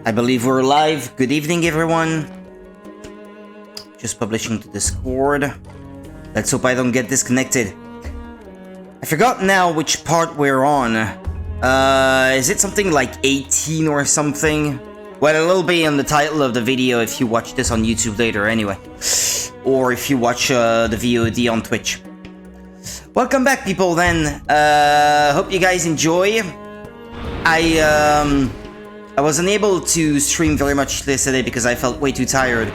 I believe we're live. Good evening, everyone. Just publishing to Discord. Let's hope I don't get disconnected. I forgot now which part we're on. Is it something like 18 or something? Well, it'll be in the title of the video if you watch this on YouTube later anyway. Or if you watch the VOD on Twitch. Welcome back, people, then. Hope you guys enjoy. I was unable to stream very much yesterday because I felt way too tired.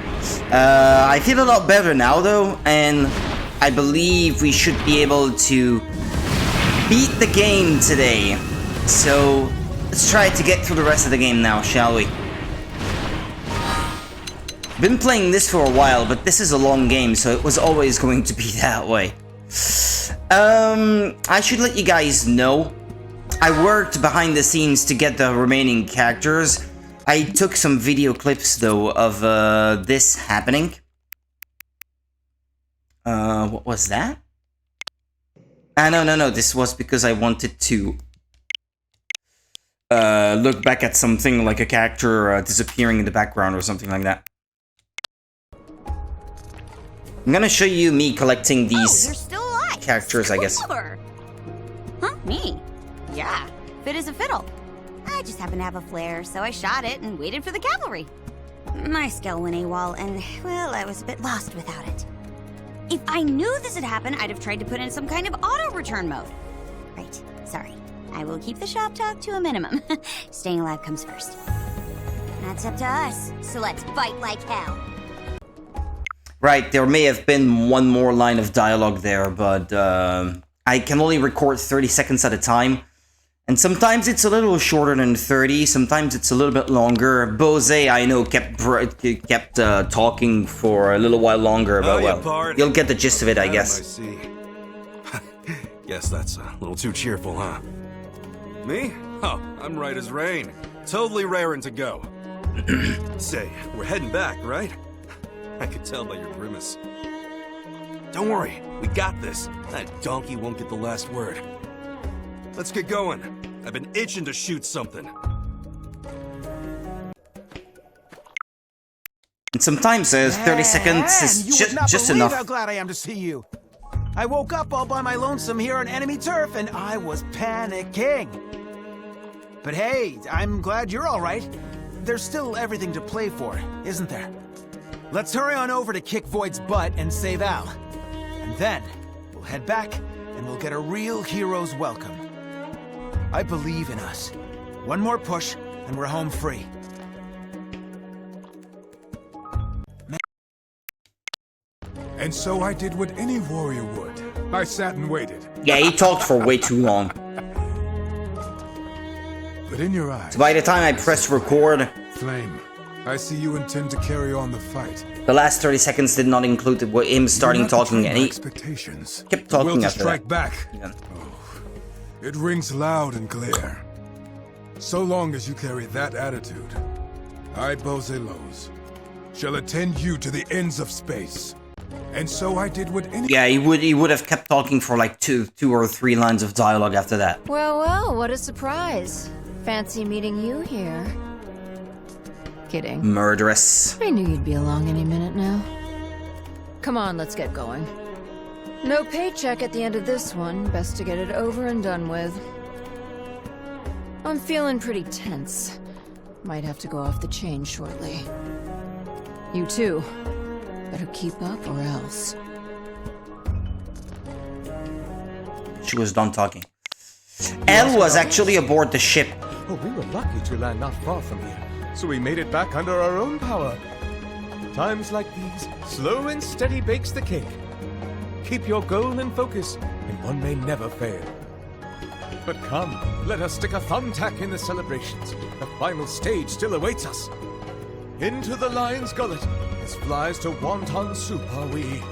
I feel a lot better now, though, and I believe we should be able to beat the game today. So, let's try to get through the rest of the game now, shall we? Been playing this for a while, but this is a long game, so it was always going to be that way. I should let you guys know. I worked behind the scenes to get the remaining characters. I took some video clips, though, of this happening. What was that? No. This was because I wanted to look back at something like a character disappearing in the background or something like that. I'm gonna show you me collecting these characters, I guess. Huh? Me? Yeah, fit as a fiddle. I just happened to have a flare, so I shot it and waited for the cavalry. My skill went AWOL, and, well, I was a bit lost without it. If I knew this had happened, I'd have tried to put in some kind of auto-return mode. Right, sorry. I will keep the shop talk to a minimum. Staying alive comes first. That's up to us, so let's fight like hell. Right, there may have been one more line of dialogue there, but I can only record 30 seconds at a time. And sometimes it's a little shorter than 30, sometimes it's a little bit longer. Bose, I know, kept talking for a little while longer, but well, you'll get the gist of it, I guess. I see. Guess that's a little too cheerful, huh? Me? Oh, I'm right as rain. Totally raring to go. Say, we're heading back, right? I could tell by your grimace. Don't worry, we got this. That donkey won't get the last word. Let's get going. I've been itching to shoot something. And sometimes 30 seconds is just enough. How glad I am to see you. I woke up all by my lonesome here on enemy turf, and I was panicking. But hey, I'm glad you're all right. There's still everything to play for, isn't there? Let's hurry on over to kick Void's butt and save Al. And then, we'll head back, and we'll get a real hero's welcome. I believe in us. One more push, and we're home free. And so I did what any warrior would. I sat and waited. Yeah, he talked for way too long. But in your eyes... So by the time I pressed record... Flame, I see you intend to carry on the fight. The last 30 seconds did not include him starting talking, and he expectations. Kept talking Will to after strike that. Back. Yeah. Oh, it rings loud and clear. So long as you carry that attitude, I, Bose Lowe's, shall attend you to the ends of space. And so I did what any... Yeah, he would have kept talking for like two or three lines of dialogue after that. Well, what a surprise. Fancy meeting you here. Kidding. Murderous. I knew you'd be along any minute now. Come on, let's get going. No paycheck at the end of this one. Best to get it over and done with. I'm feeling pretty tense. Might have to go off the chain shortly. You too. Better keep up or else. She was done talking. Elle was actually aboard the ship. Oh, we were lucky to land not far from here, so we made it back under our own power. Times like these, slow and steady bakes the cake. Keep your goal in focus, and one may never fail. But come, let us stick a thumbtack in the celebrations. The final stage still awaits us. Into the lion's gullet, as flies to wonton soup are we.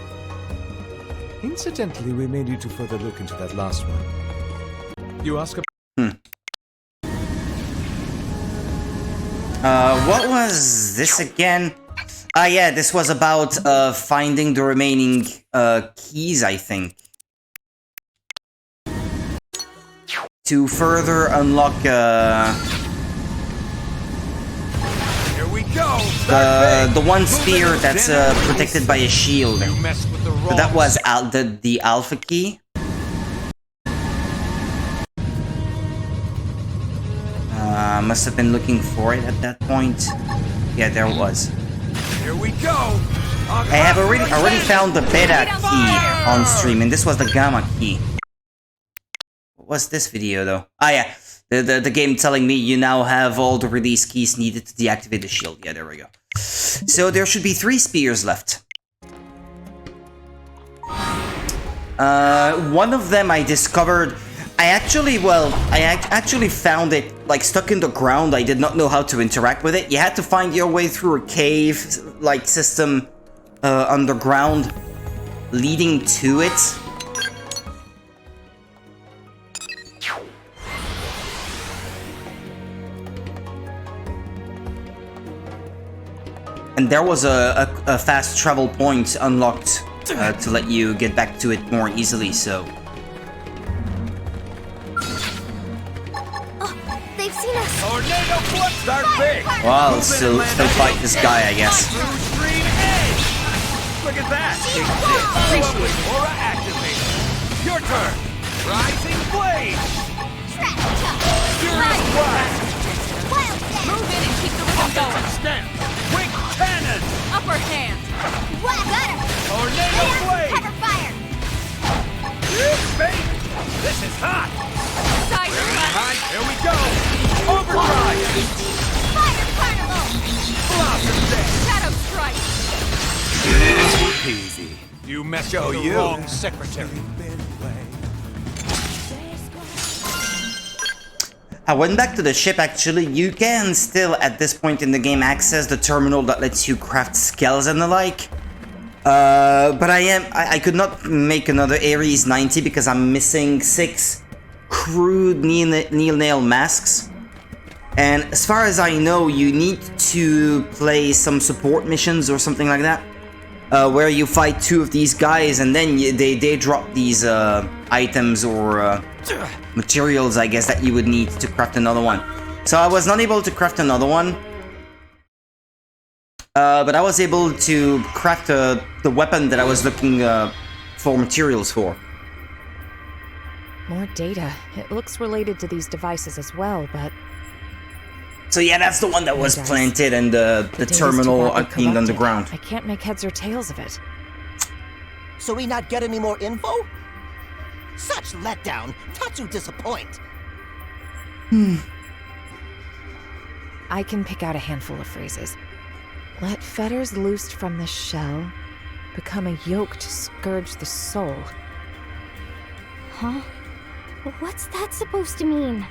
Incidentally, we may need to further look into that last one. You ask about... What was this again? Yeah, this was about finding the remaining keys, I think. To further unlock go! The one spear that's protected by a shield. So that was the alpha key. Must have been looking for it at that point. Yeah, there it was. Here we go! I have already found the beta key on stream, and this was the gamma key. What was this video though? Ah yeah, the game telling me you now have all the release keys needed to deactivate the shield. Yeah, there we go. So there should be 3 spears left. One of them I discovered. I actually found it like stuck in the ground. I did not know how to interact with it. You had to find your way through a cave like system underground leading to it. And there was a fast travel point unlocked to let you get back to it more easily, so... They've seen us. Tornado flip! Start big! Well, still fight this guy, I guess. Look at that! Follow with aura activated. Your turn. Rising blade. Furious blast. Move in and keep the rhythm going. Extend. Quick cannon. Upper hand. Tornado blade. Cover fire. Baby, this is hot. Side Right, here we go. Overdrive. Fire carnival. Blossom day. shadow strike. Easy. You messed with the wrong secretary. I went back to the ship actually. You can still at this point in the game access the terminal that lets you craft skulls and the like. But I could not make another Ares 90 because I'm missing 6 crude needle nail masks. And as far as I know, you need to play some support missions or something like that. Where you fight 2 of these guys and then they drop these items or materials, I guess, that you would need to craft another one. So I was not able to craft another one. But I was able to craft the weapon that I was looking for materials for. More data. It looks related to these devices as well, but... So yeah, that's the one that was planted and the terminal being underground. I can't make heads or tails of it. So we not get any more info? Such letdown. Tatsu disappoint. I can pick out a handful of phrases. Let fetters loosed from the shell become a yoke to scourge the soul. Huh? What's that supposed to mean?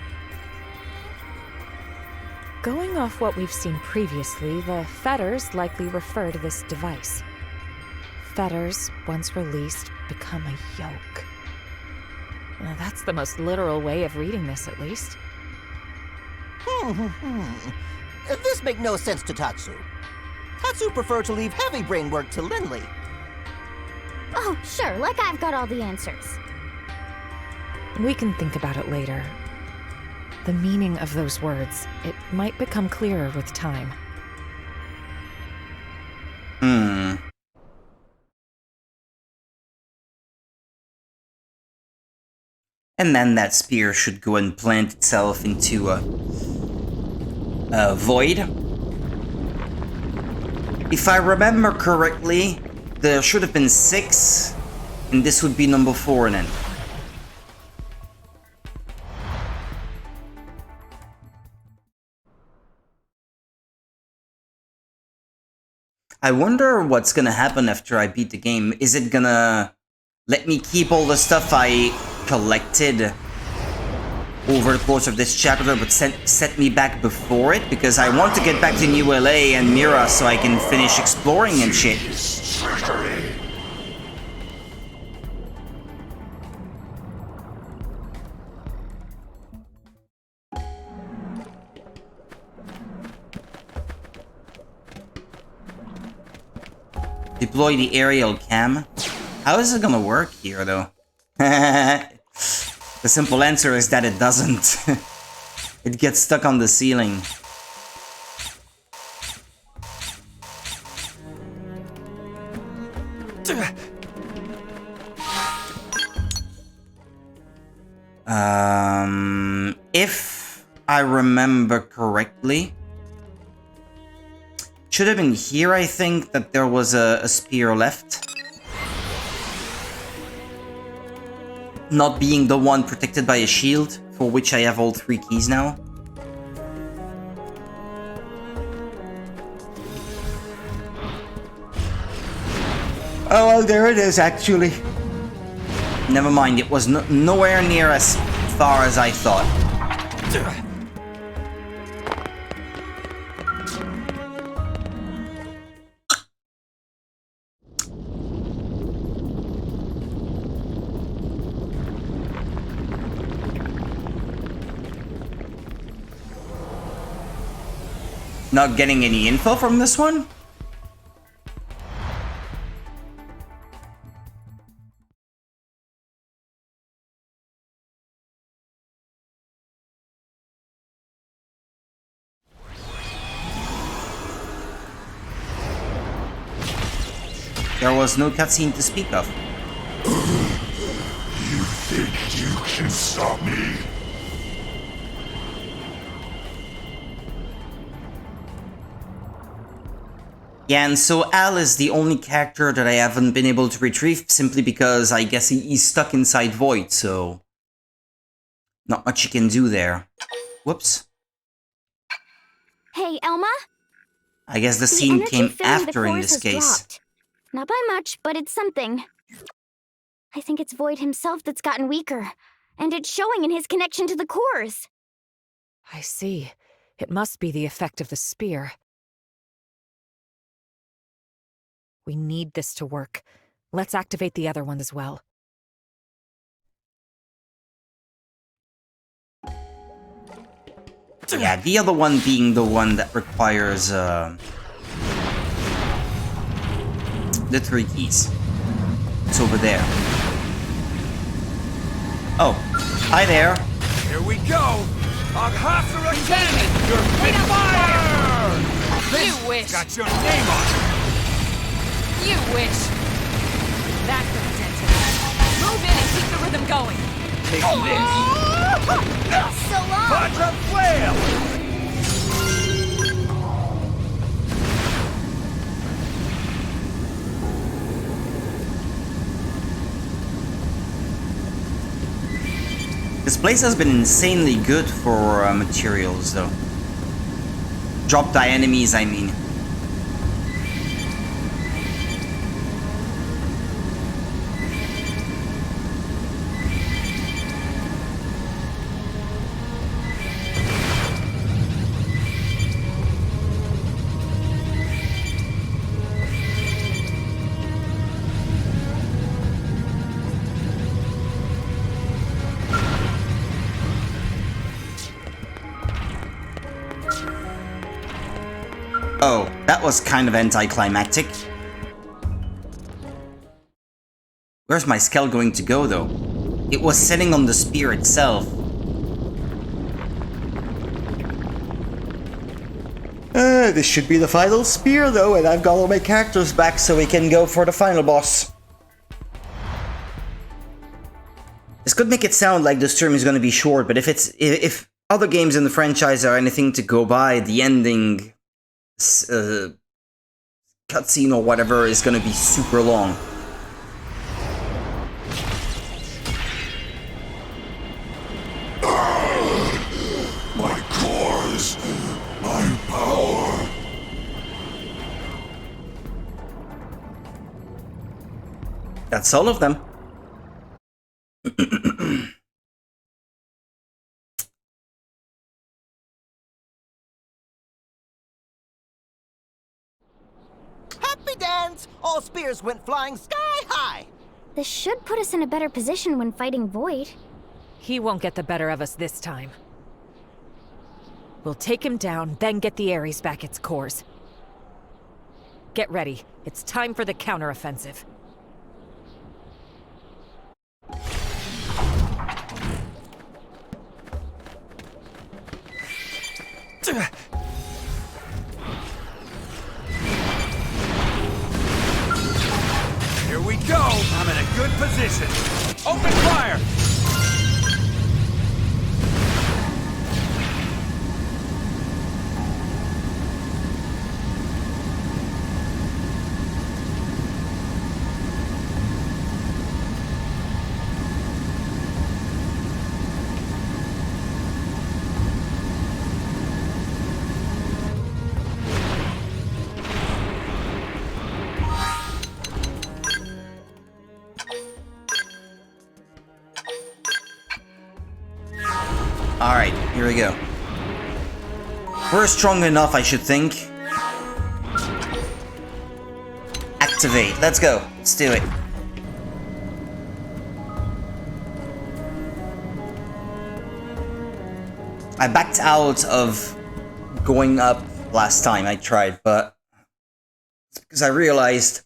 Going off what we've seen previously, the fetters likely refer to this device. Fetters, once released, become a yoke. Well, that's the most literal way of reading this, at least. This make no sense to Tatsu. Tatsu prefer to leave heavy brain work to Lindley. Oh, sure, like I've got all the answers. We can think about it later. The meaning of those words, it might become clearer with time. And then that spear should go and plant itself into a void. If I remember correctly, there should have been 6, and this would be number 4 then. I wonder what's gonna happen after I beat the game. Is it gonna let me keep all the stuff I collected over the course of this chapter, but set me back before it? Because I want to get back to New LA and Mira so I can finish exploring and shit. Deploy the aerial cam. How is it gonna work here, though? The simple answer is that it doesn't. It gets stuck on the ceiling. If I remember correctly, should have been here, I think, that there was a spear left. Not being the one protected by a shield, for which I have all 3 keys now. Oh, well, there it is, actually. Never mind, it was nowhere near as far as I thought. Not getting any info from this one? There was no cutscene to speak of. You think you can stop me? Yeah, and so Al is the only character that I haven't been able to retrieve simply because I guess he's stuck inside Void, so not much you can do there. Whoops. Hey, Elma? I guess the scene came after in this case. Not by much, but it's something. I think it's Void himself that's gotten weaker, and it's showing in his connection to the cores. I see. It must be the effect of the spear. We need this to work. Let's activate the other one as well. Yeah, the other one being the one that requires the 3 keys. It's over there. Oh, hi there. Here we go! Aghasura Cannon! Your big fire! You wish. Got your name on it! You wish. That could have done it. Move in and keep the rhythm going. Take this! So long! Contra Flail! This place has been insanely good for materials, though. Drop die enemies, I mean. Oh, that was kind of anticlimactic. Where's my skull going to go, though? It was sitting on the spear itself. This should be the final spear, though, and I've got all my characters back so we can go for the final boss. This could make it sound like the stream is going to be short, but if other games in the franchise are anything to go by, the ending cutscene or whatever is gonna be super long. My cores, my power. That's all of them. Happy dance! All spears went flying sky high! This should put us in a better position when fighting Void. He won't get the better of us this time. We'll take him down, then get the Ares back its cores. Get ready. It's time for the counteroffensive. Here we go! I'm in a good position. Open fire! Alright, here we go. We're strong enough, I should think. Activate. Let's go. Let's do it. I backed out of going up last time I tried, but it's because I realized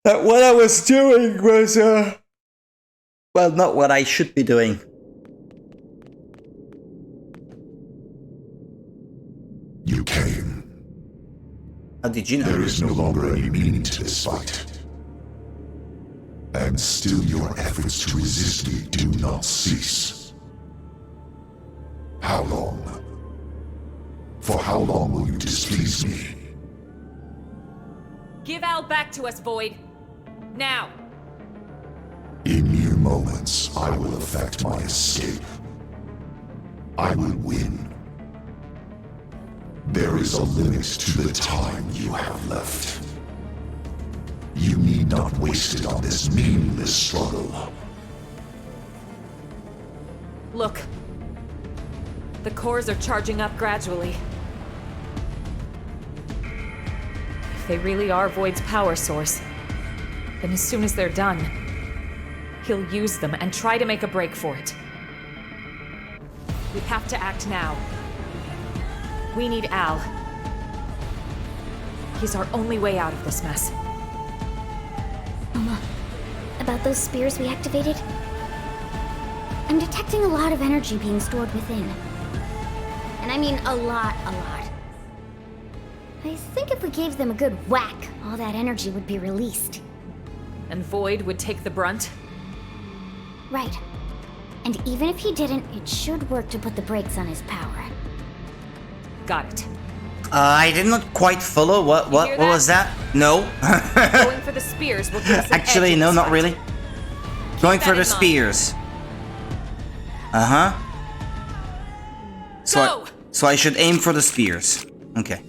that what I was doing was, well, not what I should be doing. You came. How did you know? There is no longer any meaning to this fight. And still your efforts to resist me do not cease. How long? For how long will you displease me? Give Al back to us, Void. Now. In mere moments, I will effect my escape. I will win. There is a limit to the time you have left. You need not waste it on this meaningless struggle. Look. The cores are charging up gradually. If they really are Void's power source, then as soon as they're done, he'll use them and try to make a break for it. We have to act now. We need Al. He's our only way out of this mess. Mama, about those spears we activated? I'm detecting a lot of energy being stored within. And I mean a lot. I think if we gave them a good whack, all that energy would be released. And Void would take the brunt? Right. And even if he didn't, it should work to put the brakes on his power. Got it. I did not quite follow. What was that? No. Going for the spears will give us an Actually, edge in no, this not fight. really. Going that for in the mind. spears. Uh-huh. Go! So I should aim for the spears. Okay.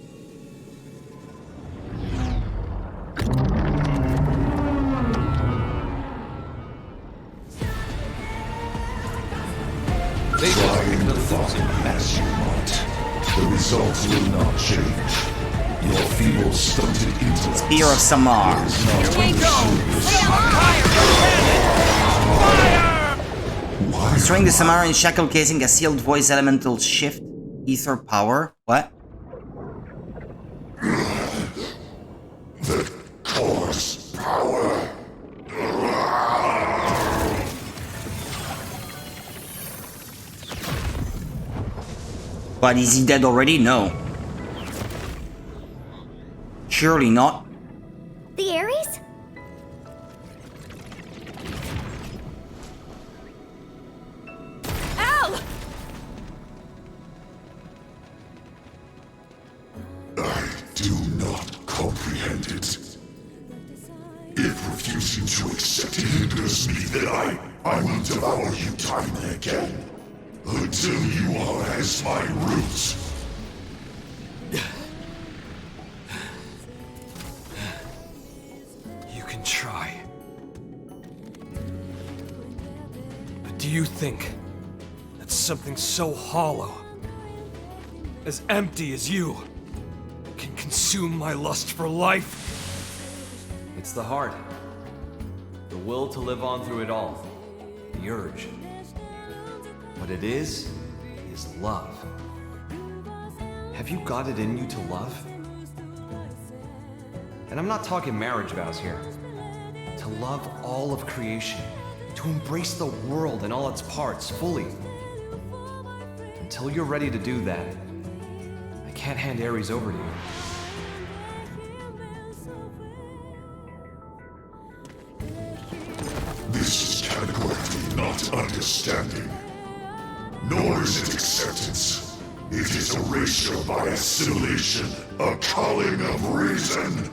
Trying the thought as you might, the results will not change. Your feeble, stunted intellect. Spear of Samar. Destroying the Samar in shackle casing a sealed voice elemental shift. Ether power. What? The core's power. But is he dead already? No. Surely not. The Ares? Al! I do not comprehend it. If refusing to accept it hinders me, then I will devour you time and again. Until you are as my roots. You can try. But do you think that something so hollow, as empty as you, can consume my lust for life? It's the heart. The will to live on through it all. The urge. What it is love. Have you got it in you to love? And I'm not talking marriage vows here. To love all of creation. To embrace the world and all its parts fully. Until you're ready to do that, I can't hand Ares over to you. not understanding. Nor is it acceptance. It is erasure by assimilation, a culling of reason.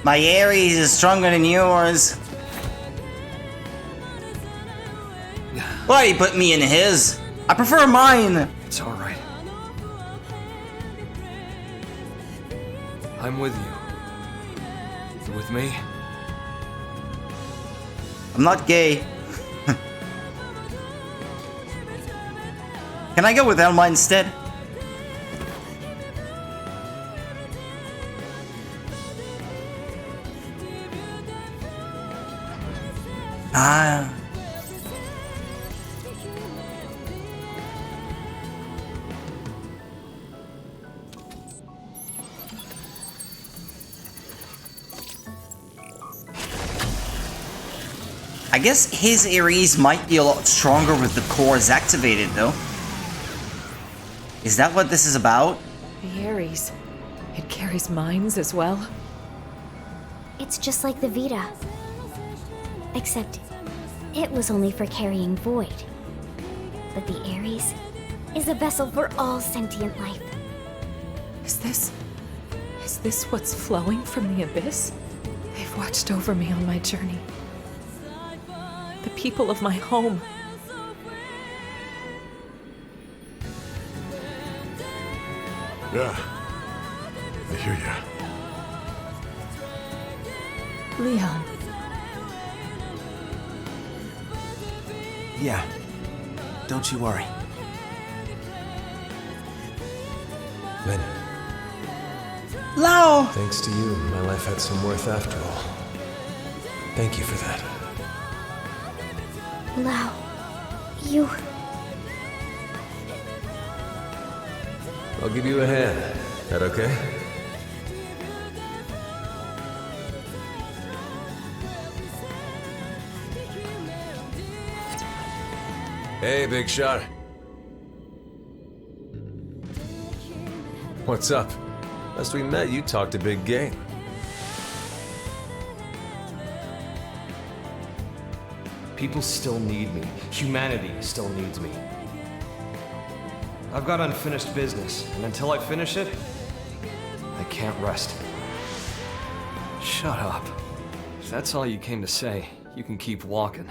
My Ares is stronger than yours. Why he put me in his? I prefer mine. It's all right. I'm with you. You with me? I'm not gay. Can I go with Elma instead? Ah. I guess his Ares might be a lot stronger with the cores activated, though. Is that what this is about? The Ares. It carries minds as well. It's just like the Vita. Except, it was only for carrying void. But the Ares is a vessel for all sentient life. Is this what's flowing from the abyss? They've watched over me on my journey. The people of my home. Yeah. I hear ya. Leon. Yeah. Don't you worry. Lynn, Lao! thanks to you, my life had some worth after all. Thank you for that. Lao, you... I'll give you a hand. That okay? Hey, big shot. What's up? Last we met, you talked a big game. People still need me. Humanity still needs me. I've got unfinished business, and until I finish it, I can't rest. Shut up. If that's all you came to say, you can keep walking.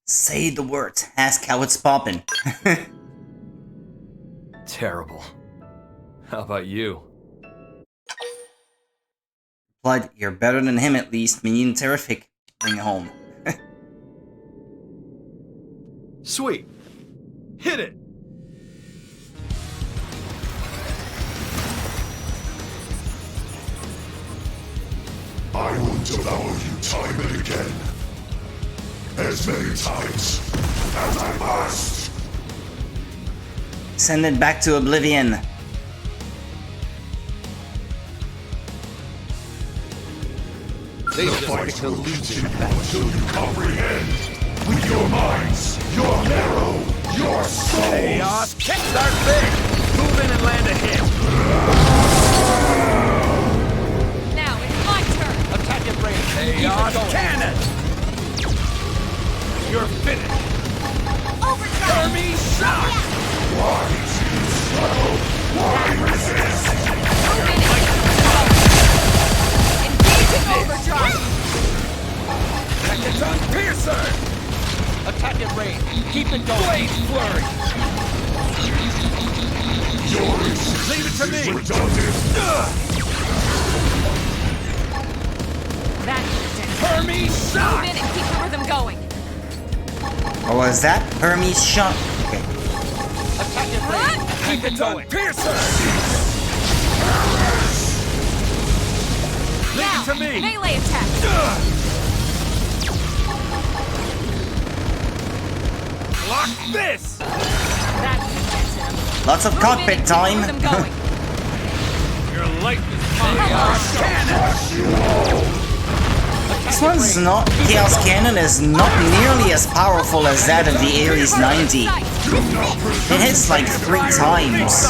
Say the words. Ask how it's poppin'. Terrible. How about you? Blood, you're better than him at least. Meaning terrific. Bring it home. Sweet. Hit it! I will devour you time and again. As many times as I must. Send it back to oblivion. The fight will continue until you comprehend. With your minds, your marrow, your souls. Hey, kicks are big! Move in and land a hit! Now it's my turn! Attack at range! Hey, cannon! You're finished! Overdrive! Hermes shot! Why do you struggle? Why resist? Engaging overdrive! Mechaton Piercer! Attack at range. Keep it going. Blade flurry. Leave it to me. That's it. Hermes shot. Move in and keep the rhythm going. What was that? Hermes shot. Okay. Attack at range. Keep it going. Piercer. Leave it to me. Melee attack. Block this. That's Lots of cockpit time. Your life is mine. Cannon. This one's not... Chaos Cannon is not nearly as powerful as that of the Ares 90. It hits like 3 times.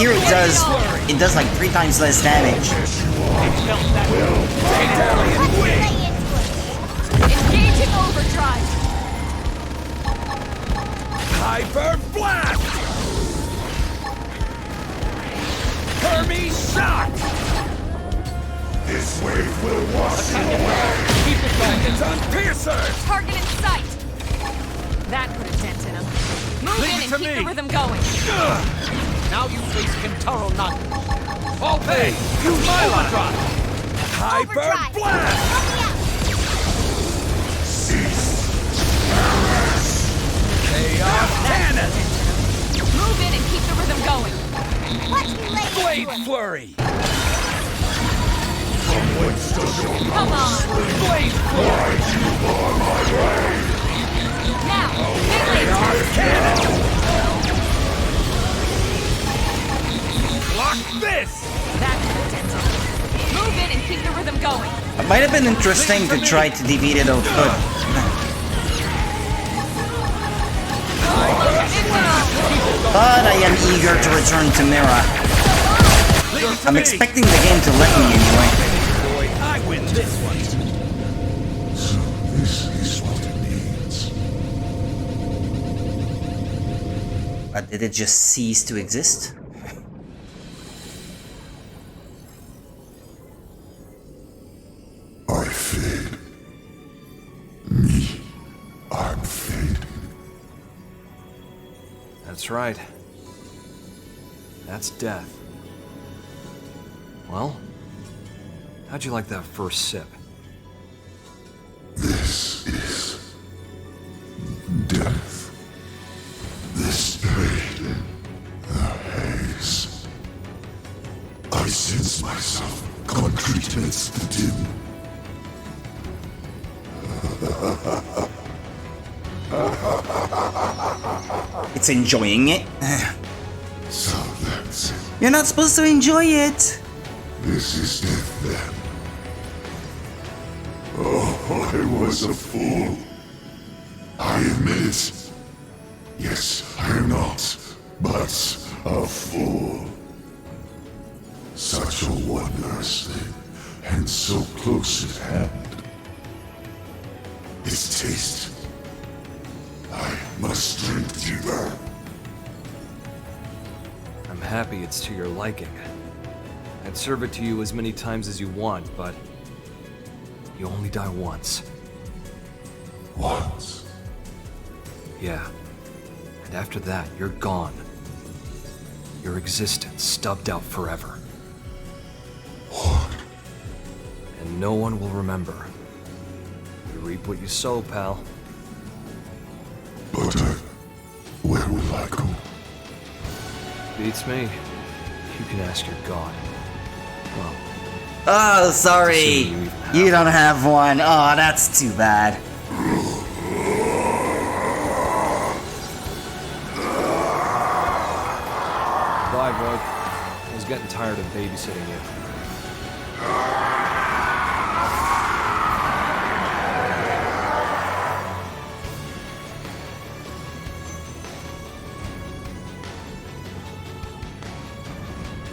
Here it does like 3 times less damage. Engaging overdrive. Hyper blast! Hermes shot! This wave will wash you away. Keep it going. It's on piercers! Target in sight. That put a dent in him. Move Leave in it and to keep me. the rhythm going. Now you face Kentaro Nagi. Oh, hey! Use my overdrive! Hyper Overdrive. blast! Chaos cannon! Move in and keep the rhythm going. Watch me lay Blade into him. flurry! Come on. Blade flurry! Now, melee Chaos cannon! Block this! That put a dent in him. Move in and keep the rhythm going. It might have been interesting to try to defeat it out foot. But I am eager to return to Mira. I'm expecting the game to let me anyway. Boy, I win this one. So this is what it needs. But did it just cease to exist? I fade. Me, I'm fading. That's right. That's death. Well, how'd you like that first sip? This is death. This pain, the haze. I sense myself concrete amidst the dim. It's enjoying it. So that's it. You're not supposed to enjoy it. This is death then. Oh, I was a fool. I admit it. Yes, I am not, but a fool. Such a wondrous thing, and so close at hand. Its taste. I must drink deeper. I'm happy it's to your liking. I'd serve it to you as many times as you want, but you only die once. Once. Yeah. And after that, you're gone. Your existence stubbed out forever. What? And no one will remember. You reap what you sow, pal. But where will I go? Beats me. You can ask your god. Well, Oh, sorry. You don't have one. Oh, that's too bad. bye, Void. I was getting tired of babysitting you.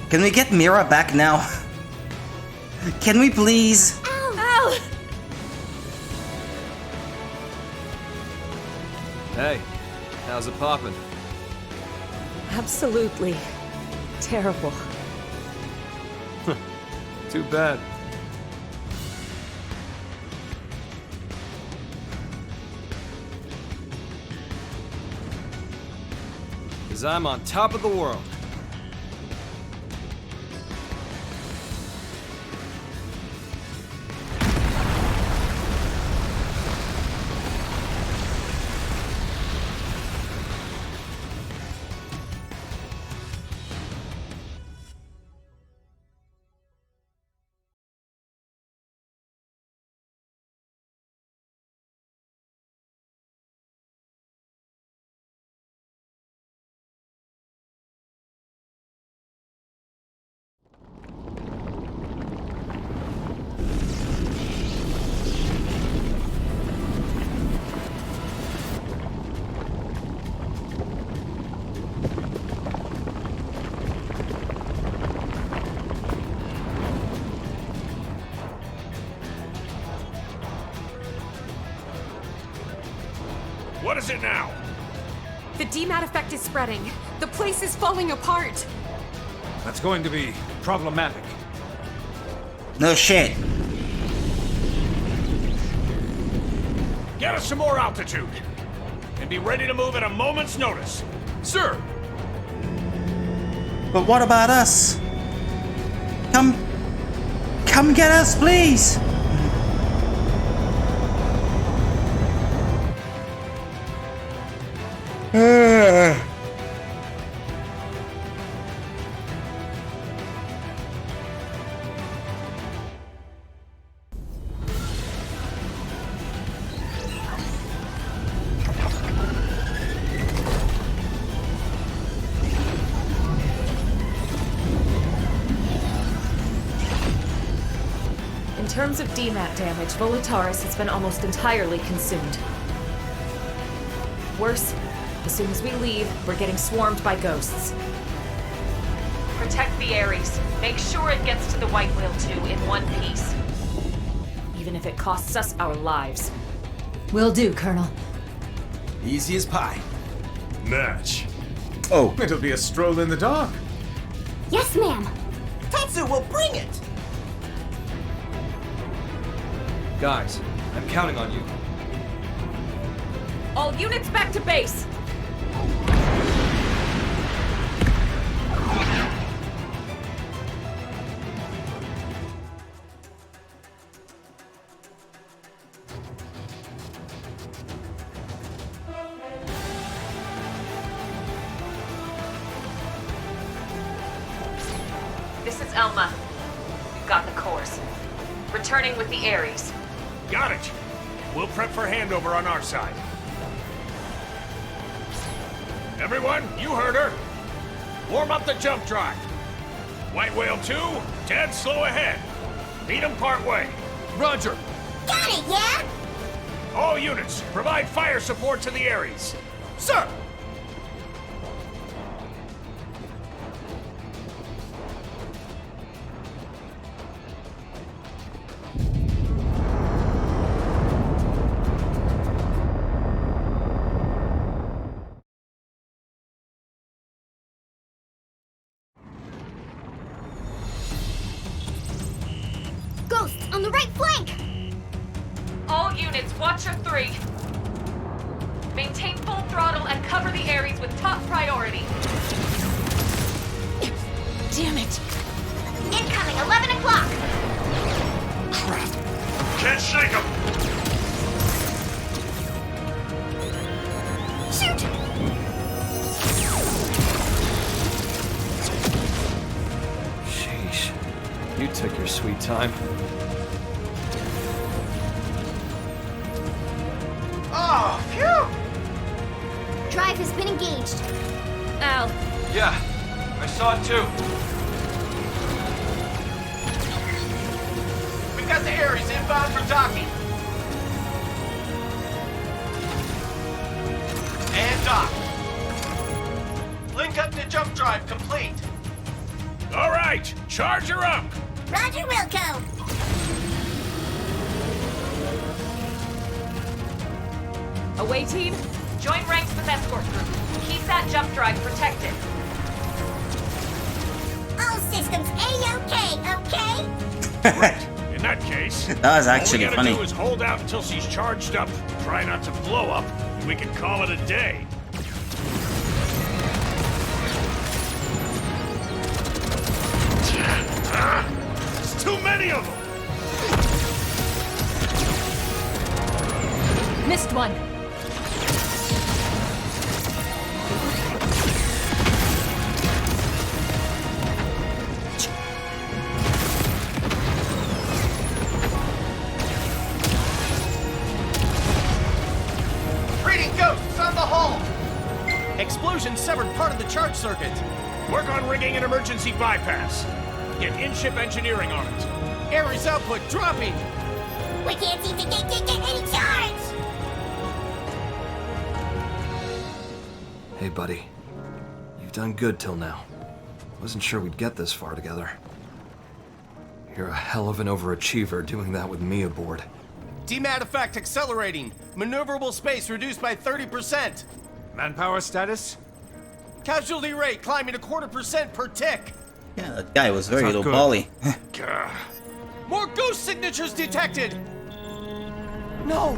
Can we get Mira back now? Can we please? Ow! Hey, how's it poppin'? Absolutely terrible. Too bad. Cause I'm on top of the world. What is it now? The DMAT effect is spreading. The place is falling apart. That's going to be problematic. No shit. Get us some more altitude. And be ready to move at a moment's notice. Sir! But what about us? Come get us, please! In terms of DMAT damage, Volataris has been almost entirely consumed. Worse, as soon as we leave, we're getting swarmed by ghosts. Protect the Ares. Make sure it gets to the White Whale 2 in one piece. Even if it costs us our lives. Will do, Colonel. Easy as pie. Match. Oh. It'll be a stroll in the dark. Yes, ma'am. Tatsu will bring it! Guys, I'm counting on you. All units back to base! This is Elma. We've got the course. Returning with the Ares. Got it. We'll prep for handover on our side. Everyone, you heard her. Warm up the jump drive. White Whale 2, dead slow ahead. Meet them part way. Roger. Got it, yeah? All units, provide fire support to the Ares. Sir! Ghosts on the right flank! All units, watch your 3. Maintain full throttle and cover the Ares with top priority. Damn it! Incoming, 11 o'clock! Can't shake them. Shoot! Sheesh. You took your sweet time. Oh, phew! Drive has been engaged. Al, Yeah, I saw it too. We've got the Ares inbound for docking. And dock. Link up to jump drive complete. All right, charge her up. Roger, Wilco. away team, join ranks with escort group. Keep that jump drive protected. All systems A-OK, okay? In that case, that was actually all we gotta funny. do is hold out until she's charged up, try not to blow up, and we can call it a day. There's too many of them! Missed one. Reading ghosts on the hull! Explosion severed part of the charge circuit. Work on rigging an emergency bypass. Get in-ship engineering on it. Ares output dropping! We can't seem to get any charge! Hey, buddy. You've done good till now. Wasn't sure we'd get this far together. You're a hell of an overachiever doing that with me aboard. Demat effect accelerating. Maneuverable space reduced by 30%. Manpower status? Casualty rate climbing 0.25% per tick. Yeah, that guy was very That's low not good. poly. More ghost signatures detected. No.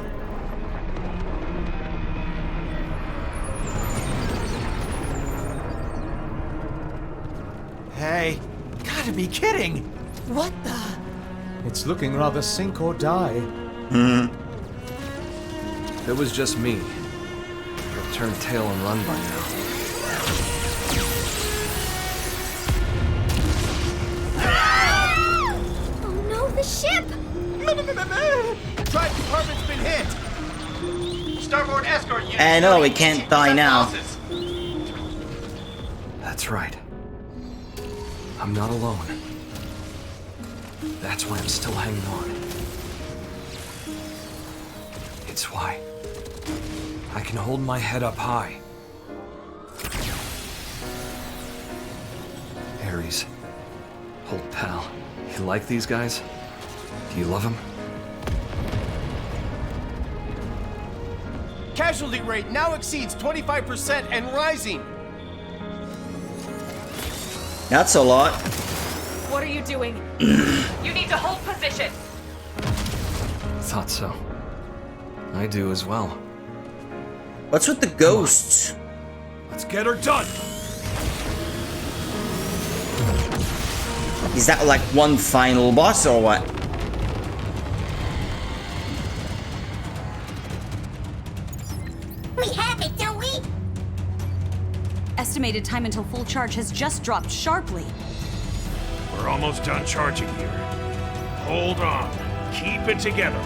Hey, gotta be kidding. What the? It's looking rather sink or die. If it was just me, I'd turn tail and run by now. Oh no, the ship! Drive compartment's been hit. Starboard escort unit. I know, we can't die now. That's right. I'm not alone. That's why I'm still hanging on. It's why I can hold my head up high. Ares, old pal, you like these guys? Do you love them? Casualty rate now exceeds 25% and rising. That's a lot. What are you doing? You need to hold position. Thought so. I do as well. What's with the ghosts? Let's get her done. Is that like one final boss or what? We have it, don't we? Estimated time until full charge has just dropped sharply. We're almost done charging here. Hold on. Keep it together.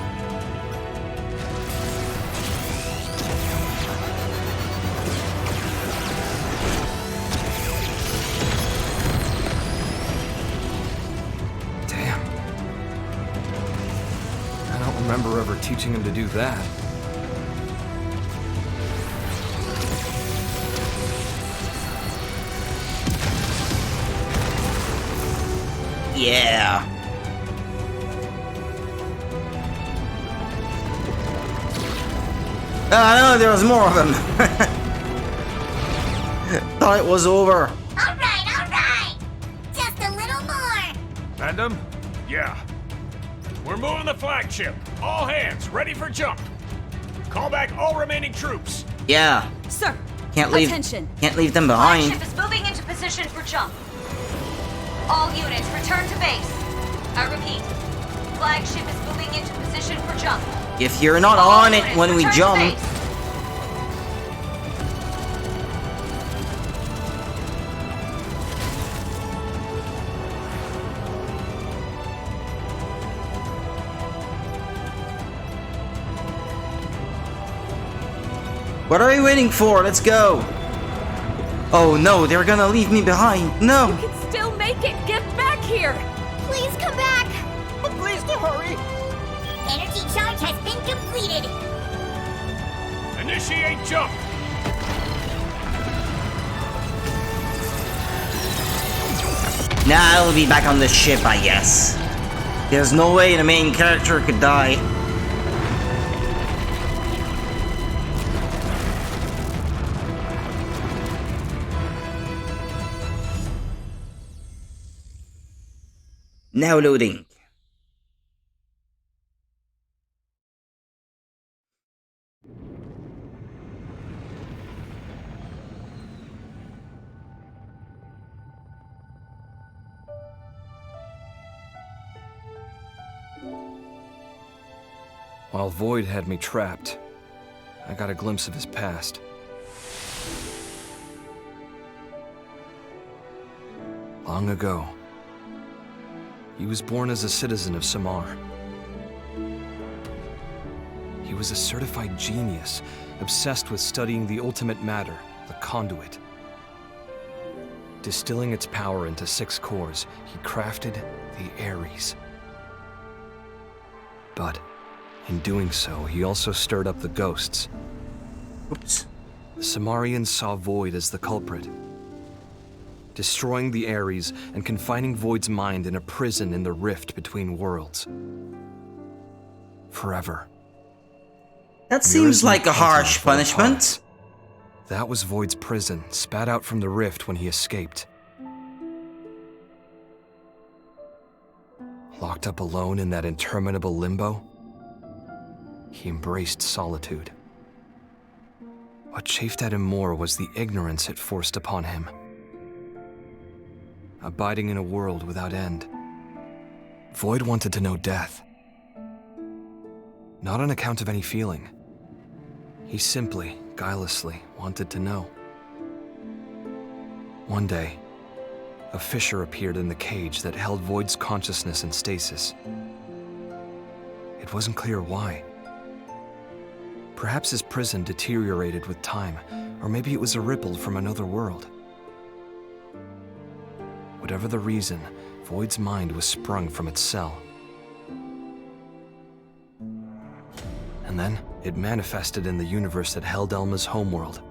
Damn. I don't remember ever teaching him to do that. Yeah. Ah, no, there was more of them. Thought it was over. Alright! Just a little more! Fandom? Yeah. We're moving the flagship. All hands, ready for jump. Call back all remaining troops. Yeah. Sir, Can't leave. attention. Can't leave them behind. Flagship is moving into position for jump. All units, return to base. I repeat, flagship is moving into position for jump. If you're not All on it units, when we return to jump, base. what are we waiting for? Let's go. Oh no, they're gonna leave me behind. No. You can still make it. Get back here. Please come back! Please to hurry. Energy charge has been completed! Initiate jump. Nah, I'll be back on the ship, I guess. There's no way the main character could die. Now loading. While Void had me trapped, I got a glimpse of his past. Long ago, he was born as a citizen of Samar. He was a certified genius, obsessed with studying the ultimate matter, the conduit. Distilling its power into 6 cores, he crafted the Ares. But in doing so, he also stirred up the ghosts. Oops. The Samarians saw Void as the culprit, destroying the Ares and confining Void's mind in a prison in the rift between worlds. forever. That seems like a harsh punishment. That was Void's prison, spat out from the rift when he escaped. Locked up alone in that interminable limbo, he embraced solitude. What chafed at him more was the ignorance it forced upon him. Abiding in a world without end, Void wanted to know death. Not on account of any feeling. He simply, guilelessly, wanted to know. One day, a fissure appeared in the cage that held Void's consciousness in stasis. It wasn't clear why. Perhaps his prison deteriorated with time, or maybe it was a ripple from another world. Whatever the reason, Void's mind was sprung from its cell. And then, it manifested in the universe that held Elma's homeworld.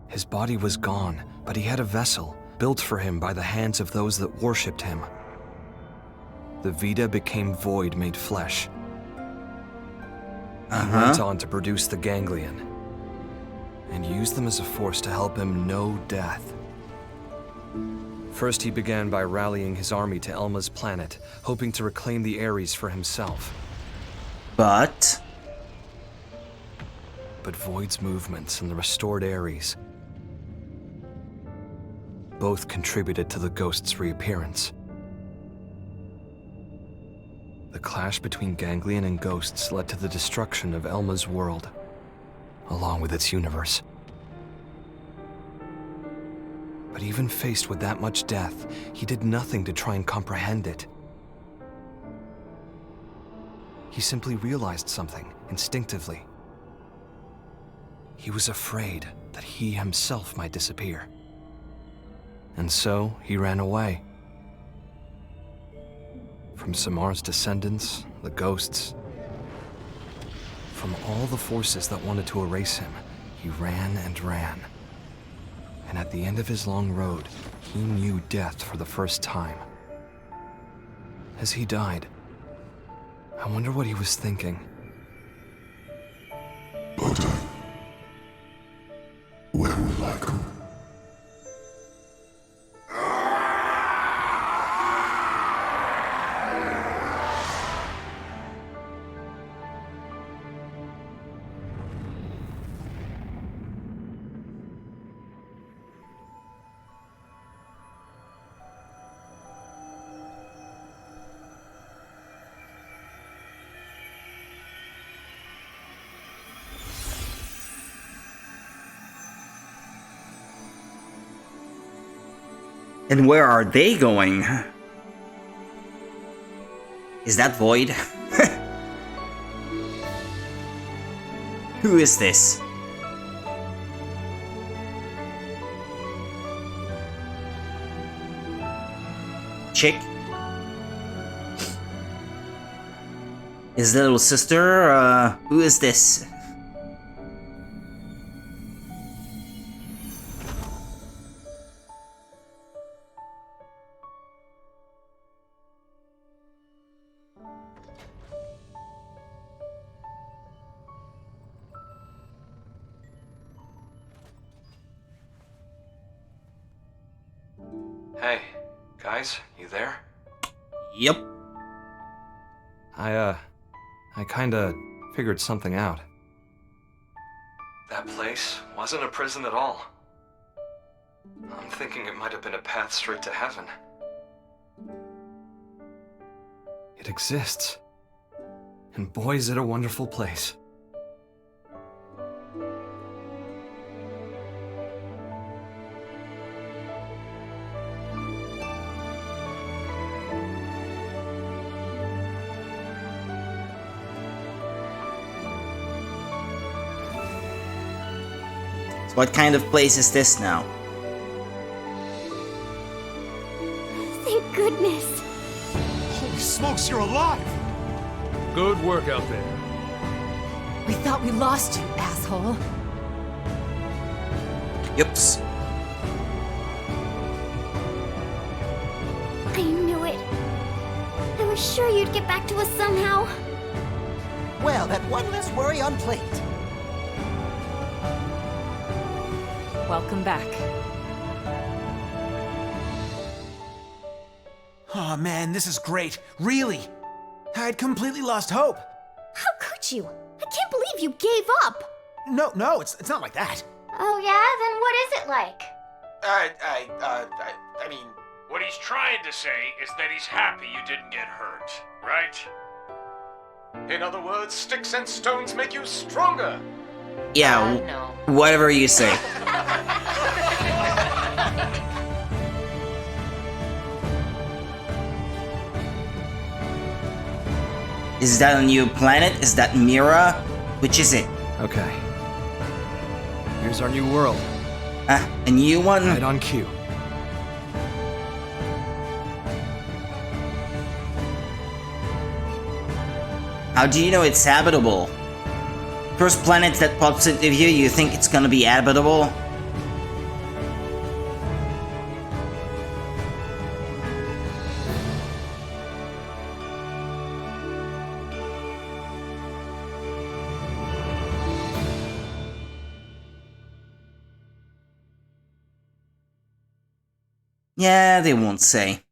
His body was gone, but he had a vessel, built for him by the hands of those that worshipped him. The Vita became Void made flesh. He went on to produce the ganglion, and used them as a force to help him know death. First, he began by rallying his army to Elma's planet, hoping to reclaim the Ares for himself. But Void's movements and the restored Ares both contributed to the ghost's reappearance. The clash between Ganglion and ghosts led to the destruction of Elma's world, along with its universe. But even faced with that much death, he did nothing to try and comprehend it. He simply realized something, instinctively. He was afraid that he himself might disappear. And so, he ran away. From Samar's descendants, the ghosts, from all the forces that wanted to erase him, he ran and ran. And at the end of his long road, he knew death for the first time. As he died, I wonder what he was thinking. But where will I go? And where are they going? Is that Void? Who is this? Chick? His little sister? Who is this? Hey, guys, you there? Yep. I kinda figured something out. That place wasn't a prison at all. I'm thinking it might have been a path straight to heaven. It exists. And boy, is it a wonderful place. What kind of place is this now? Thank goodness. Holy smokes, you're alive! Good work out there. We thought we lost you, asshole. Yups. I knew it. I was sure you'd get back to us somehow. Well, that one less worry on plate. Welcome back. Oh man, this is great. Really. I'd completely lost hope. How could you? I can't believe you gave up. No, it's not like that. Oh yeah? Then what is it like? I mean... What he's trying to say is that he's happy you didn't get hurt, right? In other words, sticks and stones make you stronger. Yeah, whatever you say. Is that a new planet? Is that Mira? Which is it? Okay. Here's our new world. Ah, a new one? Right on cue. How do you know it's habitable? First planet that pops into view, you think it's gonna be habitable? Yeah, they won't say.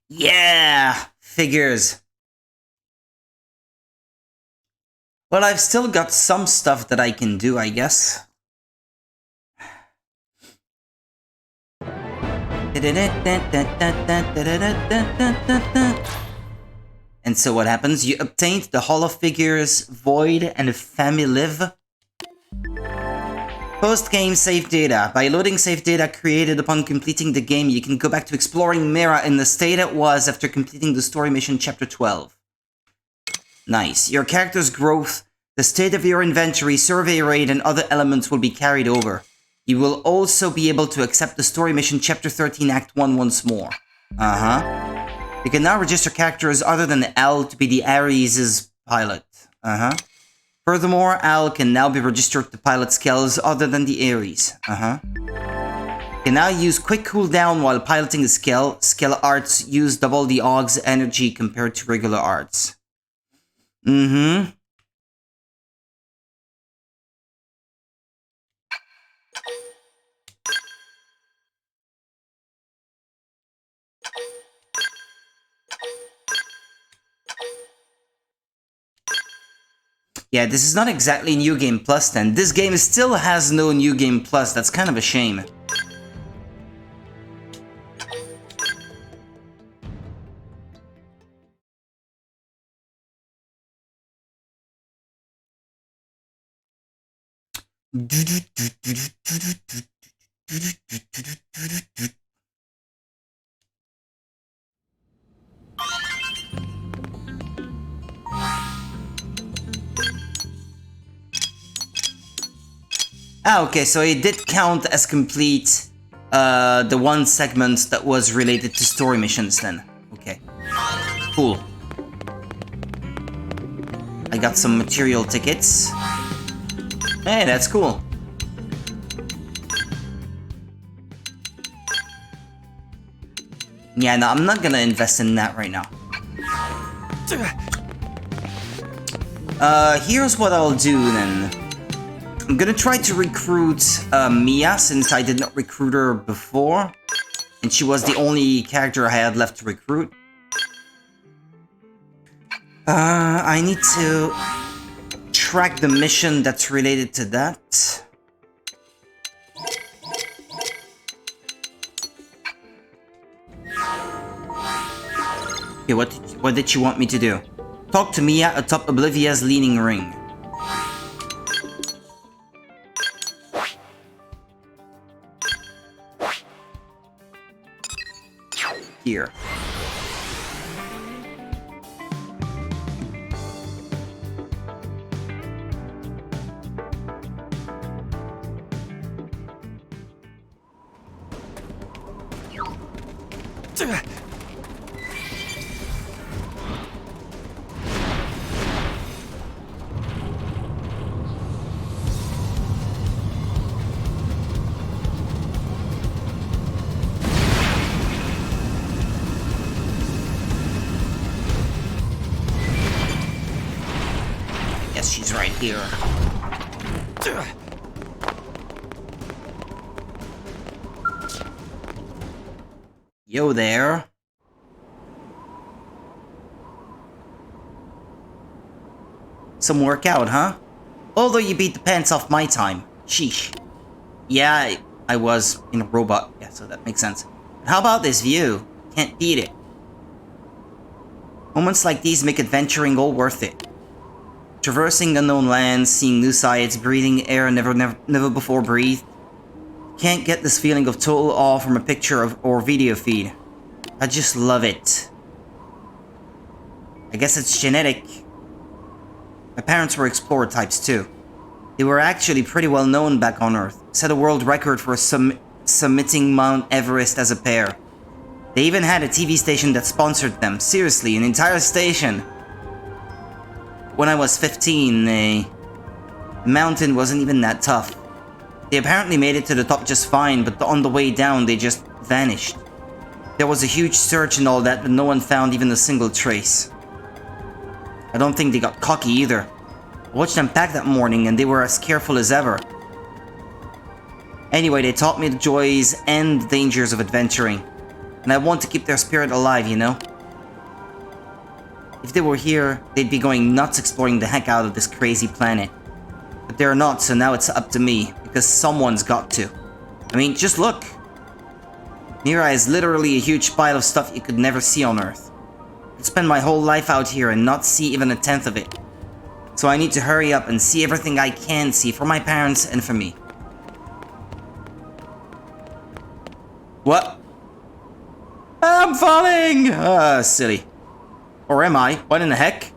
Yeah, figures. Well, I've still got some stuff that I can do, I guess. And so what happens? You obtained the Hall of Figures, Void, and Family Live. Post-game save data. By loading save data created upon completing the game, you can go back to exploring Mira in the state it was after completing the story mission Chapter 12. Nice. Your character's growth, the state of your inventory, survey rate, and other elements will be carried over. You will also be able to accept the story mission Chapter 13 Act 1 once more. You can now register characters other than Al to be the Ares' pilot. Furthermore, Al can now be registered to pilot skills other than the Ares. You can now use quick cooldown while piloting a skill. Skill arts use double the AUG's energy compared to regular arts. Yeah, this is not exactly New Game Plus then. This game still has no New Game Plus. That's kind of a shame. Ah, okay, so it did count as complete the one segment that was related to story missions then. Okay. Cool. I got some material tickets. Hey, that's cool. Yeah, no, I'm not gonna invest in that right now. Here's what I'll do then. I'm gonna try to recruit Mia, since I did not recruit her before. And she was the only character I had left to recruit. I need to track the mission that's related to that. Okay, what did you want me to do? Talk to Mia atop Oblivia's Leaning Ring. Here. guess she's right here. Yo there. Some workout, huh? Although you beat the pants off my time. Sheesh. Yeah, I was in a robot. Yeah, so that makes sense. But how about this view? Can't beat it. Moments like these make adventuring all worth it. Traversing unknown lands, seeing new sights, breathing air never before breathed. Can't get this feeling of total awe from a picture or video feed. I just love it. I guess it's genetic. My parents were explorer types too. They were actually pretty well known back on Earth. Set a world record for summiting Mount Everest as a pair. They even had a TV station that sponsored them. Seriously, an entire station. When I was 15, the mountain wasn't even that tough. They apparently made it to the top just fine, but on the way down they just vanished. There was a huge search and all that, but no one found even a single trace. I don't think they got cocky either. I watched them pack that morning and they were as careful as ever. Anyway, they taught me the joys and dangers of adventuring. And I want to keep their spirit alive, you know? If they were here, they'd be going nuts exploring the heck out of this crazy planet. But they're not, so now it's up to me, because someone's got to. I mean, just look. Mira is literally a huge pile of stuff you could never see on Earth. I could spend my whole life out here and not see even a tenth of it. So I need to hurry up and see everything I can see for my parents and for me. What? I'm falling! Silly. Or am I? What in the heck?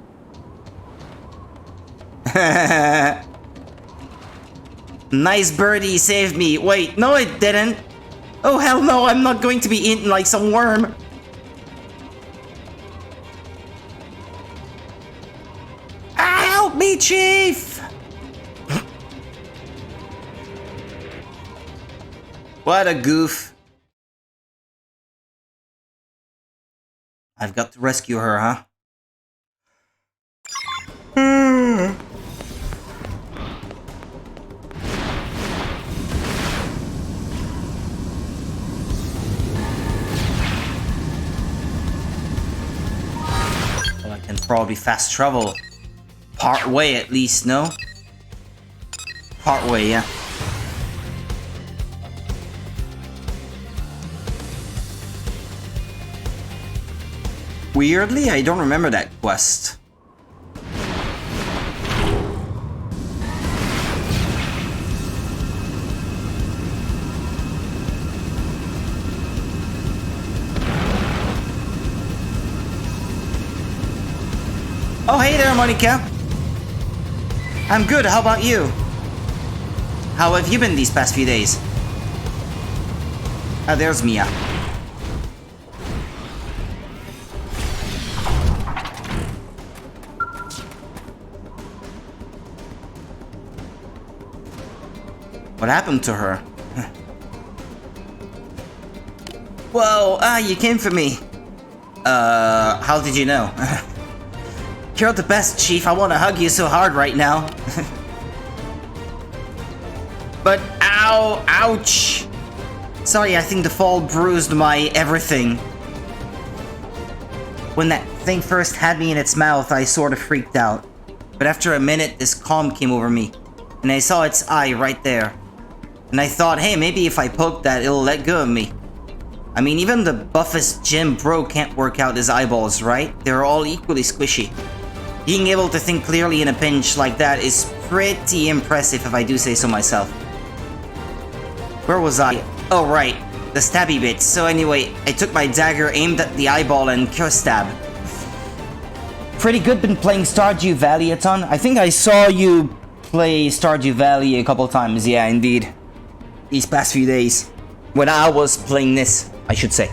Nice birdie saved me. Wait, no it didn't. Oh hell no, I'm not going to be eaten like some worm. Ah, help me, Chief! What a goof. I've got to rescue her, huh? Well, I can probably fast travel. Part way at least, no? Part way, yeah. Weirdly, I don't remember that quest. Oh, hey there, Monica. I'm good, how about you? How have you been these past few days? Ah, there's Mia. What happened to her? Whoa, you came for me. How did you know? You're the best, Chief. I want to hug you so hard right now. But, ow, ouch. Sorry, I think the fall bruised my everything. When that thing first had me in its mouth, I sort of freaked out. But after a minute, this calm came over me. And I saw its eye right there. And I thought, hey, maybe if I poke that, it'll let go of me. I mean, even the buffest gym bro can't work out his eyeballs, right? They're all equally squishy. Being able to think clearly in a pinch like that is pretty impressive if I do say so myself. Where was I? Oh, right. The stabby bit. So anyway, I took my dagger, aimed at the eyeball, and stab. Pretty good. Been playing Stardew Valley a ton. I think I saw you play Stardew Valley a couple times. Yeah, indeed. These past few days. When I was playing this, I should say.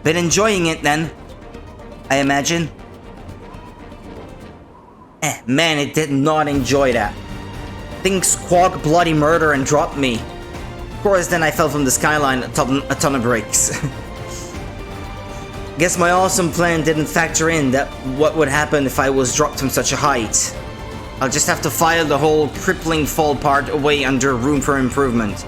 Been enjoying it then, I imagine. Man, it did not enjoy that. Thing squawked bloody murder and dropped me. Of course, then I fell from the skyline a ton of bricks. Guess my awesome plan didn't factor in that what would happen if I was dropped from such a height. I'll just have to file the whole crippling fall part away under room for improvement.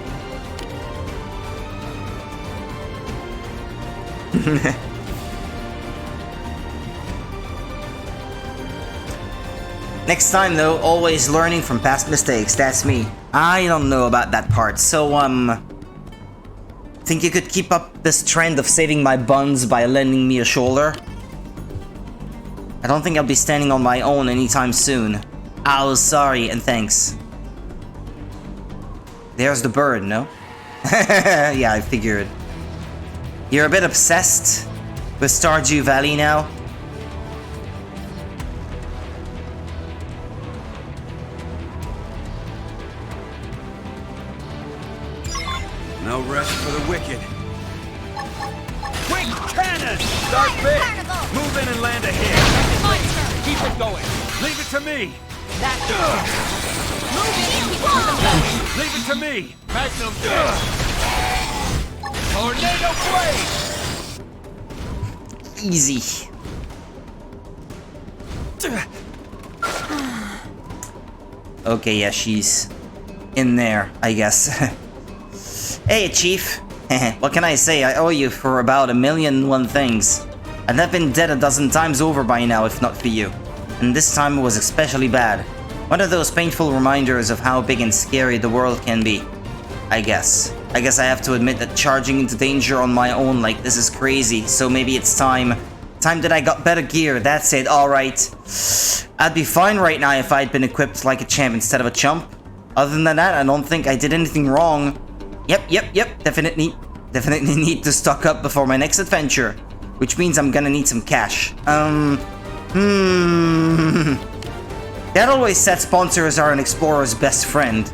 Next time though, always learning from past mistakes, that's me. I don't know about that part, so think you could keep up this trend of saving my buns by lending me a shoulder? I don't think I'll be standing on my own anytime soon. Oh, sorry and thanks. There's the bird, no? Yeah, I figured. You're a bit obsessed with Stardew Valley now? No rest for the wicked. Quick cannon! Start big! Move in and land a hit! Keep it going! Leave it to me! Leave it to me! Magnum Tornado blade! Easy. Okay, yeah, she's in there, I guess. Hey, Chief. What can I say? I owe you for about 1,000,001 things. I'd have been dead a dozen times over by now if not for you. And this time it was especially bad. One of those painful reminders of how big and scary the world can be. I guess I have to admit that charging into danger on my own like this is crazy, so maybe it's time that I got better gear, that's it, alright. I'd be fine right now if I'd been equipped like a champ instead of a chump. Other than that, I don't think I did anything wrong. Yep, definitely need to stock up before my next adventure. Which means I'm gonna need some cash. That always said sponsors are an explorer's best friend.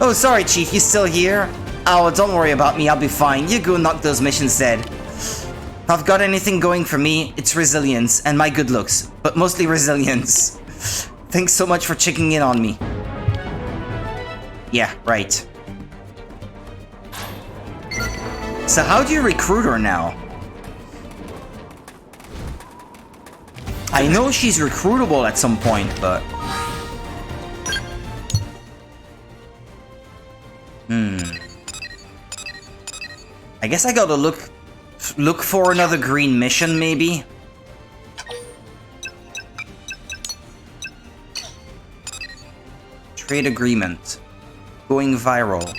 Oh, sorry, Chief, you still here? Oh, don't worry about me, I'll be fine. You go knock those missions dead. If I've got anything going for me, it's resilience and my good looks, but mostly resilience. Thanks so much for checking in on me. Yeah, right. So how do you recruit her now? I know she's recruitable at some point, but... I guess I gotta look for another green mission, maybe? Trade agreement. Going viral.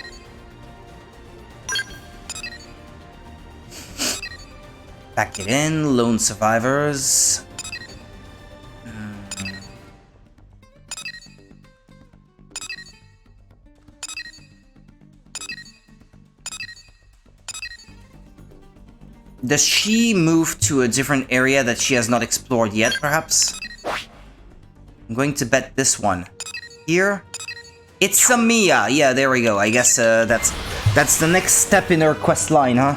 Pack it in, lone survivors. Does she move to a different area that she has not explored yet, perhaps? I'm going to bet this one. Here? It's Samia! Yeah, there we go. I guess that's the next step in her quest line, huh?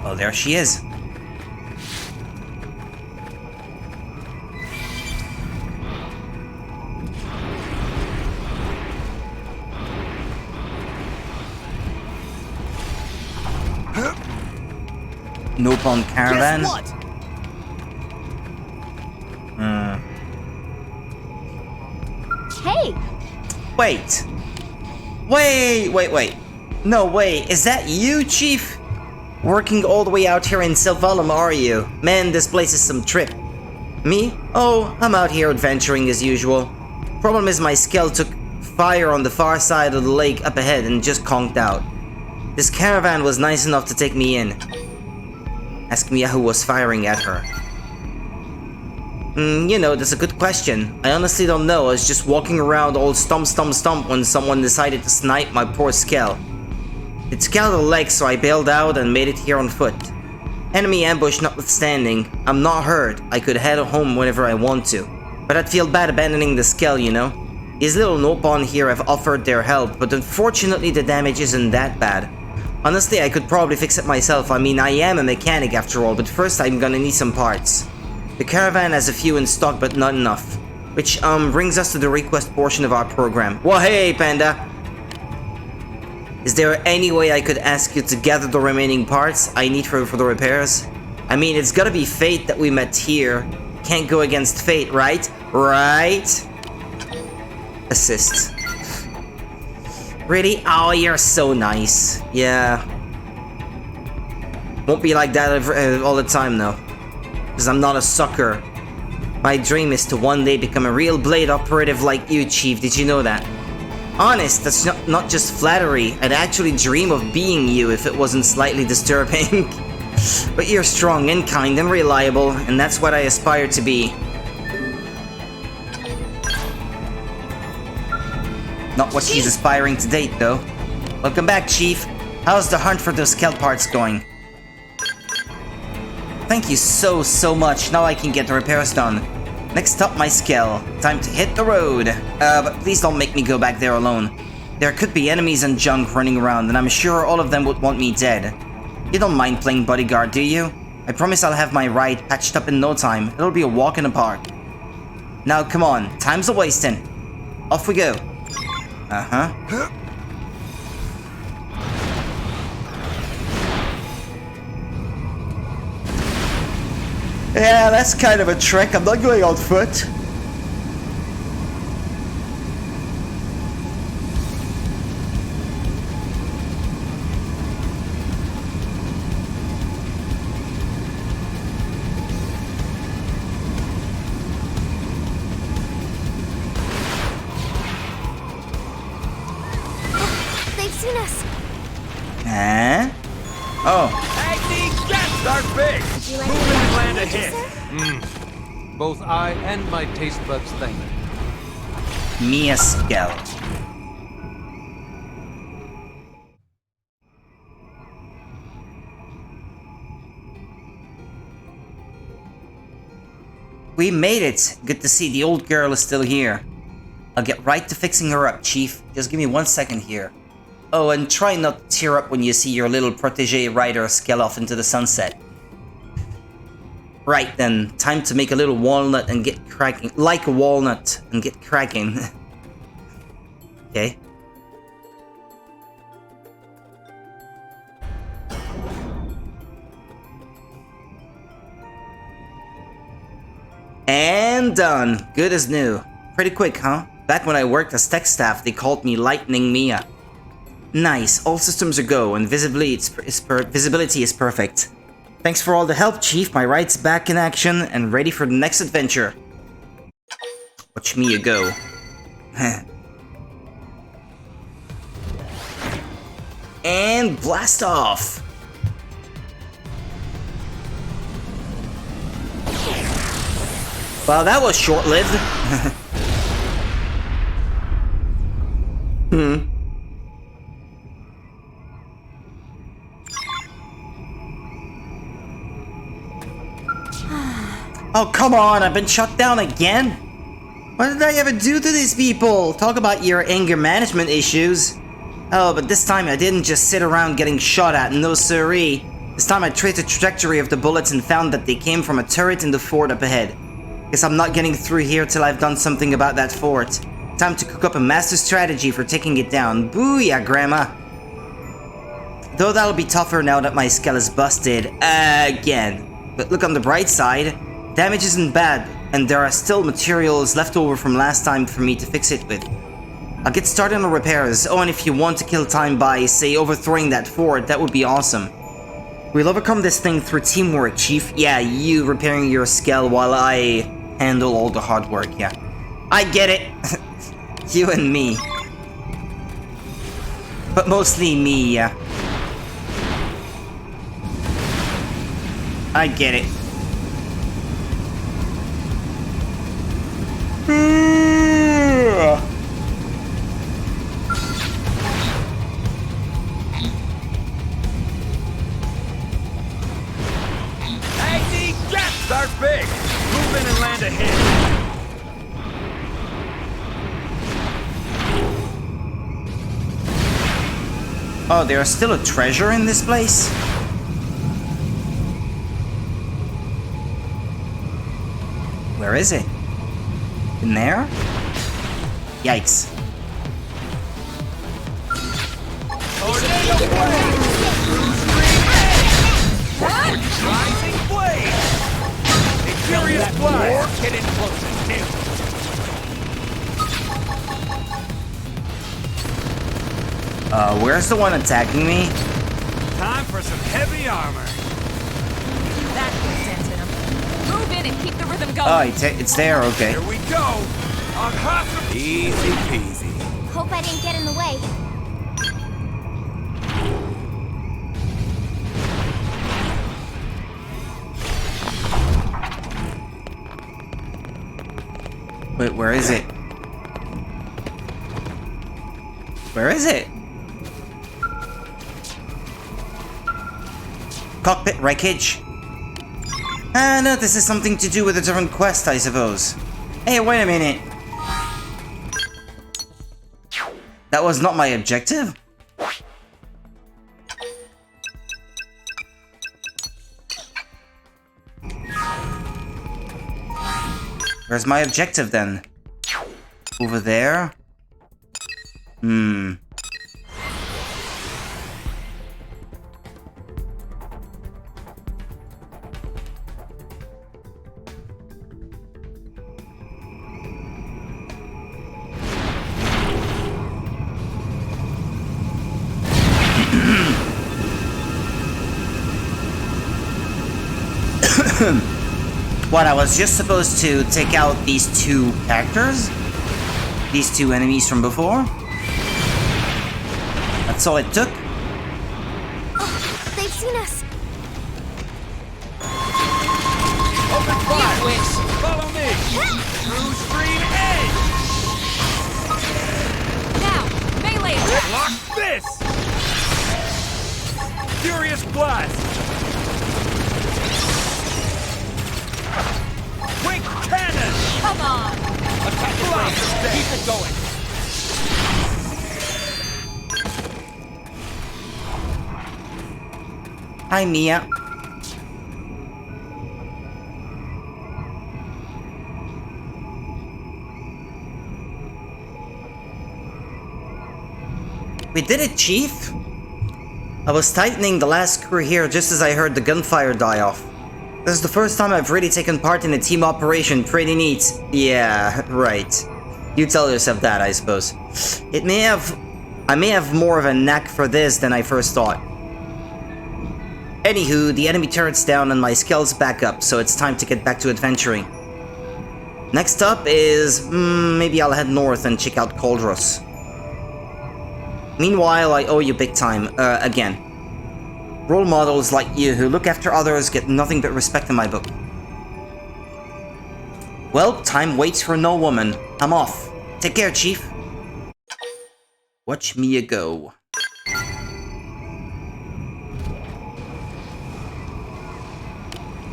Oh, there she is. Nope on caravan. Guess what? Hey! Wait. No way, is that you, Chief? Working all the way out here in Sylvalum, are you? Man, this place is some trip. Me? Oh, I'm out here adventuring as usual. Problem is my Skell took fire on the far side of the lake up ahead and just conked out. This caravan was nice enough to take me in. Ask me who was firing at her. You know, that's a good question. I honestly don't know. I was just walking around all stump when someone decided to snipe my poor Skell. It scalded the leg, so I bailed out and made it here on foot. Enemy ambush notwithstanding, I'm not hurt. I could head home whenever I want to. But I'd feel bad abandoning the Skell, you know? These little Nopon here have offered their help, but unfortunately the damage isn't that bad. Honestly, I could probably fix it myself. I mean, I am a mechanic after all, but first I'm gonna need some parts. The caravan has a few in stock, but not enough. Which, brings us to the request portion of our program. Well, hey, Panda! Is there any way I could ask you to gather the remaining parts I need for the repairs? I mean, it's gotta be fate that we met here. Can't go against fate, right? Right? Assist. Really? Oh, you're so nice. Yeah. Won't be like that all the time, though. Because I'm not a sucker. My dream is to one day become a real Blade operative like you, Chief. Did you know that? Honest, that's not just flattery. I'd actually dream of being you if it wasn't slightly disturbing. But you're strong and kind and reliable, and that's what I aspire to be. Not what she's aspiring to date, though. Welcome back, Chief. How's the hunt for those Skell parts going? Thank you so much. Now I can get the repairs done. Next up, my Skell. Time to hit the road. But please don't make me go back there alone. There could be enemies and junk running around, and I'm sure all of them would want me dead. You don't mind playing bodyguard, do you? I promise I'll have my ride patched up in no time. It'll be a walk in the park. Now, come on. Time's a-wasting. Off we go. Uh-huh. Yeah, that's kind of a trek. I'm not going on foot. They've seen us. Huh? Oh. Start big! Move in and land ahead! Both I and my taste buds thank you. Mia Skell. We made it! Good to see the old girl is still here. I'll get right to fixing her up, Chief. Just give me 1 second here. Oh, and try not to tear up when you see your little protege rider scale off into the sunset. Right then, time to make a little walnut and get cracking. Like a walnut and get cracking. Okay. And done. Good as new. Pretty quick, huh? Back when I worked as tech staff, they called me Lightning Mia. Nice, all systems are go, and visibility is perfect. Thanks for all the help, Chief. My ride's back in action and ready for the next adventure. Watch Mia go. And blast off! Well, that was short-lived. Oh, come on, I've been shut down again? What did I ever do to these people? Talk about your anger management issues. Oh, but this time I didn't just sit around getting shot at, no siree. This time I traced the trajectory of the bullets and found that they came from a turret in the fort up ahead. Guess I'm not getting through here till I've done something about that fort. Time to cook up a master strategy for taking it down. Booyah, Grandma! Though that'll be tougher now that my skull is busted again. But look on the bright side. Damage isn't bad, and there are still materials left over from last time for me to fix it with. I'll get started on the repairs. Oh, and if you want to kill time by, say, overthrowing that fort, that would be awesome. We'll overcome this thing through teamwork, Chief. Yeah, you repairing your skull while I handle all the hard work, yeah. I get it! You and me. But mostly me, yeah. I get it. Start big! Move in and land ahead! Oh, there's still a treasure in this place? Where is it? In there? Yikes. Rising blade! A furious blast! Get in close and nail it. Where's the one attacking me? Time for some heavy armor. That puts dent in him. Move in and keep the rhythm going. Oh, it's there, okay. Here we go. On hustle. Easy peasy. Hope I didn't get in the way. Wait, where is it? Where is it? Cockpit wreckage. Ah, no, this is something to do with a different quest, I suppose. Hey, wait a minute. That was not my objective? Where's my objective then? Over there? What, I was just supposed to take out these two characters? These two enemies from before? That's all it took? Oh, they've seen us. Open fire! Follow me! Through stream edge! Now, melee attack! Lock this! Furious blast! Quick cannon! Come on! Attack the blast! Keep it going! Hi, Mia. We did it, Chief! I was tightening the last screw here just as I heard the gunfire die off. This is the first time I've really taken part in a team operation, pretty neat. Yeah, right. You tell yourself that, I suppose. I may have more of a knack for this than I first thought. Anywho, the enemy turret's down and my skills back up, so it's time to get back to adventuring. Next up is... maybe I'll head north and check out Coldros. Meanwhile, I owe you big time, again. Role models like you who look after others get nothing but respect in my book. Well, time waits for no woman. I'm off. Take care, Chief. Watch me go.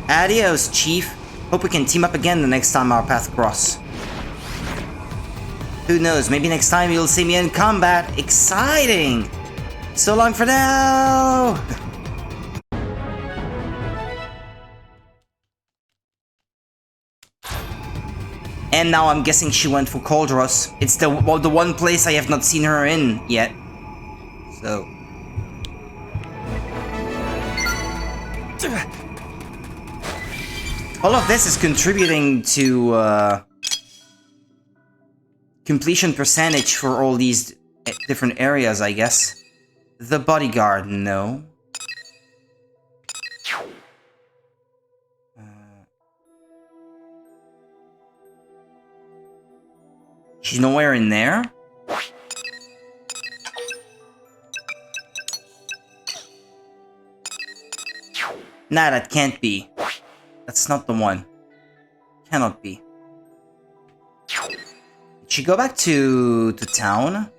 Adios, Chief. Hope we can team up again the next time our paths cross. Who knows, maybe next time you'll see me in combat. Exciting! So long for now! And now I'm guessing she went for Coldros. It's the one place I have not seen her in yet. So... all of this is contributing to, completion percentage for all these different areas, I guess. The bodyguard, no. She's nowhere in there? Nah, that can't be. That's not the one. Cannot be. Did she go back to town?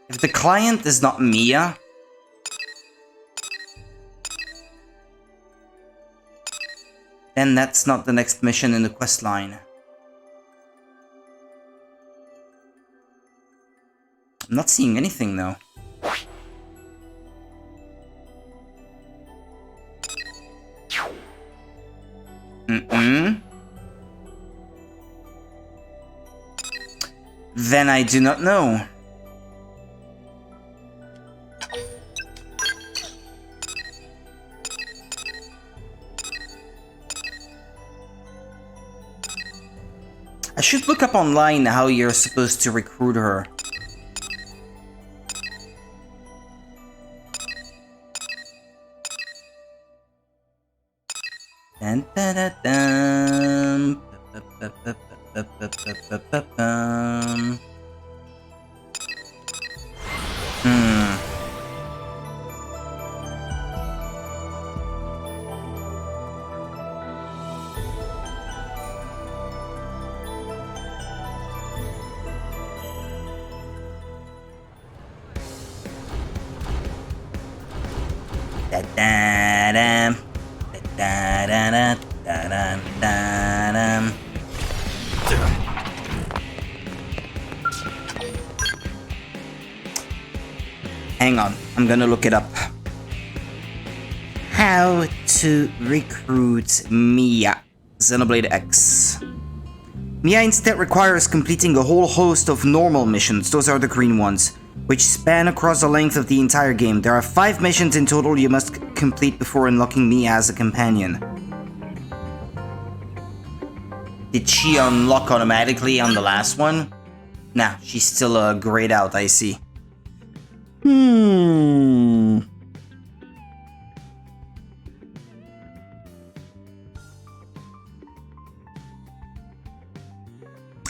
If the client is not Mia, Then that's not the next mission in the quest line. I'm not seeing anything though. Then I do not know. I should look up online how you're supposed to recruit her. Dun, dun, dun, dun. Da-da-dum. Da-da-da-da. Da-da-da-dum. Hang on, I'm gonna look it up. How to recruit Mia, Xenoblade X. Mia instead requires completing a whole host of normal missions, those are the green ones, which span across the length of the entire game. There are 5 missions in total you must complete before unlocking Mia as a companion. Did she unlock automatically on the last one? Nah, she's still grayed out, I see.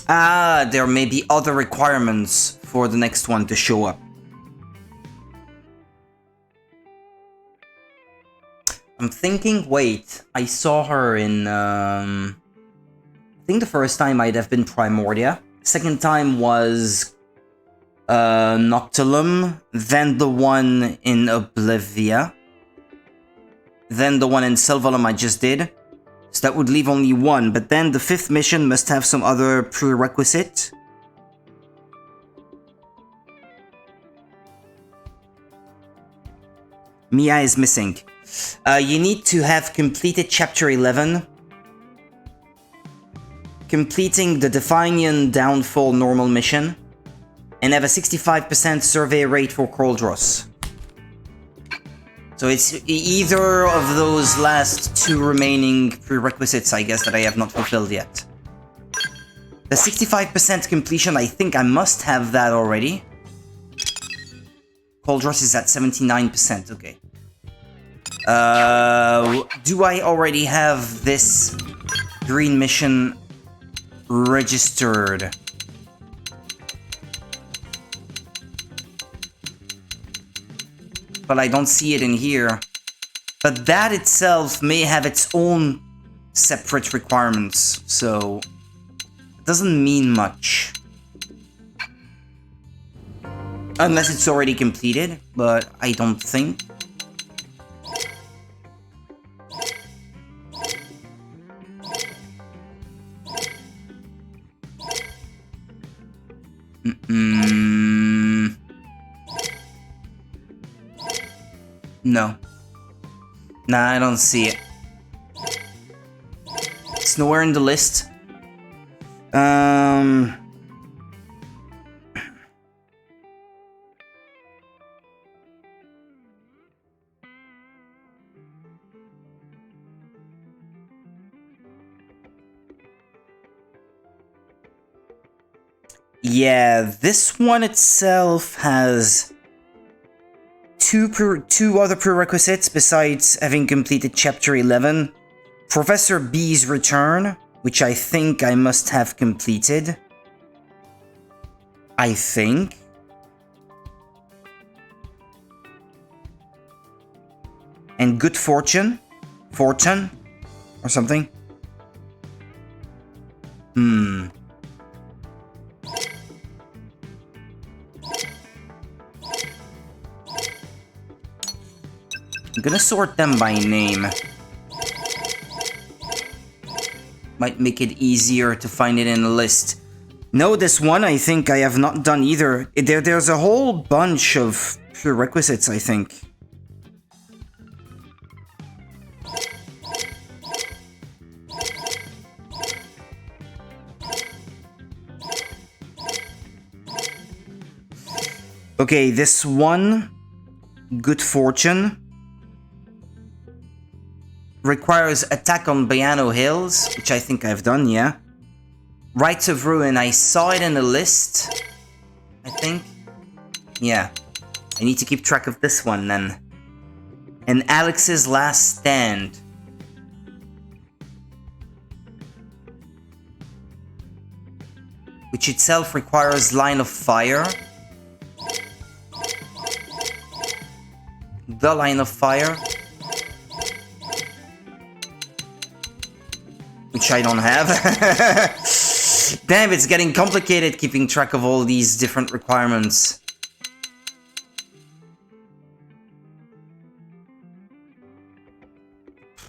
Ah, there may be other requirements for the next one to show up. I'm thinking, wait, I saw her in, I think the first time might have been Primordia. Second time was Noctilum, then the one in Oblivia, then the one in Sylvalum I just did. So that would leave only one, but then the 5th mission must have some other prerequisite. Mia is missing. You need to have completed Chapter 11. Completing the Definian Downfall normal mission. And have a 65% survey rate for Koldros. So it's either of those last 2 remaining prerequisites, I guess, that I have not fulfilled yet. The 65% completion, I think I must have that already. Koldros is at 79%, okay. Do I already have this green mission registered? But I don't see it in here. But that itself may have its own separate requirements, so it doesn't mean much. Unless it's already completed, but I don't think. No. Nah, I don't see it. It's nowhere in the list. Yeah, this one itself has two other prerequisites besides having completed Chapter 11. Professor B's Return, which I think I must have completed. I think. And Good Fortune? Fortune? Or something? I'm gonna sort them by name. Might make it easier to find it in the list. No, this one I think I have not done either. There's a whole bunch of prerequisites, I think. Okay, this one, Good Fortune, requires attack on Biano Hills, which I think I've done, yeah. Rites of Ruin, I saw it in the list, I think. Yeah, I need to keep track of this one then. And Alex's Last Stand. Which itself requires Line of Fire. The Line of Fire. Which I don't have. Damn, it's getting complicated keeping track of all these different requirements.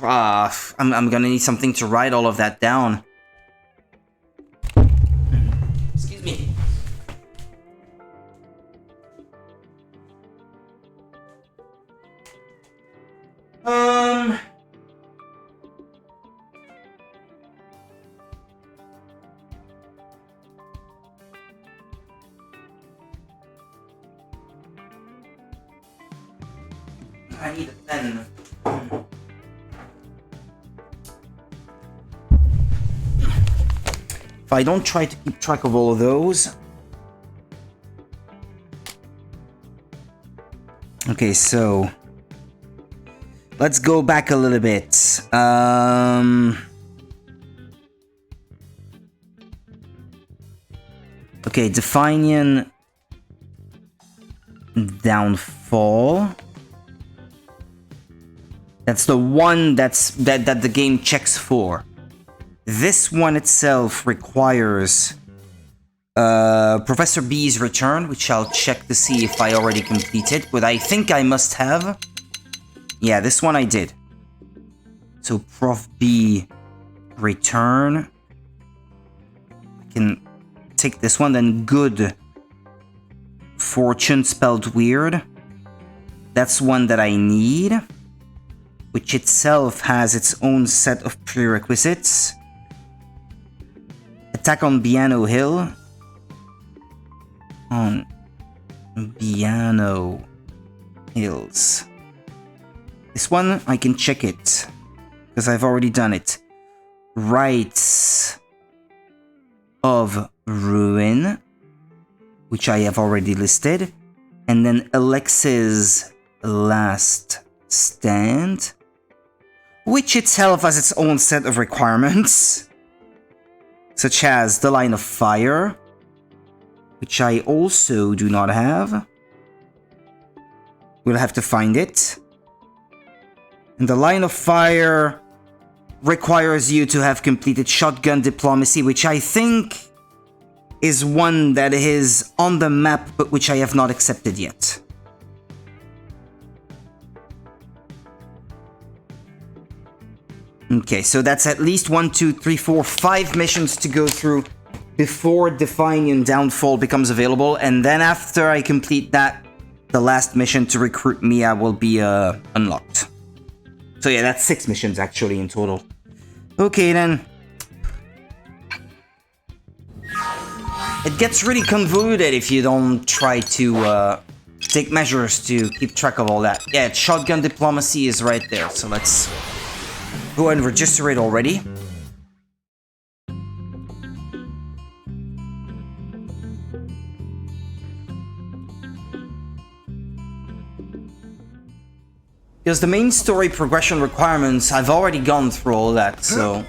I'm gonna need something to write all of that down. Excuse me. I need a pen. If I don't try to keep track of all of those... Okay, so... Let's go back a little bit. Okay, Definian Downfall. That's the one that the game checks for. This one itself requires Professor B's Return, which I'll check to see if I already completed, but I think I must have. Yeah, this one I did. So Prof B Return. I can take this one, then Good Fortune spelled weird. That's one that I need, which itself has its own set of prerequisites. Attack on Biano Hill. On Biano Hills. This one, I can check it, because I've already done it. Rites of Ruin, which I have already listed. And then Alex's Last Stand, which itself has its own set of requirements, such as the Line of Fire, which I also do not have. We'll have to find it. And the Line of Fire requires you to have completed Shotgun Diplomacy, which I think is one that is on the map, but which I have not accepted yet. Okay, so that's at least 1, 2, 3, 4, 5 missions to go through before Definian Downfall becomes available, and then after I complete that, the last mission to recruit Mia will be unlocked. So yeah, that's 6 missions actually in total. Okay then. It gets really convoluted if you don't try to take measures to keep track of all that. Yeah, Shotgun Diplomacy is right there, so let's go ahead and register it already. Because the main story progression requirements, I've already gone through all that, so...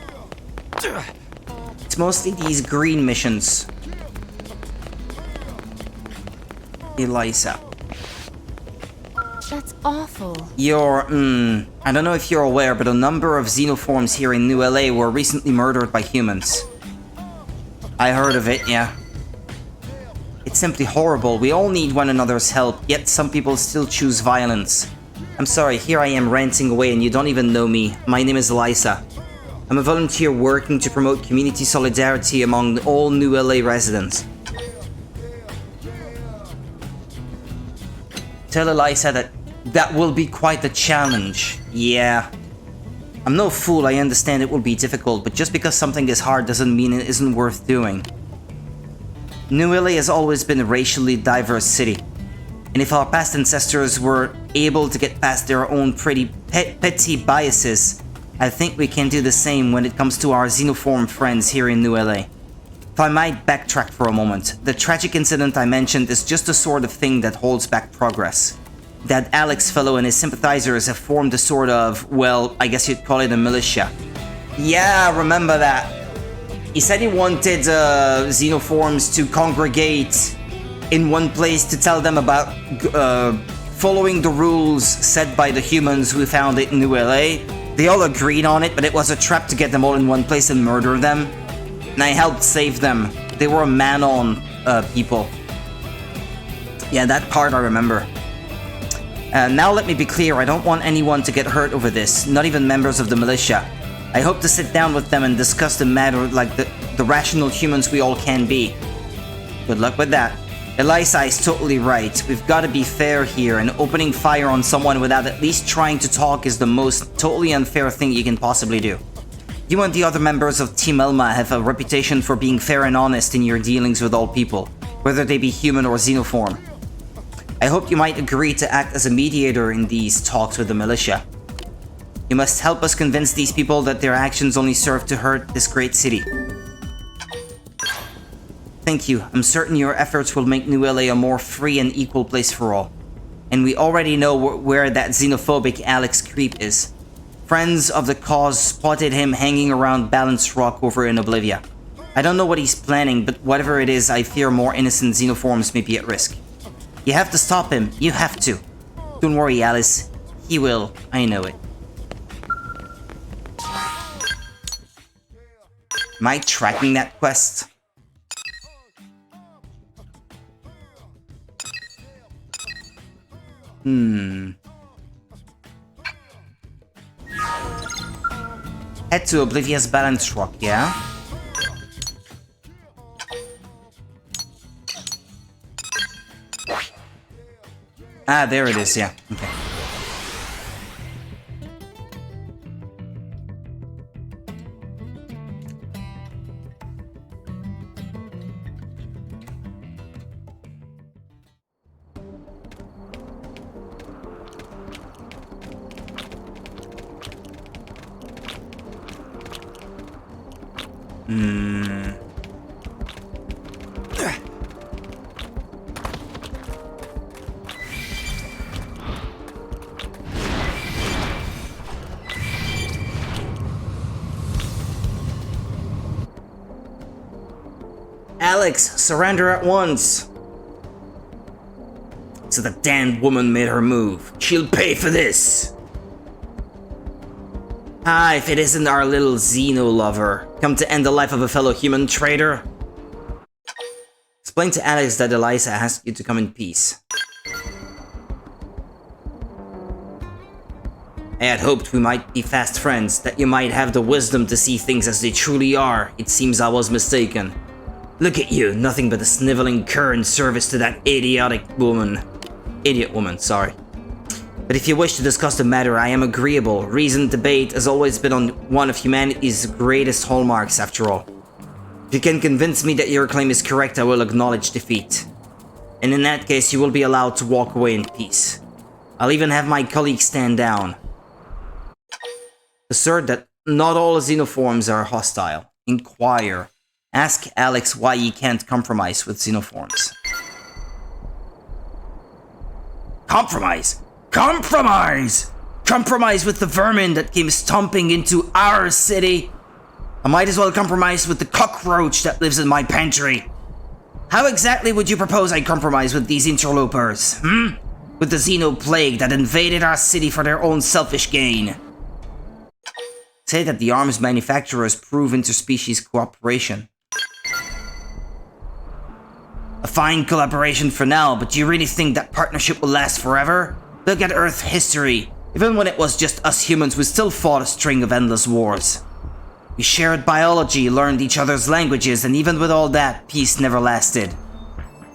It's mostly these green missions. Elisa. That's awful. I don't know if you're aware, but a number of xenoforms here in New LA were recently murdered by humans. I heard of it, yeah. It's simply horrible. We all need one another's help, yet some people still choose violence. I'm sorry, here I am ranting away and you don't even know me. My name is Elisa. I'm a volunteer working to promote community solidarity among all New LA residents. Tell Eliza that will be quite the challenge. Yeah. I'm no fool, I understand it will be difficult, but just because something is hard doesn't mean it isn't worth doing. New LA has always been a racially diverse city. And if our past ancestors were able to get past their own pretty petty biases, I think we can do the same when it comes to our xenoform friends here in New LA. If I might backtrack for a moment, the tragic incident I mentioned is just the sort of thing that holds back progress. That Alex fellow and his sympathizers have formed a sort of, well, I guess you'd call it a militia. Yeah, remember that. He said he wanted xenoforms to congregate in one place to tell them about following the rules set by the humans who found it in New LA. They all agreed on it, but it was a trap to get them all in one place and murder them. And I helped save them. They were man-on people. Yeah, that part I remember. Now let me be clear, I don't want anyone to get hurt over this, not even members of the militia. I hope to sit down with them and discuss the matter like the rational humans we all can be. Good luck with that. Eliza is totally right. We've got to be fair here, and opening fire on someone without at least trying to talk is the most totally unfair thing you can possibly do. You and the other members of Team Elma have a reputation for being fair and honest in your dealings with all people, whether they be human or xenoform. I hope you might agree to act as a mediator in these talks with the militia. You must help us convince these people that their actions only serve to hurt this great city. Thank you. I'm certain your efforts will make New LA a more free and equal place for all. And we already know where that xenophobic Alex creep is. Friends of the cause spotted him hanging around Balanced Rock over in Oblivia. I don't know what he's planning, but whatever it is, I fear more innocent xenoforms may be at risk. You have to stop him. You have to. Don't worry, Alice. He will. I know it. Am I tracking that quest? Head to Oblivia's Balance Rock, yeah? Ah, there it is, yeah. Okay. Alex, surrender at once! So the damned woman made her move. She'll pay for this! Ah, if it isn't our little Xeno lover, come to end the life of a fellow human traitor? Explain to Alex that Eliza asked you to come in peace. I had hoped we might be fast friends, that you might have the wisdom to see things as they truly are. It seems I was mistaken. Look at you, nothing but a sniveling cur in service to that idiotic woman. Idiot woman, sorry. But if you wish to discuss the matter, I am agreeable. Reasoned debate has always been on one of humanity's greatest hallmarks, after all. If you can convince me that your claim is correct, I will acknowledge defeat. And in that case, you will be allowed to walk away in peace. I'll even have my colleagues stand down. Assert that not all xenoforms are hostile. Inquire. Ask Alex why he can't compromise with xenoforms. Compromise? Compromise! Compromise with the vermin that came stomping into our city? I might as well compromise with the cockroach that lives in my pantry. How exactly would you propose I compromise with these interlopers, With the Xeno plague that invaded our city for their own selfish gain? Say that the arms manufacturers prove interspecies cooperation. A fine collaboration for now, but do you really think that partnership will last forever? Look at Earth history. Even when it was just us humans, we still fought a string of endless wars. We shared biology, learned each other's languages, and even with all that, peace never lasted.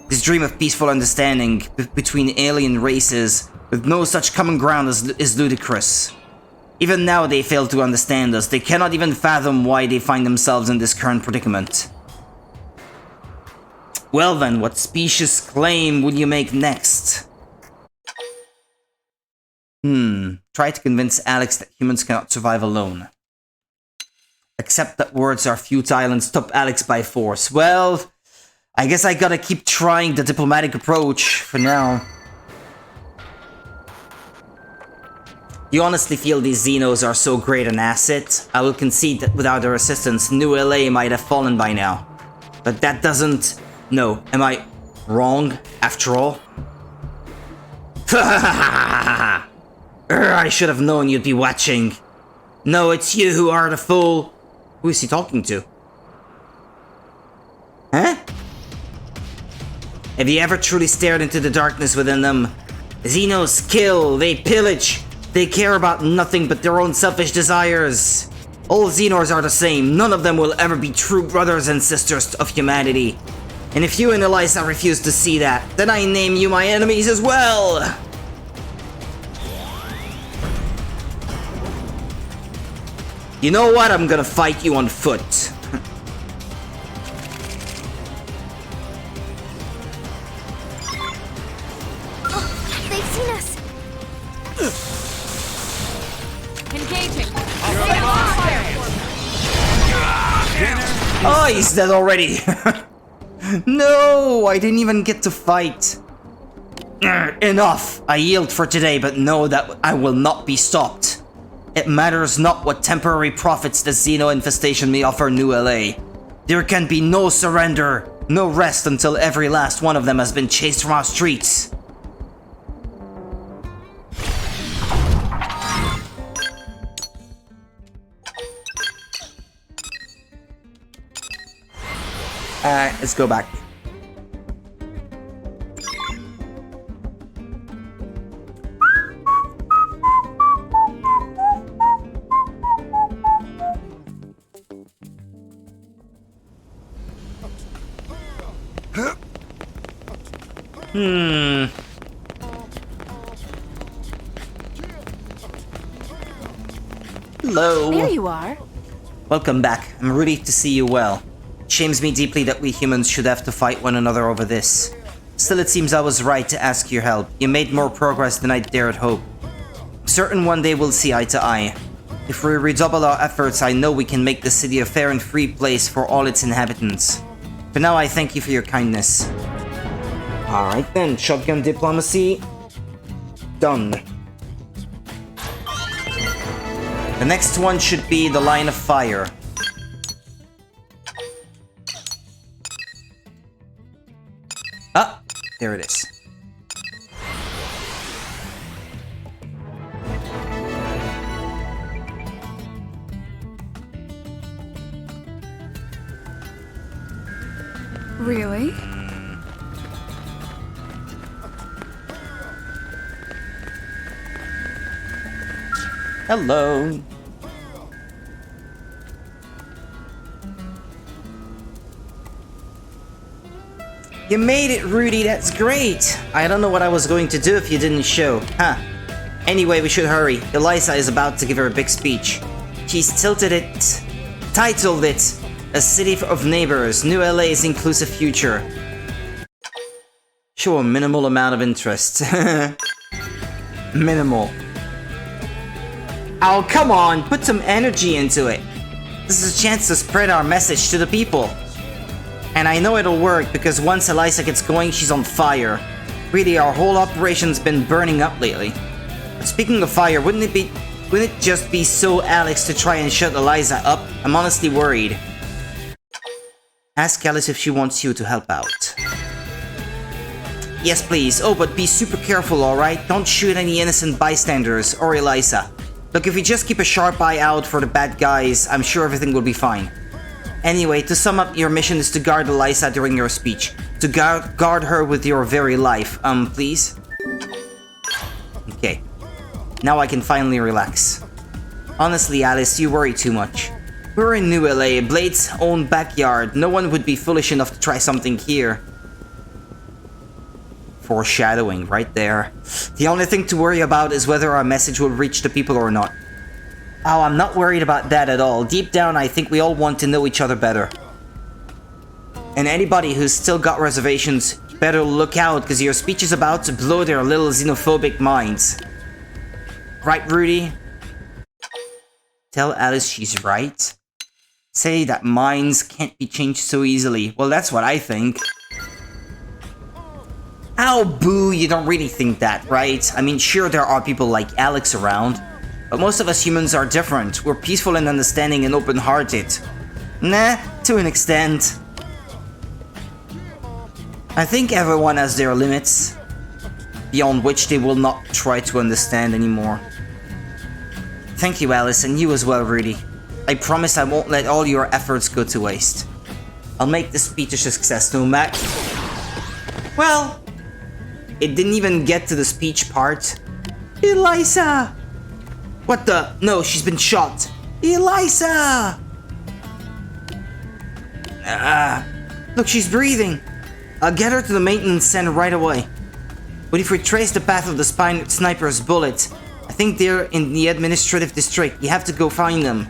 This dream of peaceful understanding between alien races with no such common ground is ludicrous. Even now they fail to understand us. They cannot even fathom why they find themselves in this current predicament. Well then, what specious claim would you make next? Try to convince Alex that humans cannot survive alone. Accept that words are futile and stop Alex by force. Well, I guess I gotta keep trying the diplomatic approach for now. You honestly feel these Xenos are so great an asset? I will concede that without their assistance, New LA might have fallen by now. But that doesn't... No, am I wrong after all? I should have known you'd be watching. No, it's you who are the fool. Who is he talking to? Huh? Have you ever truly stared into the darkness within them? Xenos kill, they pillage, they care about nothing but their own selfish desires. All Xenors are the same, none of them will ever be true brothers and sisters of humanity. And if you and Eliza refuse to see that, then I name you my enemies as well! You know what? I'm gonna fight you on foot. They've seen us. Engaging. Oh, he's dead already. No, I didn't even get to fight. Enough. I yield for today, but know that I will not be stopped. It matters not what temporary profits the Xeno infestation may offer New LA. There can be no surrender, no rest until every last one of them has been chased from our streets. Let's go back. Hello. There you are. Welcome back. I'm relieved to see you well. It shames me deeply that we humans should have to fight one another over this. Still, it seems I was right to ask your help. You made more progress than I dared hope. I'm certain one day we'll see eye to eye. If we redouble our efforts, I know we can make the city a fair and free place for all its inhabitants. For now, I thank you for your kindness. Alright then, shotgun diplomacy. Done. The next one should be the line of fire. Ah, there it is. Really? Hello. You made it, Rudy, that's great! I don't know what I was going to do if you didn't show. Huh. Anyway, we should hurry. Eliza is about to give her a big speech. She's titled it, A City of Neighbors, New LA's Inclusive Future. Show a minimal amount of interest. Minimal. Oh, come on, put some energy into it. This is a chance to spread our message to the people. And I know it'll work because once Eliza gets going, she's on fire. Really, our whole operation's been burning up lately. But speaking of fire, wouldn't it just be so Alex to try and shut Eliza up? I'm honestly worried. Ask Alice if she wants you to help out. Yes, please. Oh, but be super careful, alright? Don't shoot any innocent bystanders or Eliza. Look, if you just keep a sharp eye out for the bad guys, I'm sure everything will be fine. Anyway, to sum up, your mission is to guard Eliza during your speech. To guard her with your very life. Please? Okay. Now I can finally relax. Honestly, Alice, you worry too much. We're in New LA, Blade's own backyard. No one would be foolish enough to try something here. Foreshadowing right there. The only thing to worry about is whether our message will reach the people or not. Oh, I'm not worried about that at all. Deep down, I think we all want to know each other better. And anybody who's still got reservations, better look out, because your speech is about to blow their little xenophobic minds. Right, Rudy? Tell Alice she's right. Say that minds can't be changed so easily. Well, that's what I think. Ow, boo, you don't really think that, right? I mean, sure, there are people like Alex around, but most of us humans are different. We're peaceful and understanding and open-hearted. Nah, to an extent. I think everyone has their limits, beyond which they will not try to understand anymore. Thank you, Alice, and you as well, Rudy. I promise I won't let all your efforts go to waste. I'll make this speech a success, no matter... Well... It didn't even get to the speech part. Eliza! What the? No, she's been shot. Eliza! Look, she's breathing. I'll get her to the maintenance center right away. But if we trace the path of the sniper's bullet, I think they're in the administrative district. You have to go find them.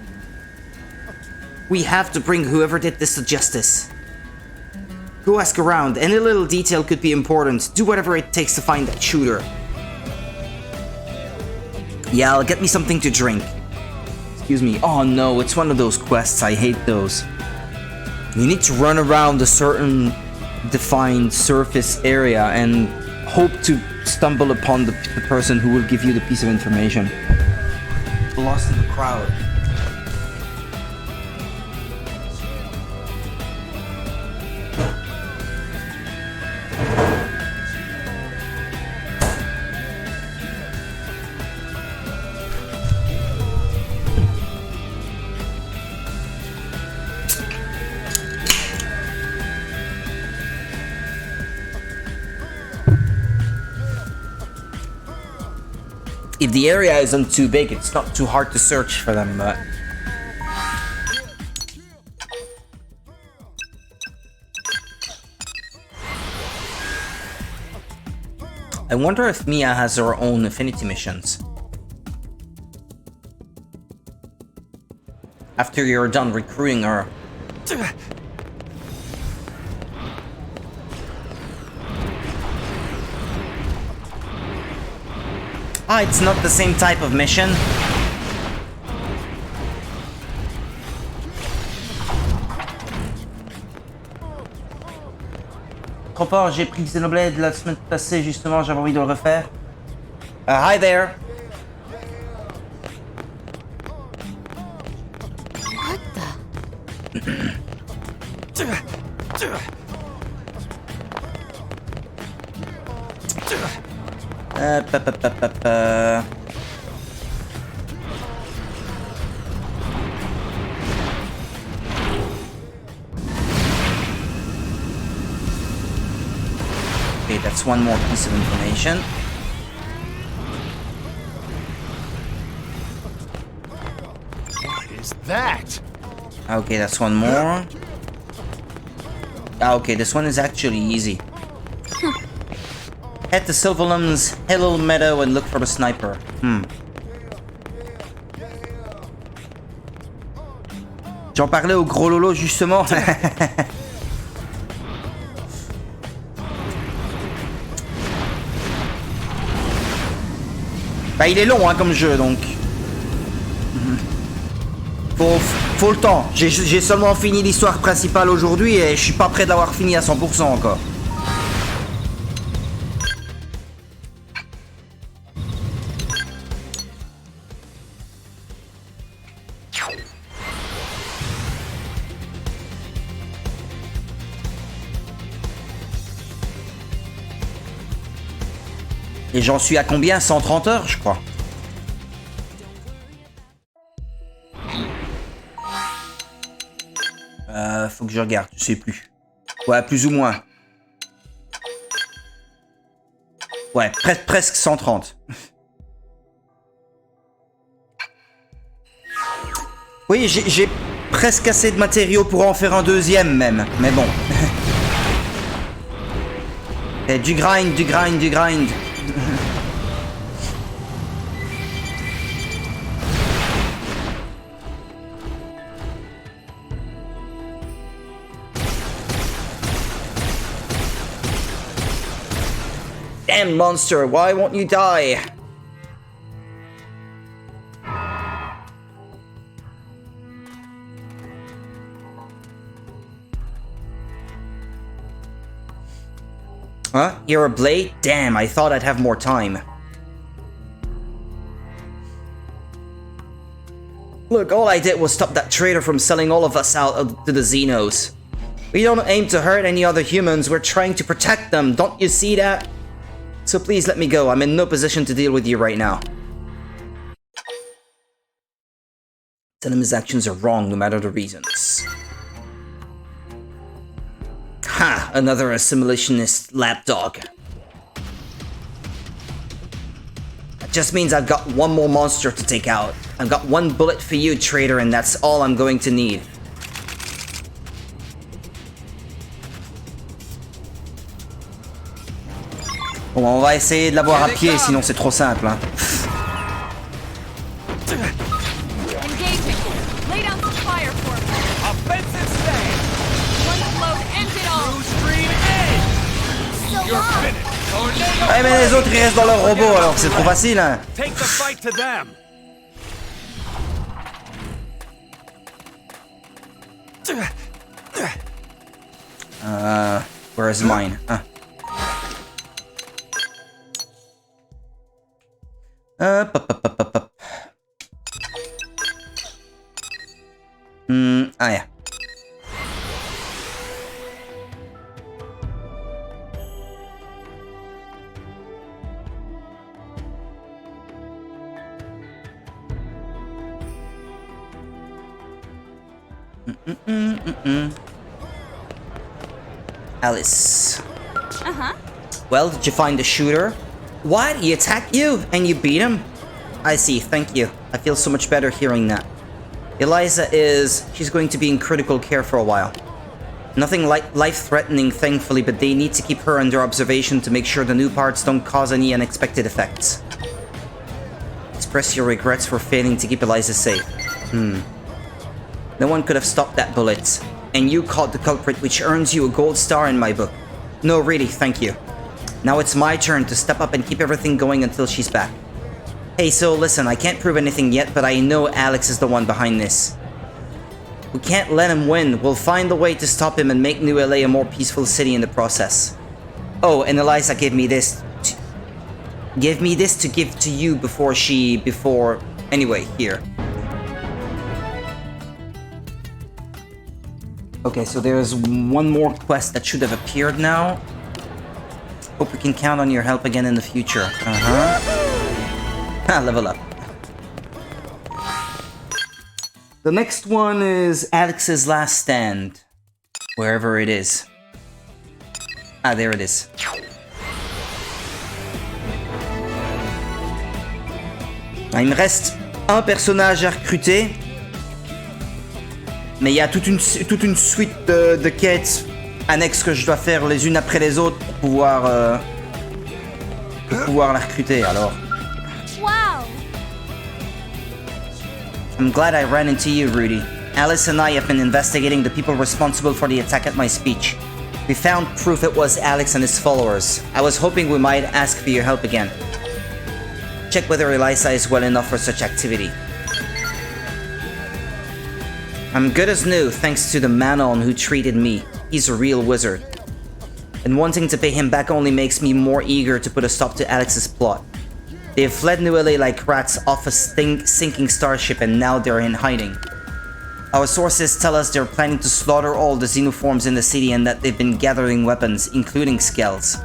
We have to bring whoever did this to justice. Go ask around. Any little detail could be important. Do whatever it takes to find that shooter. Yeah, I'll get me something to drink. Excuse me. Oh no, it's one of those quests. I hate those. You need to run around a certain defined surface area and hope to stumble upon the person who will give you the piece of information. Lost in the crowd. If the area isn't too big, it's not too hard to search for them, but... I wonder if Mia has her own affinity missions. After you're done recruiting her. Ah, it's not the same type of mission. Trop fort, j'ai pris Xenoblade la semaine passée, justement, j'avais envie de le refaire. Hi there. What the? Okay, that's one more piece of information. What is that? Okay, that's one more. Ah, okay, this one is actually easy. Head to Silverlands, Hill Meadow, and look for the sniper. J'en parlais au gros lolo justement. Bah, il est long hein, comme jeu donc. Faut le temps. J'ai seulement fini l'histoire principale aujourd'hui et je suis pas prêt d'avoir fini à 100% encore. Et j'en suis à combien? 130 heures, je crois. Faut que je regarde, je sais plus. Ouais, plus ou moins. Ouais, presque 130. Oui, j'ai presque assez de matériaux pour en faire un deuxième même, mais bon. Et du grind, du grind, du grind. Damn monster, why won't you die? Huh? You're a blade? Damn, I thought I'd have more time. Look, all I did was stop that traitor from selling all of us out to the Xenos. We don't aim to hurt any other humans, we're trying to protect them, don't you see that? So please let me go, I'm in no position to deal with you right now. Tell him his actions are wrong, no matter the reasons. Ha! Another assimilationist lapdog. That just means I've got one more monster to take out. I've got one bullet for you, traitor, and that's all I'm going to need. Bon, on va essayer de l'avoir à pied, sinon c'est trop simple, hein. Ouais, mais les autres ils restent dans leur robot, alors c'est trop facile, hein. Where is mine? Ah yeah. Alice. Uh-huh. Well, did you find the shooter? What? He attacked you? And you beat him? I see, thank you. I feel so much better hearing that. Eliza she's going to be in critical care for a while. Nothing like life-threatening, thankfully, but they need to keep her under observation to make sure the new parts don't cause any unexpected effects. Express your regrets for failing to keep Eliza safe. No one could have stopped that bullet. And you caught the culprit, which earns you a gold star in my book. No, really, thank you. Now it's my turn to step up and keep everything going until she's back. Hey, so listen, I can't prove anything yet, but I know Alex is the one behind this. We can't let him win. We'll find a way to stop him and make New LA a more peaceful city in the process. Oh, and Eliza gave me this. Give me this to give to you before... Anyway, here. Okay, so there's one more quest that should have appeared now. Hope we can count on your help again in the future. Level up. The next one is Alex's Last Stand. Wherever it is. Ah, there it is. Ah, il me reste un personnage à recruter. Mais il y a toute une suite de quêtes annexes que je dois faire les unes après les autres pour pouvoir la recruter, alors. Wow. I'm glad I ran into you, Rudy. Alice and I have been investigating the people responsible for the attack at my speech. We found proof it was Alex and his followers. I was hoping we might ask for your help again. Check whether Eliza is well enough for such activity. I'm good as new, thanks to the Manon who treated me. He's a real wizard. And wanting to pay him back only makes me more eager to put a stop to Alex's plot. They've fled New LA like rats off a sinking starship and now they're in hiding. Our sources tell us they're planning to slaughter all the xenoforms in the city and that they've been gathering weapons, including skells.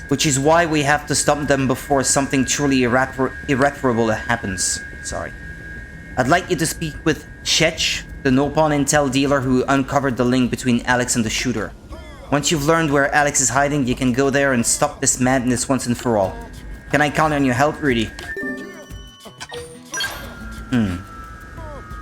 Which is why we have to stop them before something truly irreparable happens. Sorry. I'd like you to speak with Shech, the Nopon intel dealer who uncovered the link between Alex and the shooter. Once you've learned where Alex is hiding, you can go there and stop this madness once and for all. Can I count on your help, Rudy?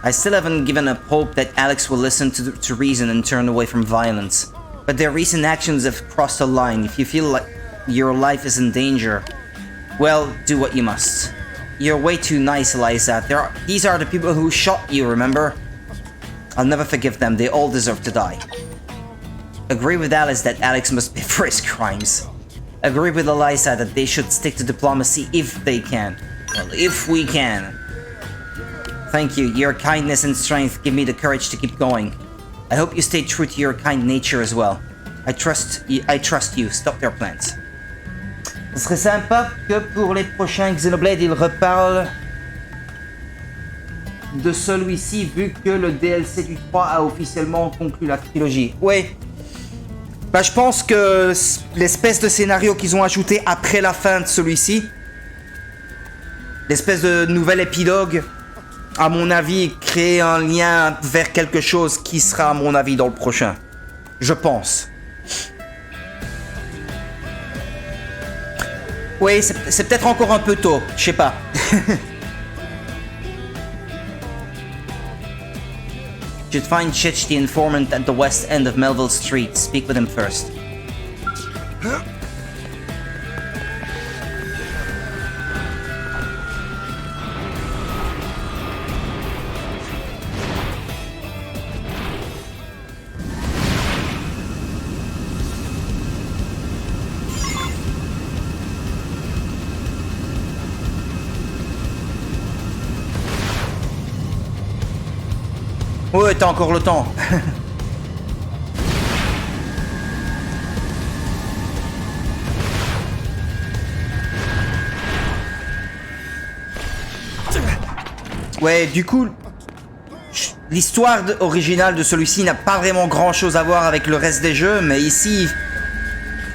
I still haven't given up hope that Alex will listen to reason and turn away from violence. But their recent actions have crossed a line. If you feel like your life is in danger, well, do what you must. You're way too nice, Eliza. These are the people who shot you, remember? I'll never forgive them. They all deserve to die. Agree with Alice that Alex must pay for his crimes. Agree with Eliza that they should stick to diplomacy if they can. Well, if we can. Thank you. Your kindness and strength give me the courage to keep going. I hope you stay true to your kind nature as well. I trust you. Stop their plans. Ce serait sympa que pour les prochains Xenoblade, ils reparlent de celui-ci vu que le DLC du 3 a officiellement conclu la trilogie. Oui. Bah, je pense que l'espèce de scénario qu'ils ont ajouté après la fin de celui-ci, l'espèce de nouvel épilogue, à mon avis, crée un lien vers quelque chose qui sera, à mon avis, dans le prochain. Je pense. Oui, c'est peut-être encore un peu tôt, je sais pas. Should find Chich the informant at the west end of Melville Street. Speak with him first. Ouais, t'as encore le temps. Ouais, du coup, l'histoire originale de celui-ci n'a pas vraiment grand-chose à voir avec le reste des jeux, mais ici,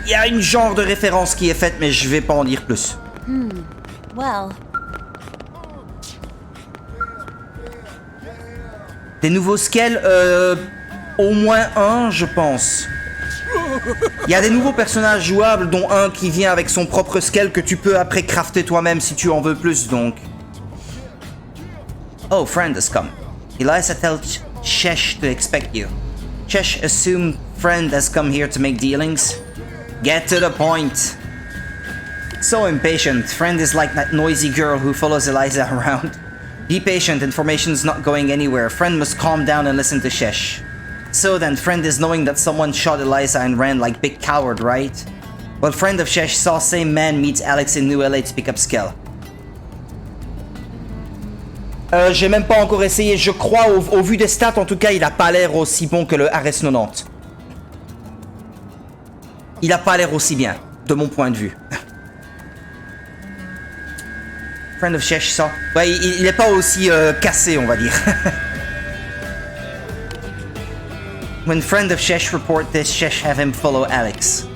il y a une genre de référence qui est faite, mais je vais pas en dire plus. Well. Des nouveaux scales, au moins un, je pense. Il y a des nouveaux personnages jouables, dont un qui vient avec son propre scale que tu peux après crafter toi-même si tu en veux plus, donc. Oh, friend has come. Eliza tells Shesh to expect you. Shesh assumed friend has come here to make dealings. Get to the point. So impatient. Friend is like that noisy girl who follows Eliza around. Be patient, information's not going anywhere. Friend must calm down and listen to Shesh. So then, friend is knowing that someone shot Eliza and ran like big coward, right? Well, friend of Shesh saw same man meets Alex in New LA to pick up Skell. J'ai même pas encore essayé, je crois, au vu des stats, en tout cas, il a pas l'air aussi bon que le RS90. Il a pas l'air aussi bien, de mon point de vue. Friend of Shesh saw. Ouais, il est pas aussi cassé, on va dire. When friend of Shesh report this, Shesh have him follow Alex.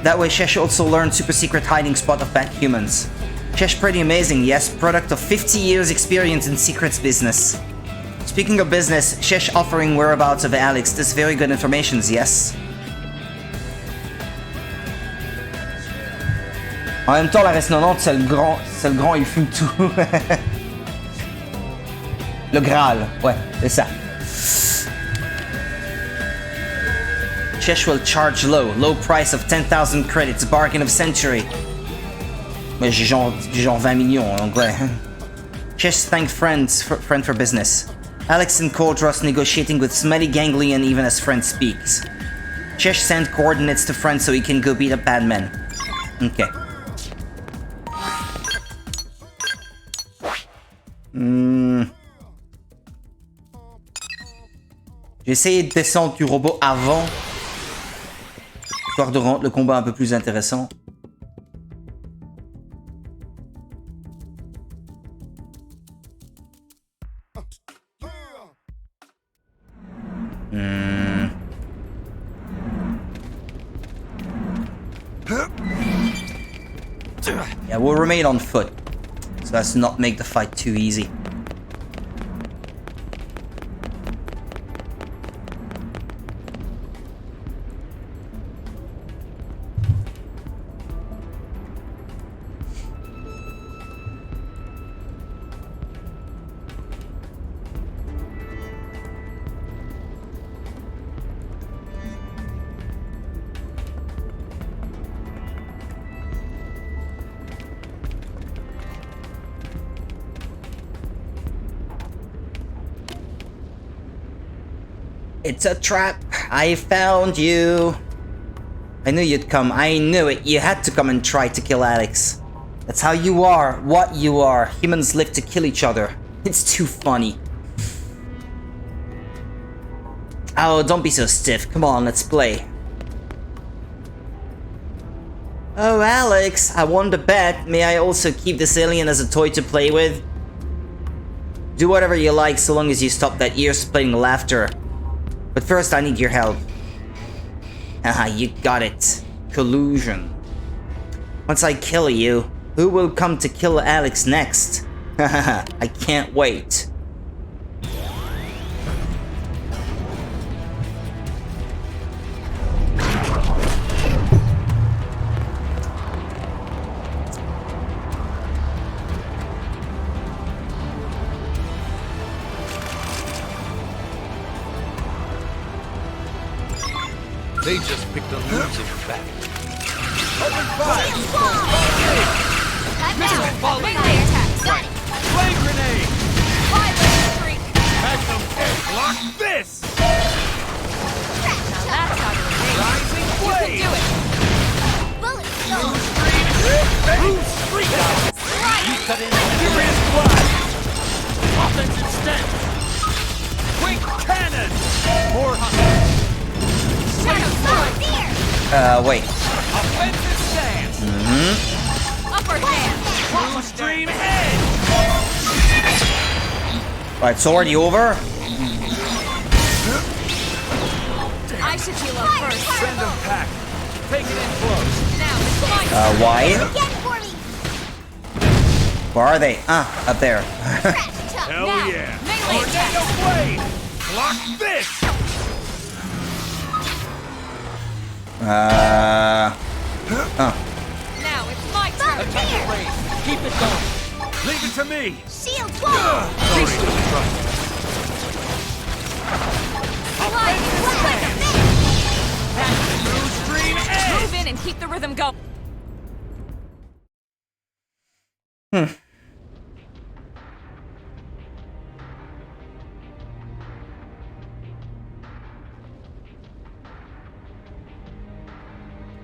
That way Shesh also learned super secret hiding spot of bad humans. Shesh pretty amazing, yes, product of 50 years experience in secrets business. Speaking of business, Shesh offering whereabouts of Alex, this very good information, yes. En même temps, la RS90, c'est le grand, il fume tout. Le Graal, ouais, c'est ça. Shesh will charge low price of 10,000 credits, bargain of century. Mais j'ai genre 20 millions, donc ouais. Shesh thanked friend for business. Alex and Cordros negotiating with smelly ganglion even as friend speaks. Shesh sent coordinates to friend so he can go beat up bad men. Okay. J'ai essayé de descendre du robot avant, histoire de rendre le combat un peu plus intéressant. Yeah, we'll remain on foot, so as to not make the fight too easy. It's a trap. I found you. I knew you'd come. I knew it. You had to come and try to kill Alex. That's how you are. What you are. Humans live to kill each other. It's too funny. Oh, don't be so stiff. Come on, let's play. Oh, Alex, I won the bet. May I also keep this alien as a toy to play with? Do whatever you like so long as you stop that ear-splitting laughter. But first, I need your help. Haha, you got it. Collusion. Once I kill you, who will come to kill Alex next? Haha, I can't wait. They just picked a losing back. Open fire! Missile ball melee attack. Got it. Flame grenade! Fire freak. Magnum block this! Now that's how to engage. Rising You blade! can do it. Bullet stone. Bruce Street! You cut in. Furious blast! Offensive stance! Quick cannon! More Shadow sword. Wait. offensive stance! Upper hand. Blue stream edge! Alright, it's already over? I should heal up first. Send them pack! Take it in close! Now it's my Why? Get for me. Where are they? Up there. Hell Now, yeah! melee Tornado blade! Block this! Now it's my turn. Attack the raid! Keep it going! Leave it to me! Shield wall. Blue stream edge! Move in and keep the rhythm going.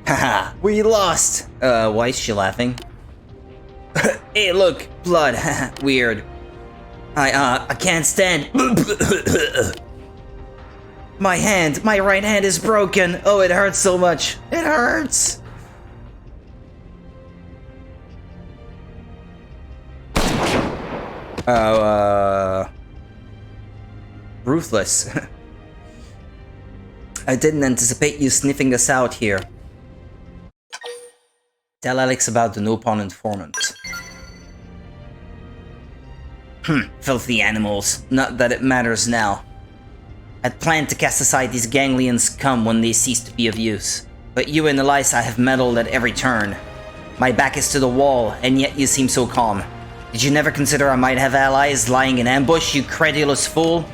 Haha, we lost! Why is she laughing? Hey, look, blood. Weird. I can't stand. My right hand is broken. Oh, it hurts so much. It hurts. Ruthless. I didn't anticipate you sniffing us out here. Tell Alex about the no-pawn informant. Filthy animals. Not that it matters now. I'd planned to cast aside these ganglion scum when they cease to be of use. But you and Elisa have meddled at every turn. My back is to the wall, and yet you seem so calm. Did you never consider I might have allies lying in ambush, you credulous fool?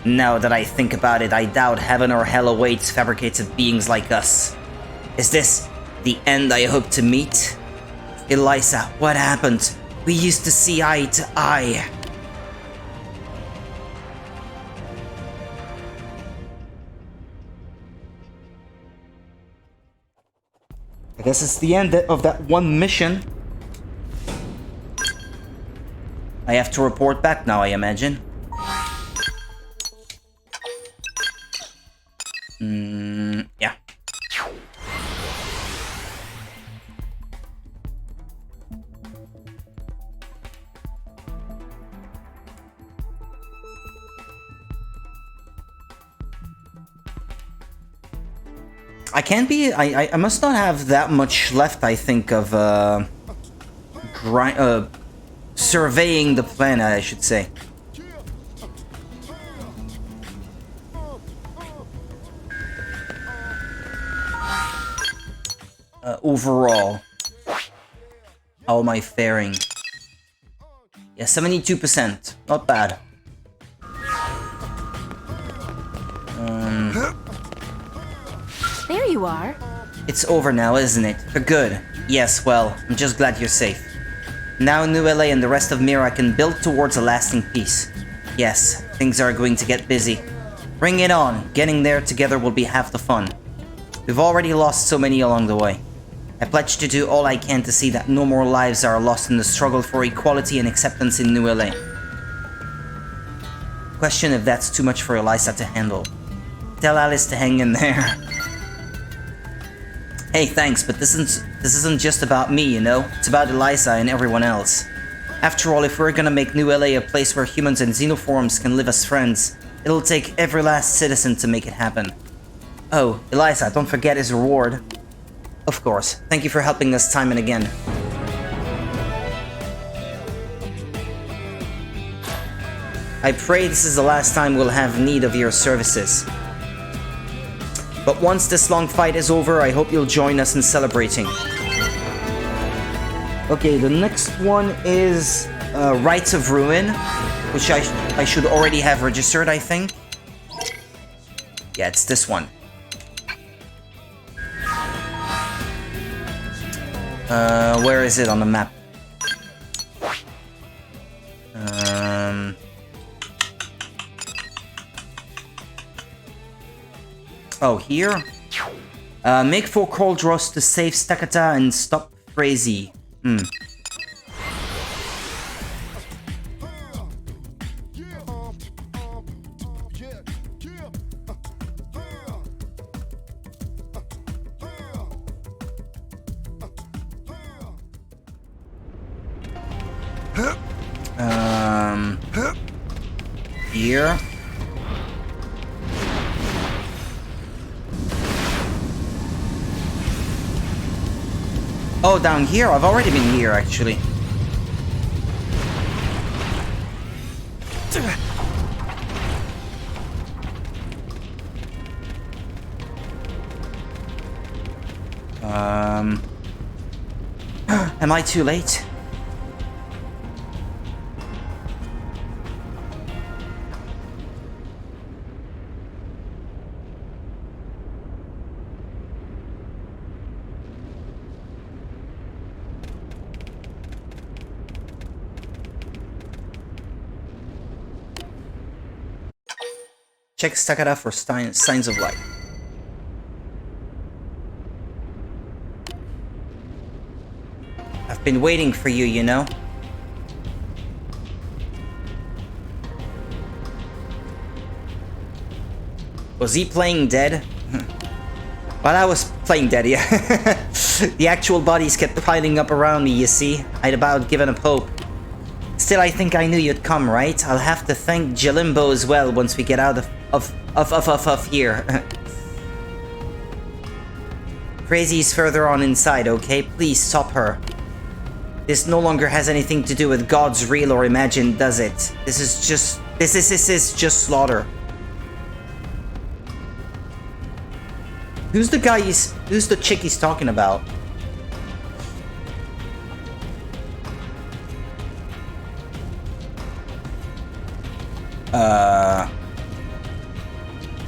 Now that I think about it, I doubt heaven or hell awaits fabricated beings like us. Is this the end I hope to meet? Elisa, what happened? We used to see eye to eye. I guess it's the end of that one mission. I have to report back now, I imagine. Yeah. I can't be. I must not have that much left. I think of surveying the planet, I should say. Overall, how am I faring? Yeah, 72%. Not bad. There you are. It's over now, isn't it? For good. Yes, well, I'm just glad you're safe. Now New LA and the rest of Mira can build towards a lasting peace. Yes, things are going to get busy. Bring it on. Getting there together will be half the fun. We've already lost so many along the way. I pledge to do all I can to see that no more lives are lost in the struggle for equality and acceptance in New LA. Question if that's too much for Eliza to handle. Tell Alice to hang in there. Hey, thanks, but this isn't just about me, you know? It's about Eliza and everyone else. After all, if we're gonna make New LA a place where humans and xenoforms can live as friends, it'll take every last citizen to make it happen. Oh, Eliza, don't forget his reward. Of course. Thank you for helping us time and again. I pray this is the last time we'll have need of your services. But once this long fight is over, I hope you'll join us in celebrating. Okay, the next one is Rites of Ruin, which I should already have registered, I think. Yeah, it's this one. Where is it on the map? Oh, here? Make 4 cold draws to save Stakata and stop Crazy. Here. Oh, down here? I've already been here, actually. Am I too late? Check Stakata for signs of life. I've been waiting for you, you know? Was he playing dead? Well, I was playing dead, yeah. The actual bodies kept piling up around me, you see? I'd about given up hope. Still, I think I knew you'd come, right? I'll have to thank Jalimbo as well once we get out of here. Crazy's further on inside, okay? Please stop her. This no longer has anything to do with gods real or imagined, does it? This is just slaughter. Who's the chick he's talking about?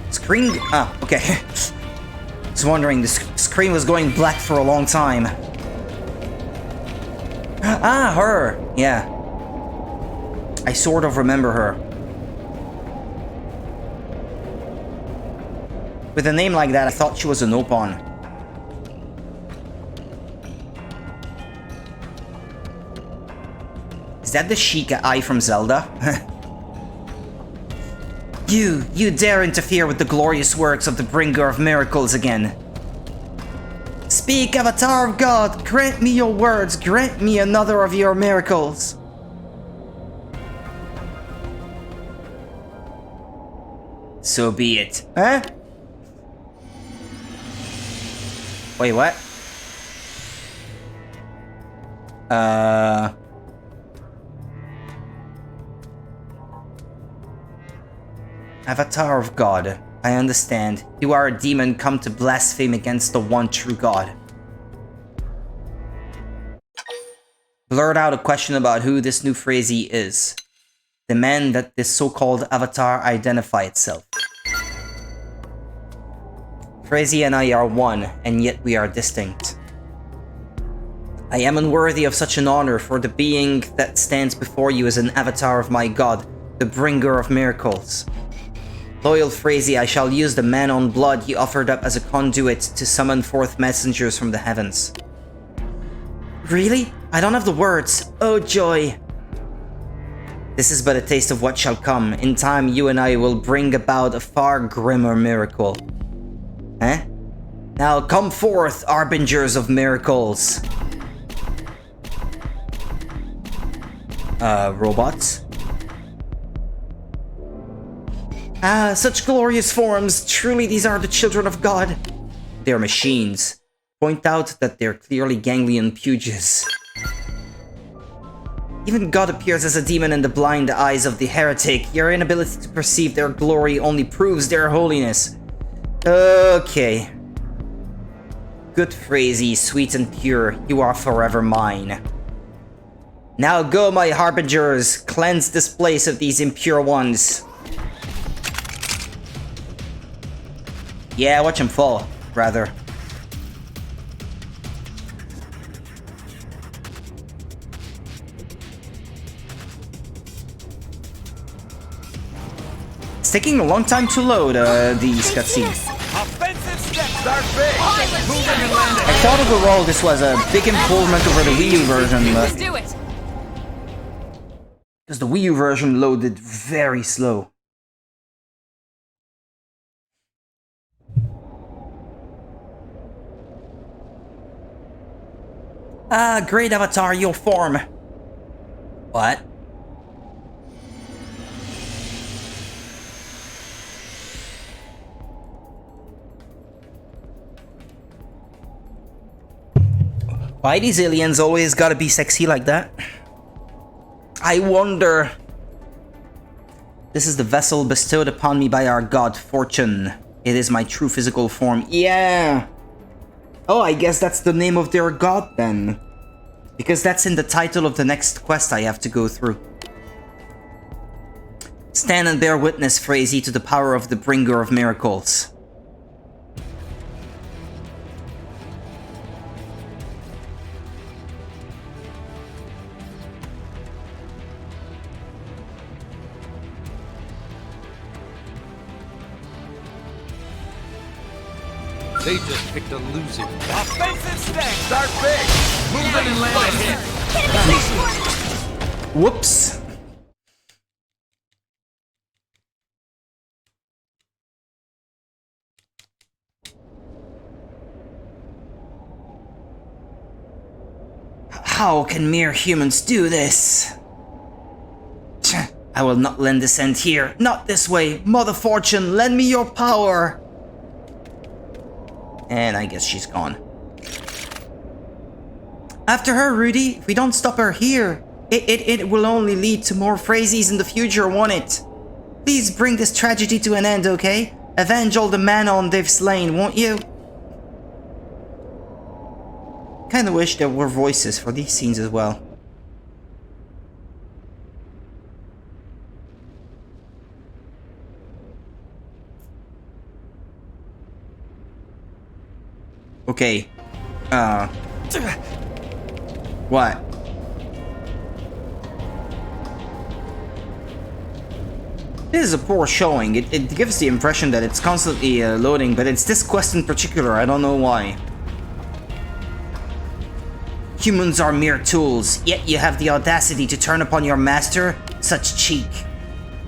Screen. Ah, okay. I was wondering, the screen was going black for a long time. Ah, her! Yeah. I sort of remember her. With a name like that, I thought she was an Opon. Is that the Sheikah Eye from Zelda? You dare interfere with the glorious works of the Bringer of Miracles again. Speak, Avatar of God, grant me your words, grant me another of your miracles. So be it. Huh? Wait, what? Avatar of God, I understand. You are a demon come to blaspheme against the one true God. Blurt out a question about who this new Frazee is. Demand that this so-called avatar identify itself. Frazee and I are one, and yet we are distinct. I am unworthy of such an honor, for the being that stands before you is an avatar of my God, the Bringer of Miracles. Loyal Phrazy, I shall use the man-on blood he offered up as a conduit to summon forth messengers from the heavens. Really? I don't have the words. Oh joy. This is but a taste of what shall come. In time, you and I will bring about a far grimmer miracle. Eh? Now come forth, arbingers of miracles. Robots? Ah, such glorious forms. Truly, these are the children of God. They're machines. Point out that they're clearly ganglion puges. Even God appears as a demon in the blind eyes of the heretic. Your inability to perceive their glory only proves their holiness. Okay. Good Phrazy, sweet and pure, you are forever mine. Now go, my harbingers, cleanse this place of these impure ones. Yeah, watch him fall, rather. It's taking a long time to load, these cutscenes. I thought overall this was a big improvement over the Wii U version, but... because the Wii U version loaded very slow. Ah, great avatar, your form. What? Why these aliens always gotta be sexy like that? I wonder. This is the vessel bestowed upon me by our god Fortune. It is my true physical form. Yeah. Oh, I guess that's the name of their god then. Because that's in the title of the next quest I have to go through. Stand and bear witness, Phrazy, to the power of the bringer of miracles. They just picked a losing. Offensive stance! Start big! Moving and land a hit! Whoops. How can mere humans do this? I will not lend this end here. Not this way. Mother Fortune, lend me your power. And I guess she's gone. After her, Rudy. If we don't stop her here, it will only lead to more Phrazies in the future, won't it? Please bring this tragedy to an end, okay? Avenge all the man-on they've slain, won't you? Kinda wish there were voices for these scenes as well. Okay. What? This is a poor showing. It gives the impression that it's constantly loading, but it's this quest in particular. I don't know why. Humans are mere tools, yet you have the audacity to turn upon your master? Such cheek.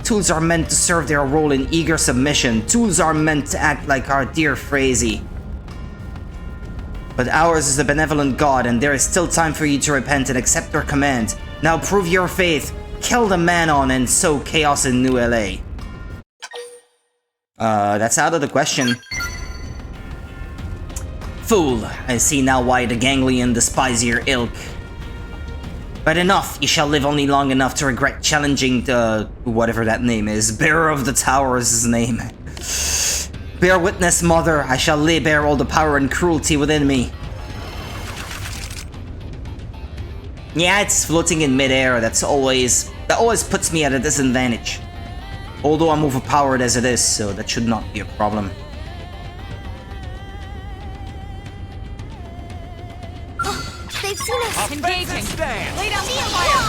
Tools are meant to serve their role in eager submission. Tools are meant to act like our dear Phrazy. But ours is a benevolent god, and there is still time for you to repent and accept their command. Now prove your faith, kill the man-on, and sow chaos in New LA. That's out of the question. Fool, I see now why the ganglion despise your ilk. But enough, you shall live only long enough to regret challenging the... whatever that name is. Bearer of the Tower is his name. Bear witness, mother, I shall lay bare all the power and cruelty within me. Yeah, it's floating in midair, that always puts me at a disadvantage. Although I'm overpowered as it is, so that should not be a problem. They've seen us. Engaging. Lay down the fire.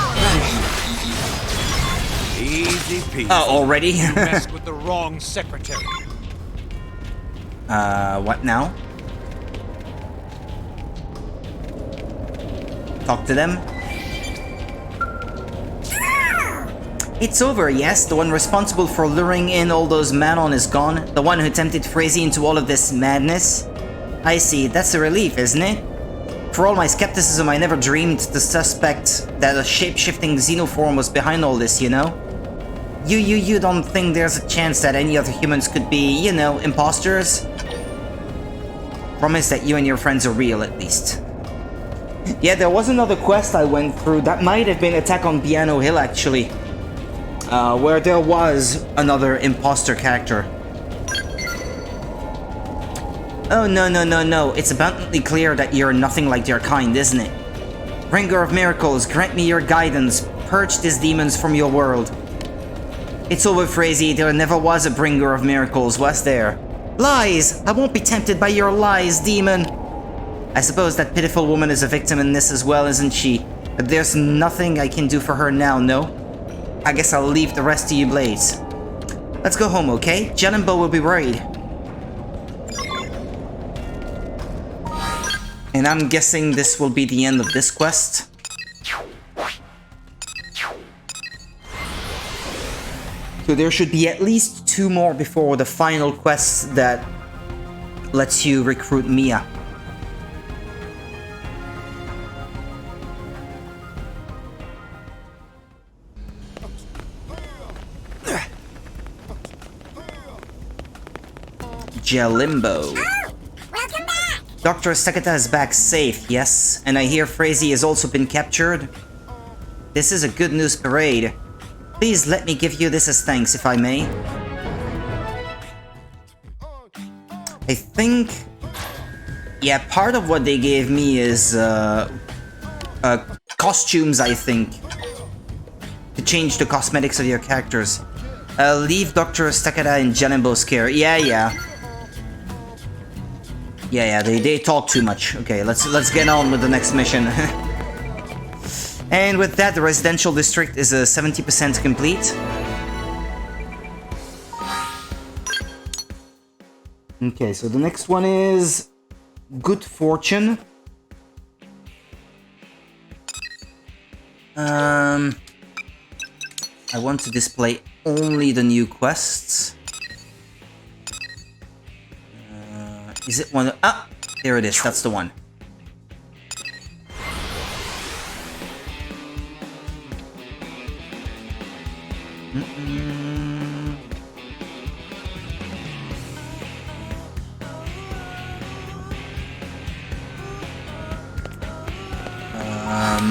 Easy peasy. Oh, already? You messed with the wrong secretary. What now? Talk to them? It's over, yes. The one responsible for luring in all those Manon is gone. The one who tempted Frazee into all of this madness. I see. That's a relief, isn't it? For all my skepticism, I never dreamed to suspect that a shape-shifting xenoform was behind all this, you know? You don't think there's a chance that any other humans could be, you know, imposters? Promise that you and your friends are real, at least. Yeah, there was another quest I went through. That might have been Attack on Piano Hill, actually. Where there was another imposter character. Oh, no. It's abundantly clear that you're nothing like your kind, isn't it? Bringer of Miracles, grant me your guidance. Purge these demons from your world. It's over, Frazee. There never was a Bringer of Miracles, was there? Lies! I won't be tempted by your lies, demon! I suppose that pitiful woman is a victim in this as well, isn't she? But there's nothing I can do for her now, no? I guess I'll leave the rest to you, Blades. Let's go home, okay? Jen and Bo will be worried. And I'm guessing this will be the end of this quest. So there should be at least 2 more before the final quest that lets you recruit Mia. Jalimbo. Welcome back! Dr. Sakata is back safe, yes, and I hear Frazee has also been captured. This is a good news parade. Please let me give you this as thanks, if I may. I think... yeah, part of what they gave me is costumes, I think. To change the cosmetics of your characters. Leave Dr. Sakata in Jalimbo's care. Yeah, they talk too much. Okay, let's get on with the next mission. And with that, the residential district is 70% complete. Okay, so the next one is Good Fortune. I want to display only the new quests. Is it one? Ah, there it is. That's the one.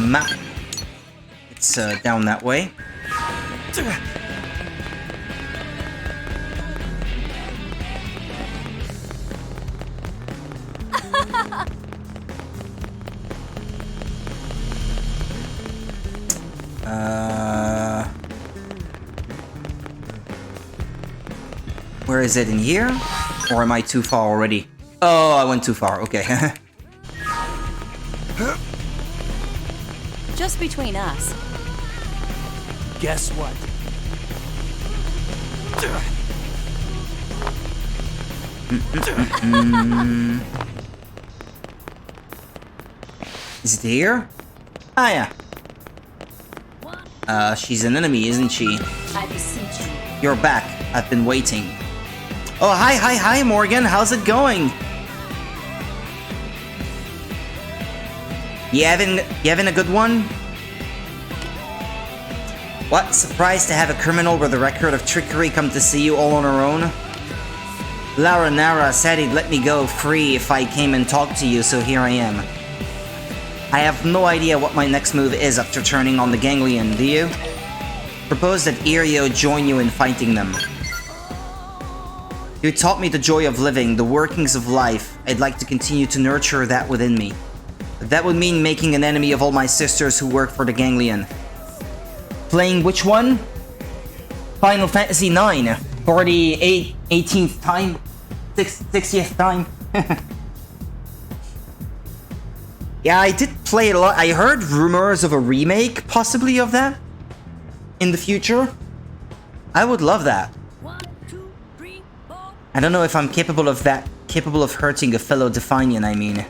Map. It's down that way. Where is it, in here? Or am I too far already? Oh, I went too far, okay. Just between us. Guess what? Is it here? Ah, yeah. She's an enemy, isn't she? I beseech you. You're back. I've been waiting. Oh, hi, Morgan. How's it going? You having a good one? What? Surprised to have a criminal with a record of trickery come to see you all on her own? Lara Nara said he'd let me go free if I came and talked to you, so here I am. I have no idea what my next move is after turning on the ganglion, do you? Propose that Irio join you in fighting them. You taught me the joy of living, the workings of life. I'd like to continue to nurture that within me. But that would mean making an enemy of all my sisters who work for the ganglion. Playing which one? Final Fantasy IX. For the 18th time? 60th time? Yeah, I did play it a lot. I heard rumors of a remake, possibly, of that in the future. I would love that. I don't know if I'm capable of that. Capable of hurting a fellow Definian, I mean.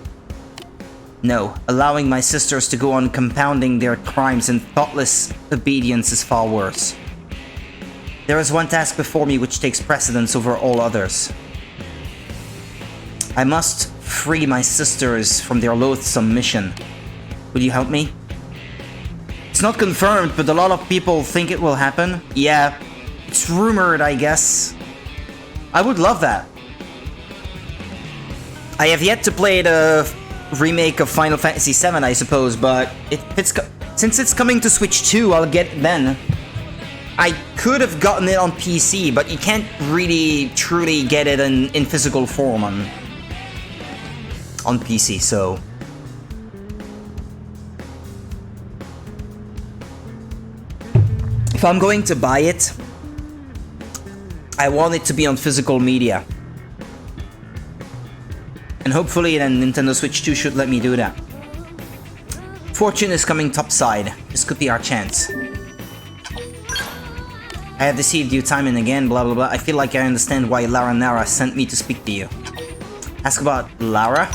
No, allowing my sisters to go on compounding their crimes in thoughtless obedience is far worse. There is one task before me which takes precedence over all others. I must free my sisters from their loathsome mission. Will you help me? It's not confirmed, but a lot of people think it will happen. Yeah, it's rumored, I guess. I would love that. I have yet to play the remake of Final Fantasy VII, I suppose, but since it's coming to Switch 2, I'll get it then. I could have gotten it on PC, but you can't really truly get it in physical form on PC, so... If I'm going to buy it, I want it to be on physical media. And hopefully then Nintendo Switch 2 should let me do that. Fortune is coming topside. This could be our chance. I have deceived you time and again, blah blah blah. I feel like I understand why Lara Nara sent me to speak to you. Ask about Lara?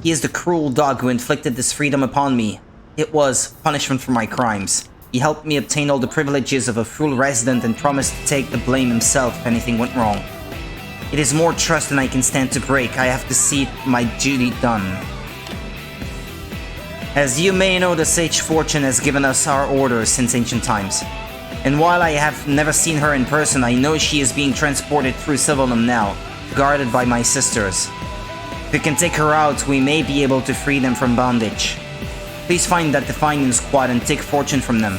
He is the cruel dog who inflicted this freedom upon me. It was punishment for my crimes. He helped me obtain all the privileges of a full resident and promised to take the blame himself if anything went wrong. It is more trust than I can stand to break. I have to see my duty done. As you may know, the Sage Fortune has given us our orders since ancient times. And while I have never seen her in person, I know she is being transported through Sylvanum now, guarded by my sisters. If we can take her out, we may be able to free them from bondage. Please find that Definian squad and take Fortune from them.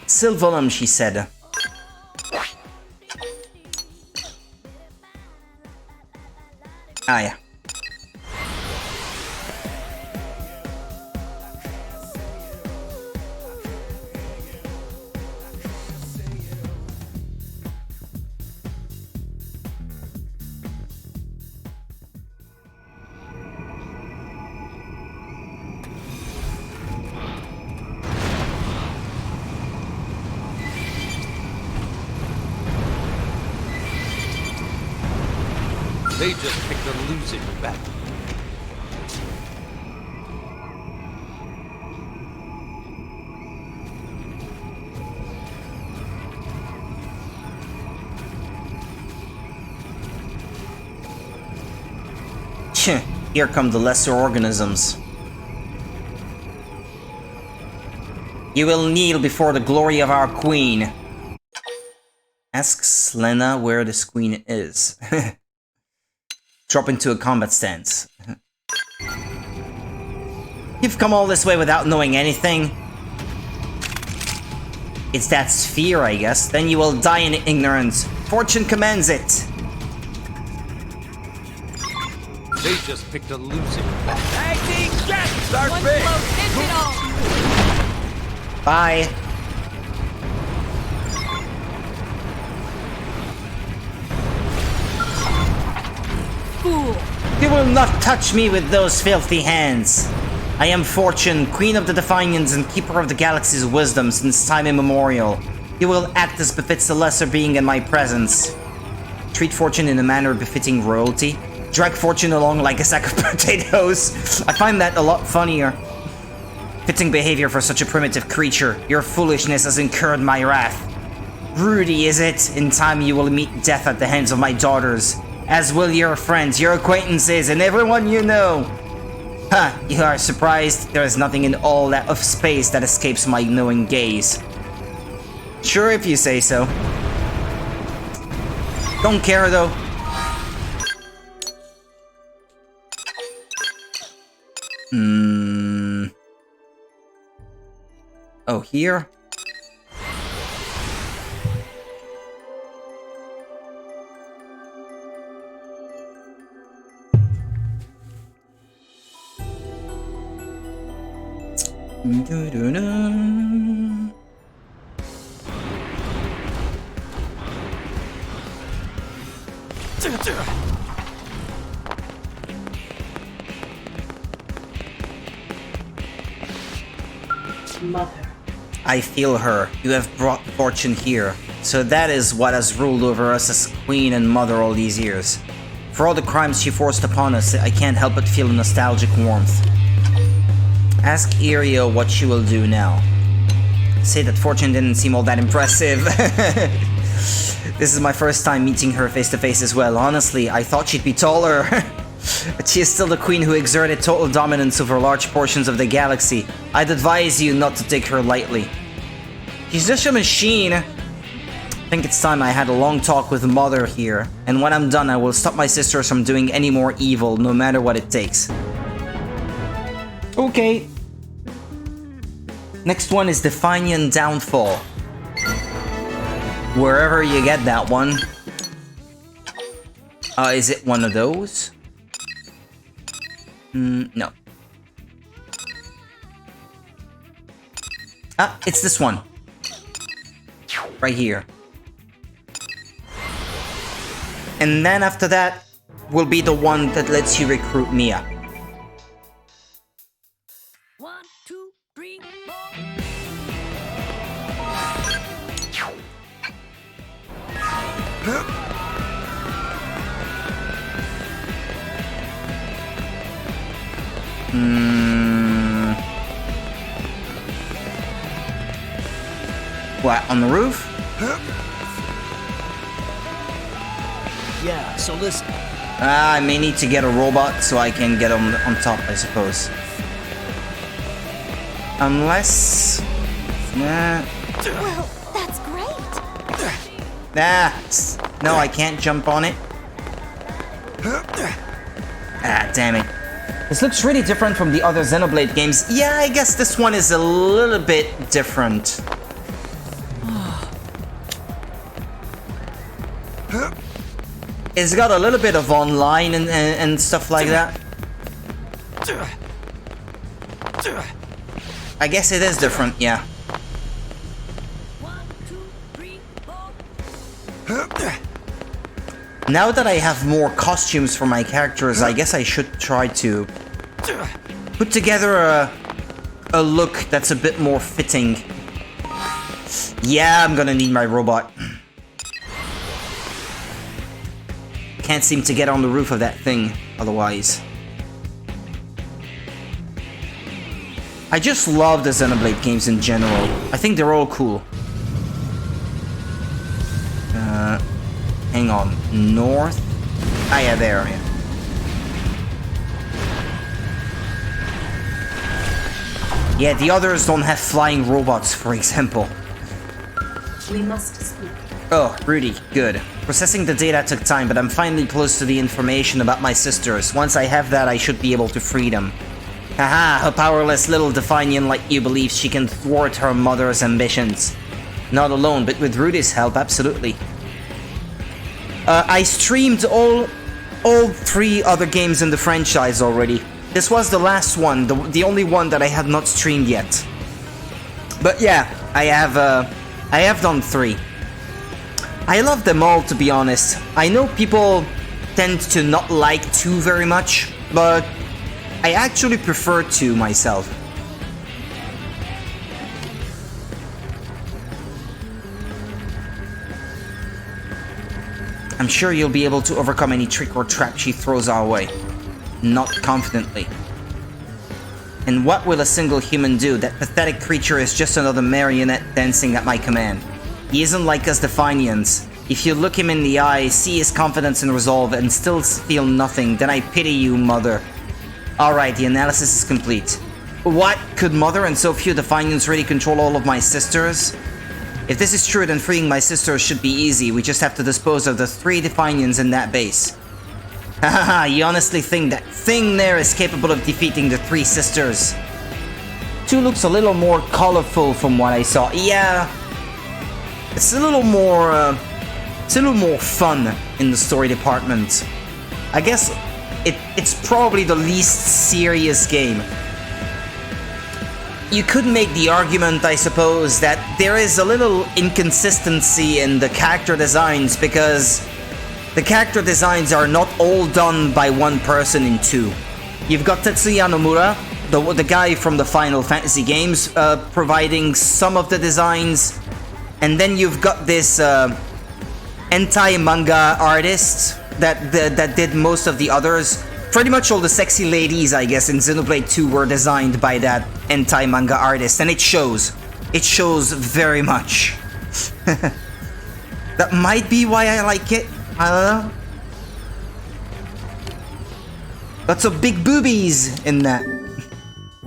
Sylvanum, she said. Ah, yeah. They just picked a losing battle. Here come the lesser organisms. You will kneel before the glory of our queen. Ask Slena where this queen is. Drop into a combat stance. You've come all this way without knowing anything? It's that sphere, I guess. Then you will die in ignorance. Fortune commands it. They just picked a losing battle. Tag team, get! Start One big! blow ends it all! Bye. Fool! You will not touch me with those filthy hands. I am Fortune, Queen of the Definians and Keeper of the Galaxy's wisdom since time immemorial. You will act as befits the lesser being in my presence. Treat Fortune in a manner befitting royalty. Drag Fortune along like a sack of potatoes. I find that a lot funnier. Fitting behavior for such a primitive creature. Your foolishness has incurred my wrath. Rudy, is it? In time you will meet death at the hands of my daughters. As will your friends, your acquaintances, and everyone you know. Ha, you are surprised? There is nothing in all that of space that escapes my knowing gaze. Sure, if you say so. Don't care, though. Oh, here? mother. I feel her. You have brought fortune here. So that is what has ruled over us as queen and mother all these years. For all the crimes she forced upon us, I can't help but feel a nostalgic warmth. Ask Irio what she will do now. Say that fortune didn't seem all that impressive. This is my first time meeting her face to face as well. Honestly, I thought she'd be taller. But she is still the queen who exerted total dominance over large portions of the galaxy. I'd advise you not to take her lightly. She's just a machine. I think it's time I had a long talk with Mother here, and when I'm done I will stop my sisters from doing any more evil, no matter what it takes. Okay. Next one is Definian Downfall. Wherever you get that one. Is it one of those? No. Ah, it's this one. Right here. And then after that will be the one that lets you recruit Mia. 1, 2, 3, 4. What, on the roof? Yeah, so listen. I may need to get a robot so I can get on top, I suppose. Unless... Nah. Well, that's great. Nah. No, I can't jump on it. Ah, damn it. This looks really different from the other Xenoblade games. Yeah, I guess this one is a little bit different. It's got a little bit of online and stuff like that. I guess it is different, yeah. Now that I have more costumes for my characters, I guess I should try to put together a look that's a bit more fitting. Yeah, I'm gonna need my robot. Can't seem to get on the roof of that thing, otherwise. I just love the Xenoblade games in general. I think they're all cool. Hang on. North? Ah, yeah, there. Yeah, the others don't have flying robots, for example. We must speak. Oh, Rudy, good. Processing the data took time, but I'm finally close to the information about my sisters. Once I have that, I should be able to free them. Haha, a powerless little Definian like you believes she can thwart her mother's ambitions. Not alone, but with Rudy's help, absolutely. I streamed all 3 other games in the franchise already. This was the last one, the only one that I had not streamed yet. But yeah, I have done 3. I love them all, to be honest. I know people tend to not like 2 very much, but I actually prefer 2 myself. I'm sure you'll be able to overcome any trick or trap she throws our way. Not confidently. And what will a single human do? That pathetic creature is just another marionette dancing at my command. He isn't like us Definians. If you look him in the eye, see his confidence and resolve, and still feel nothing, then I pity you, Mother. Alright, the analysis is complete. What? Could Mother and so few Definians really control all of my sisters? If this is true, then freeing my sisters should be easy. We just have to dispose of the 3 Definians in that base. Hahaha, you honestly think that thing there is capable of defeating the 3 sisters? 2 looks a little more colorful from what I saw. Yeah, it's a little more fun in the story department. I guess it's probably the least serious game. You could make the argument, I suppose, that there is a little inconsistency in the character designs because the character designs are not all done by one person in 2. You've got Tetsuya Nomura, the guy from the Final Fantasy games providing some of the designs, and then you've got this hentai manga artist that did most of the others. Pretty much all the sexy ladies, I guess, in Xenoblade 2 were designed by that hentai manga artist, and it shows. It shows very much. That might be why I like it. I don't know. Lots of big boobies in that.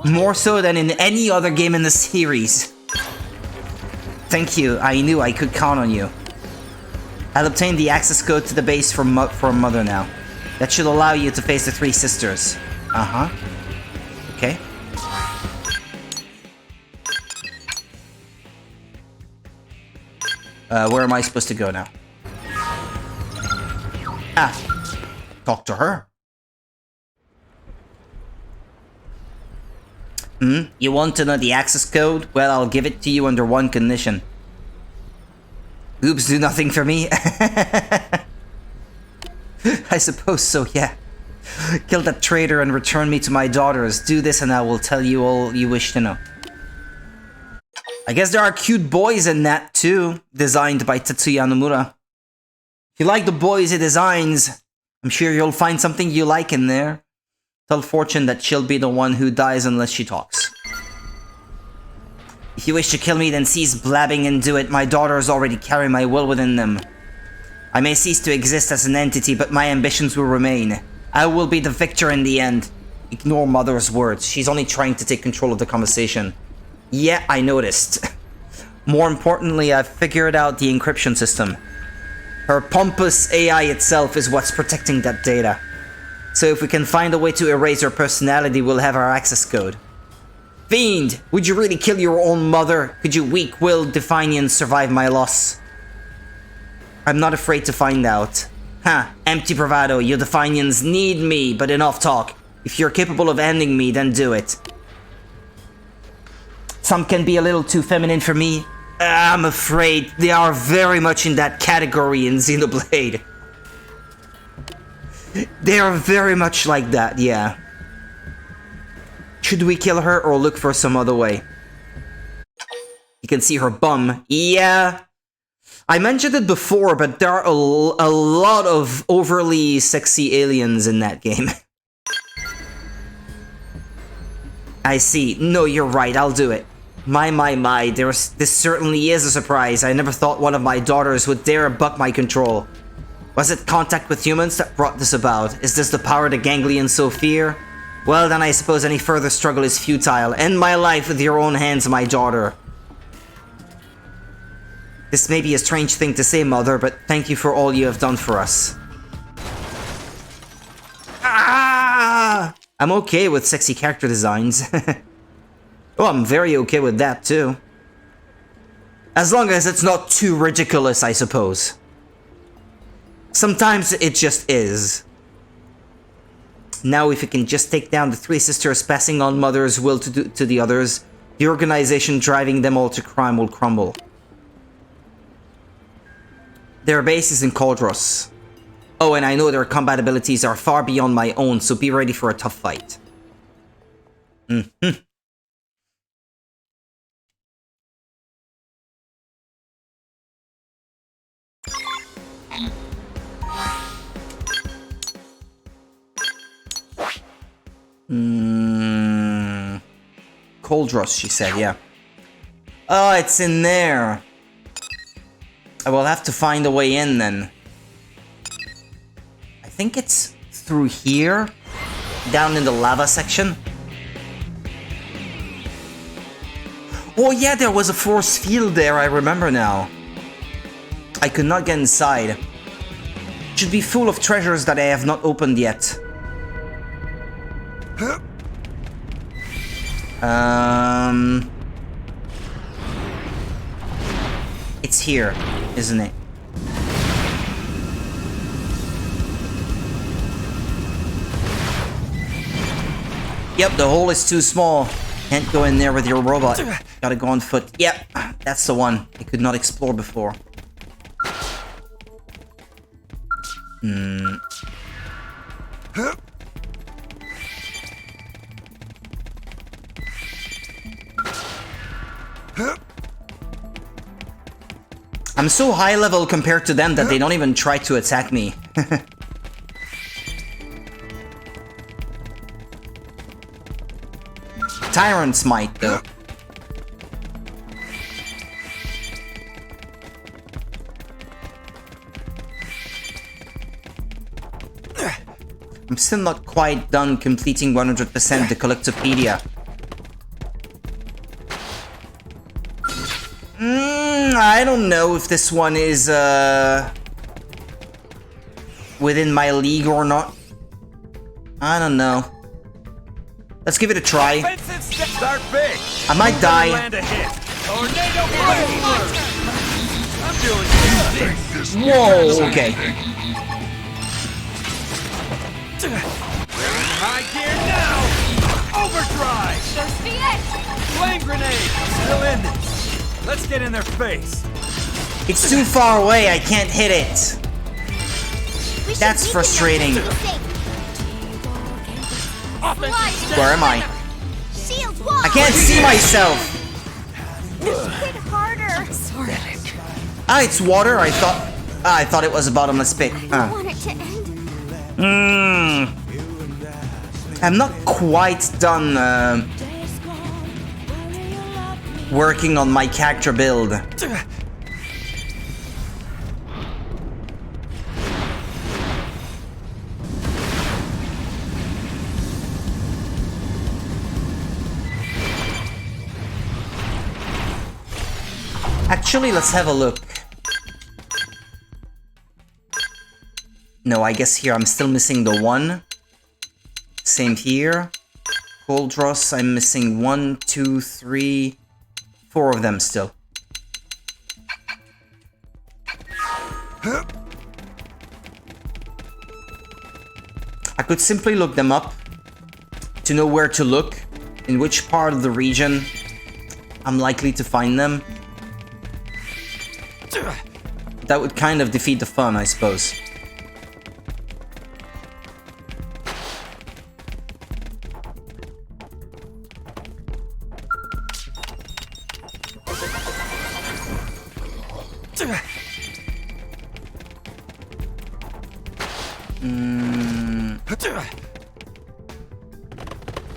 More so than in any other game in the series. Thank you. I knew I could count on you. I'll obtain the access code to the base from Mother now. That should allow you to face the three sisters. Uh-huh. Okay. Where am I supposed to go now? Ah. Talk to her. You want to know the access code? Well, I'll give it to you under one condition. Boobs do nothing for me. I suppose so, yeah. Kill that traitor and return me to my daughters. Do this and I will tell you all you wish to know. I guess there are cute boys in that too, designed by Tetsuya Nomura. If you like the boys he designs, I'm sure you'll find something you like in there. Tell Fortune that she'll be the one who dies unless she talks. If you wish to kill me, then cease blabbing and do it. My daughters already carry my will within them. I may cease to exist as an entity, but my ambitions will remain. I will be the victor in the end. Ignore Mother's words. She's only trying to take control of the conversation. Yeah, I noticed. More importantly, I've figured out the encryption system. Her pompous AI itself is what's protecting that data. So if we can find a way to erase her personality, we'll have our access code. Fiend! Would you really kill your own mother? Could you weak-willed Definians survive my loss? I'm not afraid to find out. Ha! Empty bravado, you Definians need me, but enough talk. If you're capable of ending me, then do it. Some can be a little too feminine for me. I'm afraid they are very much in that category in Xenoblade. They are very much like that, yeah. Should we kill her or look for some other way? You can see her bum. Yeah. I mentioned it before, but there are a lot of overly sexy aliens in that game. I see. No, you're right. I'll do it. My. This certainly is a surprise. I never thought one of my daughters would dare buck my control. Was it contact with humans that brought this about? Is this the power the ganglions so fear? Well, then I suppose any further struggle is futile. End my life with your own hands, my daughter. This may be a strange thing to say, Mother, but thank you for all you have done for us. Ah! I'm okay with sexy character designs. Oh, I'm very okay with that, too. As long as it's not too ridiculous, I suppose. Sometimes it just is. Now if you can just take down the three sisters passing on Mother's will to the others, the organization driving them all to crime will crumble. Their base is in Caldros. Oh, and I know their combat abilities are far beyond my own, so be ready for a tough fight. Caldros, she said, yeah. Oh, it's in there. I will have to find a way in then. I think it's through here, down in the lava section. Oh yeah, there was a force field there, I remember now. I could not get inside. It should be full of treasures that I have not opened yet. It's here, isn't it? Yep, the hole is too small. Can't go in there with your robot. Gotta go on foot. Yep, that's the one I could not explore before. I'm so high level compared to them that they don't even try to attack me. Tyrant's might, though. I'm still not quite done completing 100% the Collectopedia. I don't know if this one is within my league or not. I don't know. Let's give it a try. Start big. I might die. Tornado blade. I'm doing this. Whoa, okay. High gear now. Overdrive. Just be it. Flame grenade. I'm still in this. Let's get in their face. It's too far away. I can't hit it. That's frustrating. Where am I? I can't see myself. Hit harder. Sorry. Ah, it's water. I thought it was a bottomless pit. I want it to end. I'm not quite done working on my character build. Actually, let's have a look. No, I guess here I'm still missing the one. Same here. Cold Ross, I'm missing 1, 2, 3, 4 of them still. I could simply look them up to know where to look, in which part of the region I'm likely to find them. That would kind of defeat the fun, I suppose.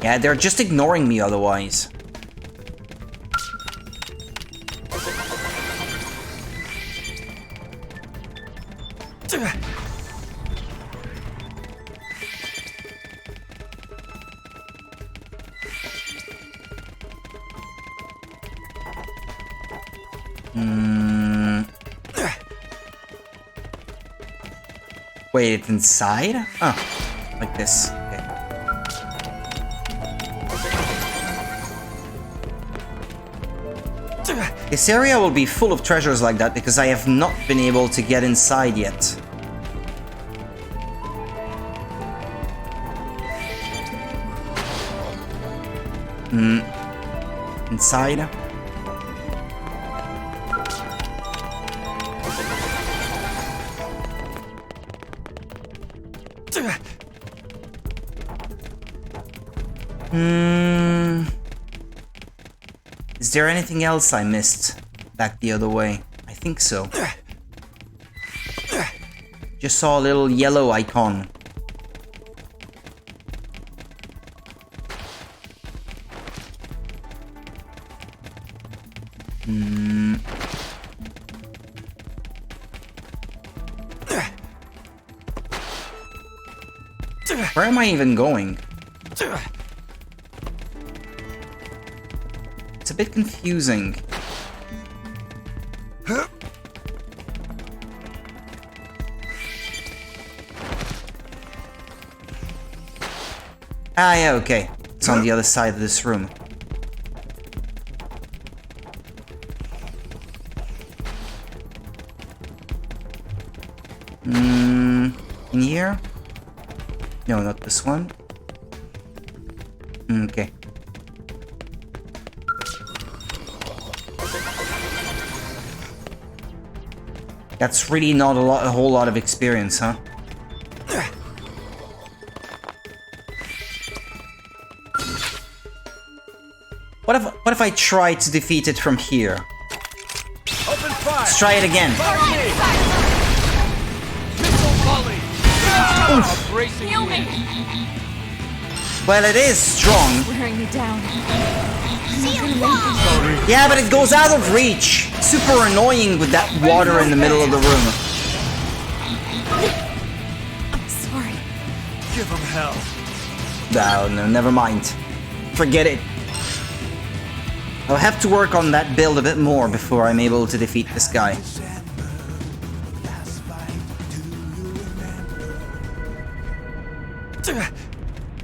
Yeah, they're just ignoring me otherwise. Wait, it's inside? Oh, like this. Okay. This area will be full of treasures like that because I have not been able to get inside yet. Inside? Is there anything else I missed back the other way? I think so. Just saw a little yellow icon. Where am I even going? It's a bit confusing. Ah, yeah, okay. It's on the other side of this room. In here? No, not this one. Okay. That's really not a whole lot of experience, huh? What if I try to defeat it from here? Open fire. Let's try it again. Heal me! Well, it is strong. Wearing me down. Yeah, but it goes out of reach. Super annoying with that water in the middle of the room. I'm sorry. Give him hell. No, never mind. Forget it. I'll have to work on that build a bit more before I'm able to defeat this guy.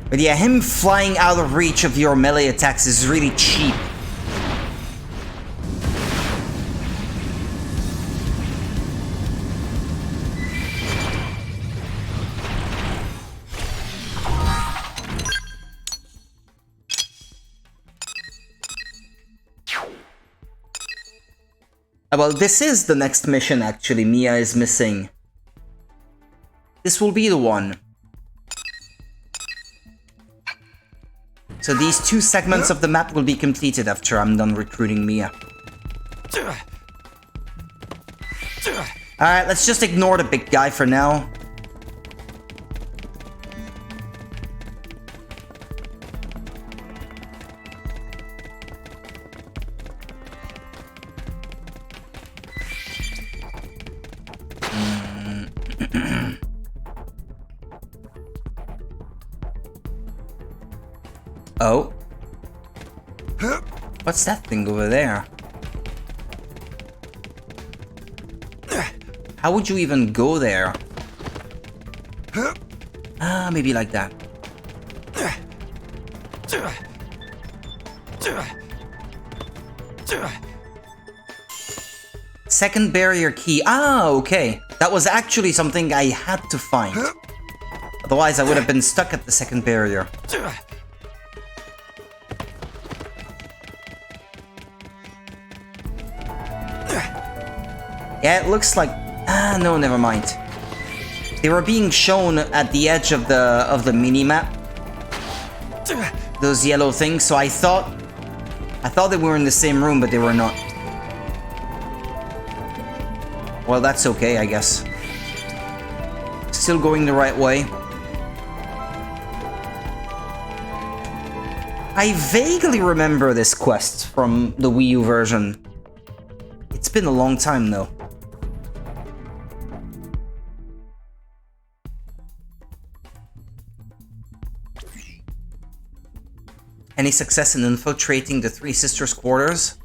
But yeah, him flying out of reach of your melee attacks is really cheap. Well, this is the next mission actually Mia is missing. This will be the one. So these 2 segments of the map will be completed after I'm done recruiting Mia. Alright, let's just ignore the big guy for now. Oh. What's that thing over there? How would you even go there? Ah, maybe like that. Second barrier key. Ah, okay. That was actually something I had to find. Otherwise, I would have been stuck at the second barrier. Yeah, it looks like... Ah, no, never mind. They were being shown at the edge of the mini-map. Those yellow things, so I thought they were in the same room, but they were not. Well, that's okay, I guess. Still going the right way. I vaguely remember this quest from the Wii U version. It's been a long time, though. Any success in infiltrating the Three Sisters' quarters?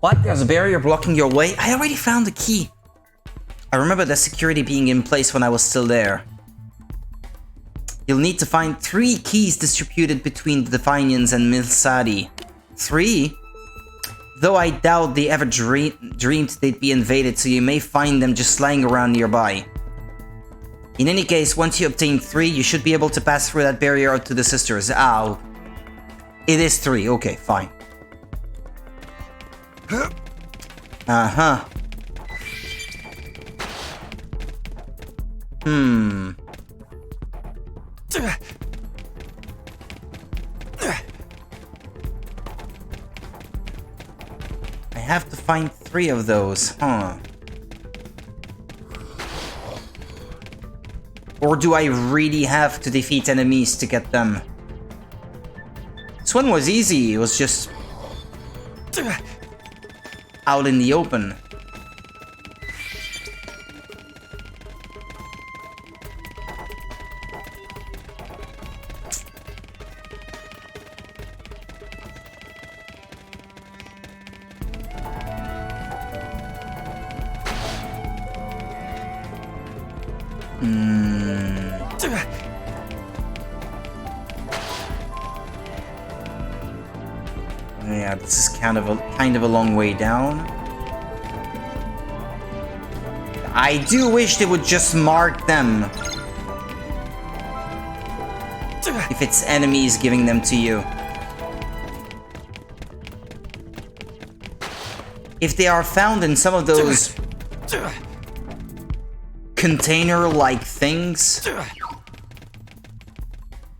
What? There's a barrier blocking your way? I already found the key. I remember the security being in place when I was still there. You'll need to find 3 keys distributed between the Definians and Milsadi. 3? Though I doubt they ever dreamed they'd be invaded, so you may find them just lying around nearby. In any case, once you obtain 3, you should be able to pass through that barrier out to the sisters. Ow. It is 3, okay, fine. Uh-huh. I have to find 3 of those, huh? Or do I really have to defeat enemies to get them? This one was easy, it was just out in the open. Yeah, this is kind of a long way down. I do wish they would just mark them if it's enemies giving them to you. If they are found in some of those container-like things,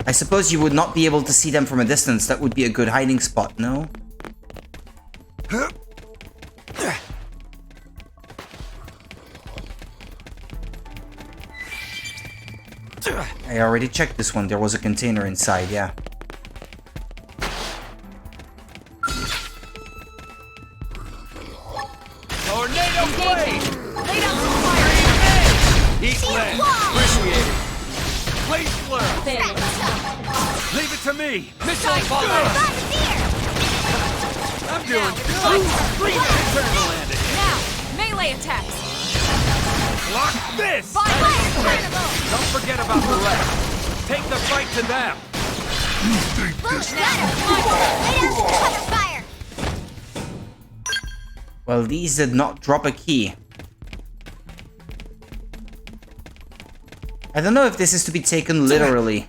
I suppose you would not be able to see them from a distance. That would be a good hiding spot, no? I already checked this one. There was a container inside, yeah. Tornado blade! Lay down some fire! Heat lead! Appreciate it! Blaze flare! Leave it to me! Missile fire! I'm doing good! Turtle landing! Now, melee attacks! Block this! Fire! Don't forget about the rest! Take the fight to them! You think this Fire! Well, these did not drop a key. I don't know if this is to be taken literally.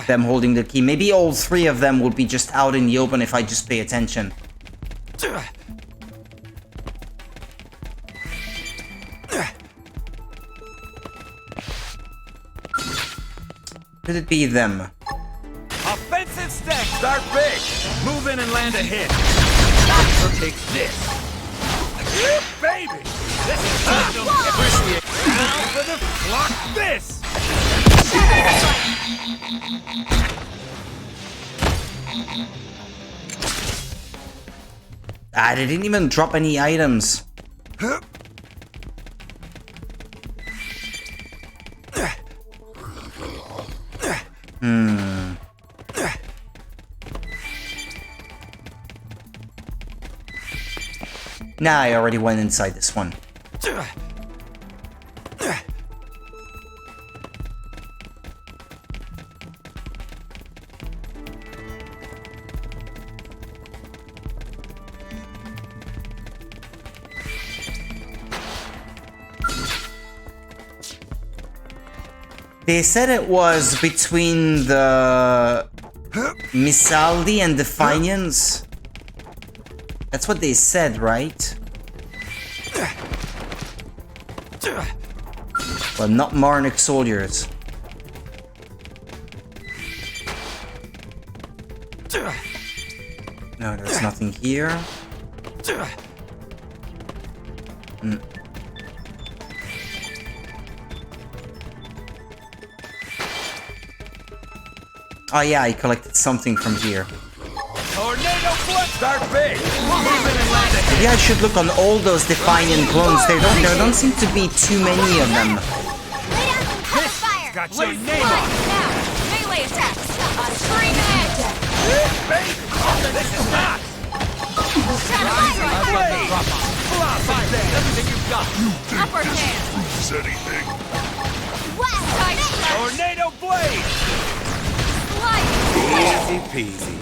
Them holding the key. Maybe all three of them would be just out in the open if I just pay attention. Could it be them? Offensive stack! Start big! Move in and land a hit! So take this! Baby! This is awesome! Appreciate it! Now for the block this! Ah, they didn't even drop any items. Nah, I already went inside this one. They said it was between the Misaldi and the Defiance. That's what they said, right? Well, not Marnik soldiers. No, there's nothing here. Oh yeah, I collected something from here. Tornado flip! Start big! Move in and land a hit! Maybe I should look on all those Defiant clones. There don't seem to be too many of them. Got your name on it! Now, melee attacks! Scream edge! Baby! This is not! Everything you've got! Upper hand! use anything. Tornado blade! Easy peasy.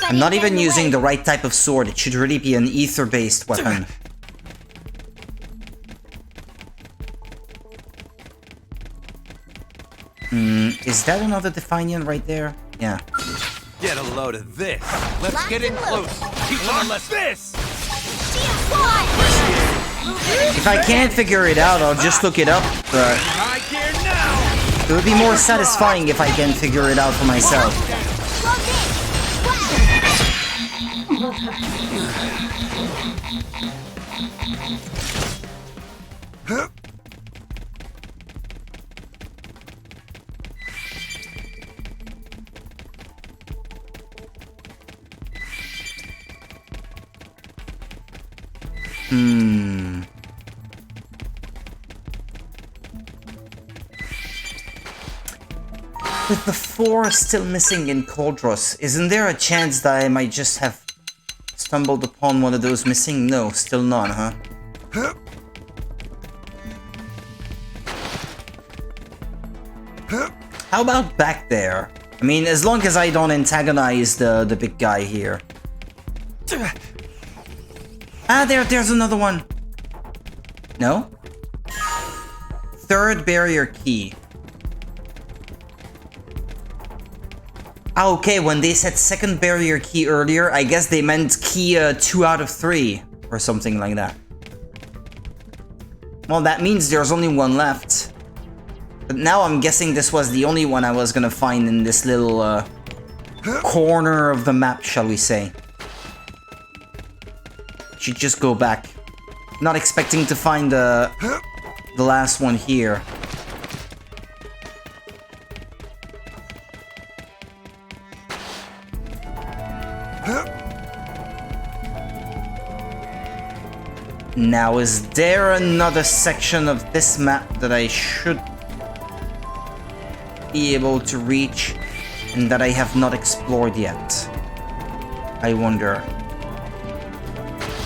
I'm not even using the right type of sword. It should really be an ether-based weapon. Is that another Defiant right there? Yeah. Get a load of this. Let's get in close. Teach them a lesson. This! If I can't figure it out, I'll just look it up, but it would be more satisfying if I can figure it out for myself. With the 4 still missing in Cauldros, isn't there a chance that I might just have stumbled upon one of those missing? No, still none, huh? How about back there? I mean, as long as I don't antagonize the big guy here. Ah, there's another one. No? 3rd barrier key. Ah, okay, when they said 2nd barrier key earlier, I guess they meant key 2 out of 3, or something like that. Well, that means there's only one left. But now I'm guessing this was the only one I was gonna find in this little corner of the map, shall we say. Should just go back. Not expecting to find the last one here. Now, is there another section of this map that I should be able to reach and that I have not explored yet? I wonder.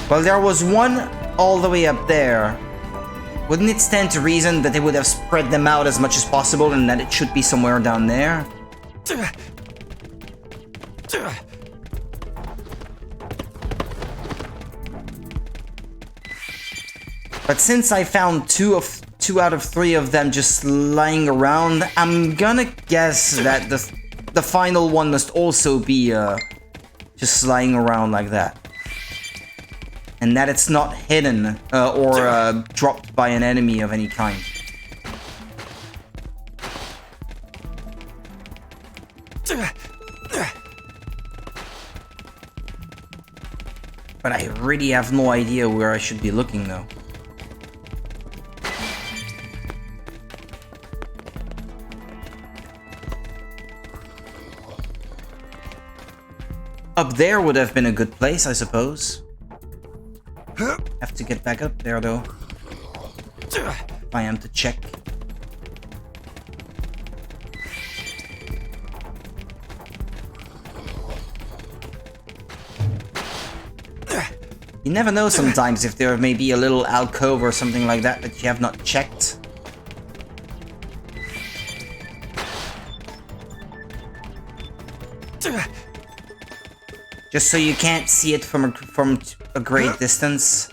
Well, there was one all the way up there. Wouldn't it stand to reason that they would have spread them out as much as possible and that it should be somewhere down there? But since I found two out of three of them just lying around, I'm gonna guess that the final one must also be just lying around like that. And that it's not hidden or dropped by an enemy of any kind. But I really have no idea where I should be looking though. Up there would have been a good place, I suppose. Have to get back up there though. If I am to check. You never know sometimes if there may be a little alcove or something like that that you have not checked. Just so you can't see it from a great distance.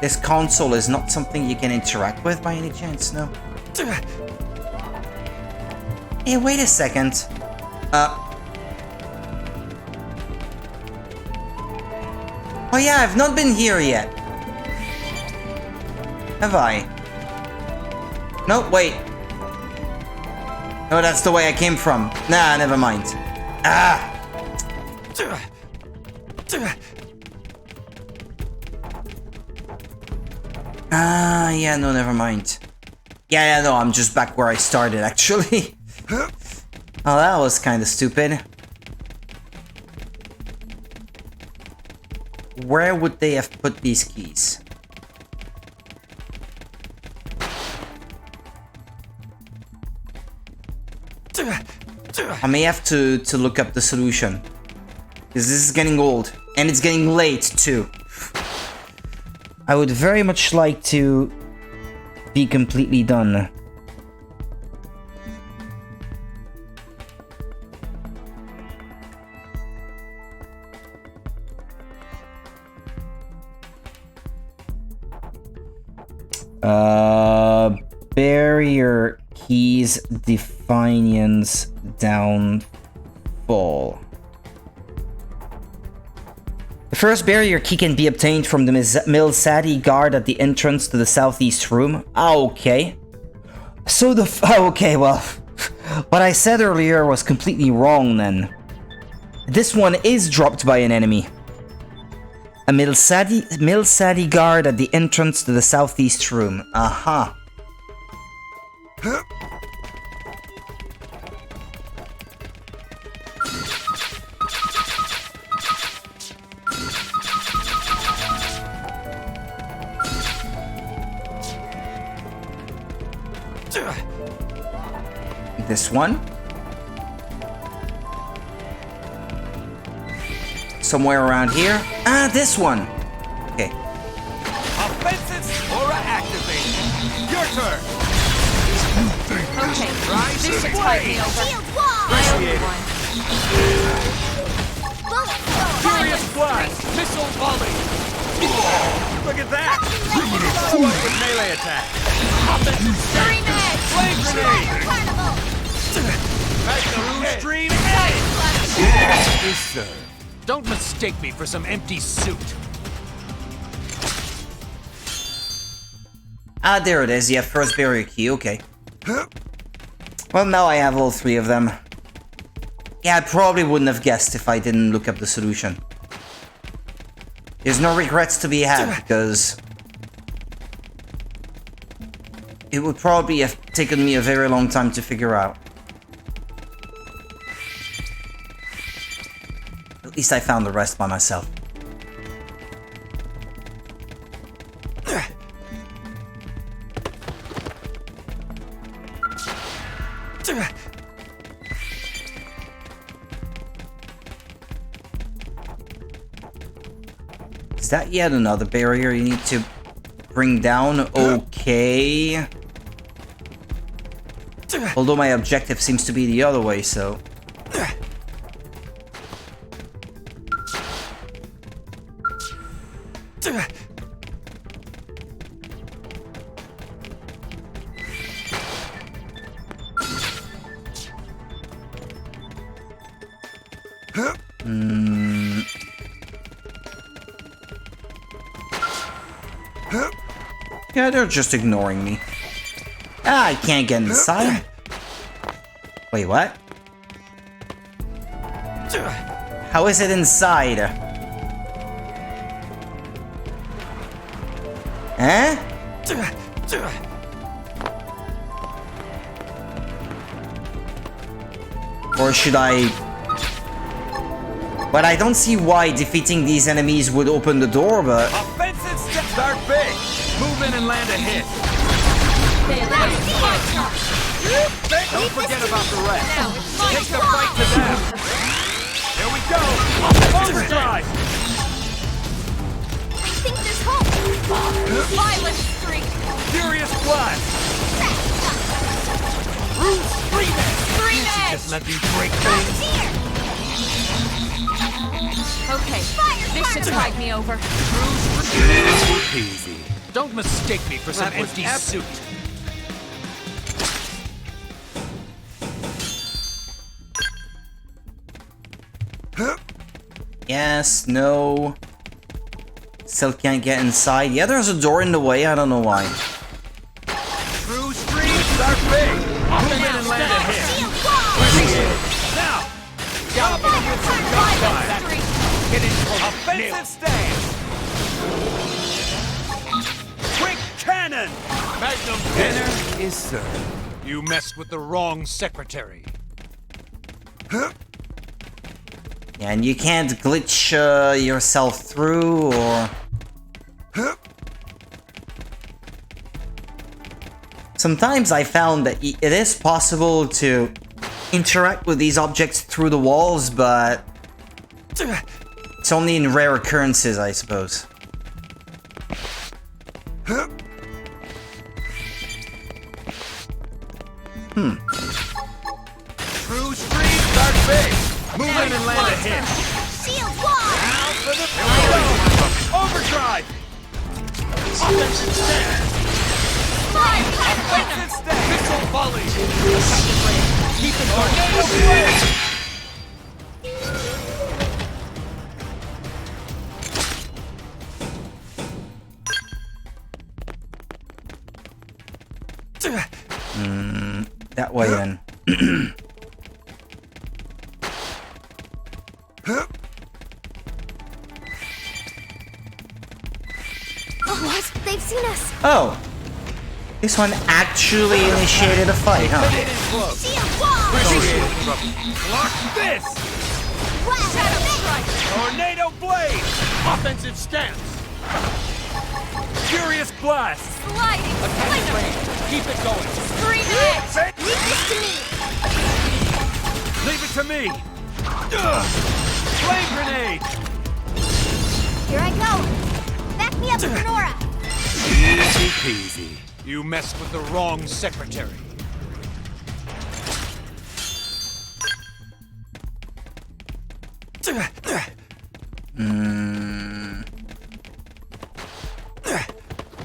This console is not something you can interact with by any chance, no? Hey, wait a second. Oh yeah, I've not been here yet. Have I? No, wait. No, that's the way I came from. Nah, never mind. Ah! Ah, yeah, no, never mind. Yeah, no, I'm just back where I started, actually. Oh, that was kind of stupid. Where would they have put these keys? I may have to look up the solution. Because this is getting old. And it's getting late, too. I would very much like to be completely done. Barrier keys defines downfall. The first barrier key can be obtained from the Milsadi guard at the entrance to the southeast room. Ah, okay. So okay, well, what I said earlier was completely wrong then. This one is dropped by an enemy. A Milsadi guard at the entrance to the southeast room. Aha. This one. Somewhere around here. Ah, this one. Okay. Offensive aura activated. Your turn. Okay, Right this should to tide play. me over. Appreciate it. Furious blast. Missile volley. Look at that. Follow up with melee attack. Scream edge! Flame grenade. Carnival! Macaroon stream. Is served. Don't mistake me for some empty suit. Ah, there it is. Yeah, first barrier key. Okay. Well, now I have all three of them. Yeah, I probably wouldn't have guessed if I didn't look up the solution. There's no regrets to be had, because it would probably have taken me a very long time to figure out. At least I found the rest by myself. Is that yet another barrier you need to bring down? Okay. Although my objective seems to be the other way, so... Yeah, they're just ignoring me. Ah, I can't get inside. Wait, what? How is it inside? Huh? Or should I... But I don't see why defeating these enemies would open the door, but... Offensive step. Start big. Move in and land a hit. Don't forget about the rest. Take the fight to them. Here we go. Overdrive. I think there's hope. Violent streak. Furious blast. Bruce Freeman. Just let me break things. Okay, this should tide me over. Easy. Don't mistake me for some empty suit. Yes, no. Still can't get inside. Yeah, there's a door in the way. I don't know why. True stream, start big. Move in and land a hit. Now, gallop in with some gunfire. Get into offensive stance. Quick cannon. Magnum dinner is served. You messed with the wrong secretary. Yeah, and you can't glitch yourself through, or... Sometimes I found that it is possible to interact with these objects through the walls, but... It's only in rare occurrences, I suppose. True stream, start big. Move in and land a hit. Shield wall. Now for the go. Overdrive. Offensive stance. Offensive stance. Missile volley. Keep it tornado blade. That way then. What? They've seen us. Oh. This one actually initiated a fight, huh? Block this. Tornado blade. Offensive stance. Furious blast. Sliding. Attack range. Keep it going. Scream it. Leave this to me. Leave it to me. Flame grenade. Here I go. Back me up, Sonora. Easy peasy. You messed with the wrong secretary.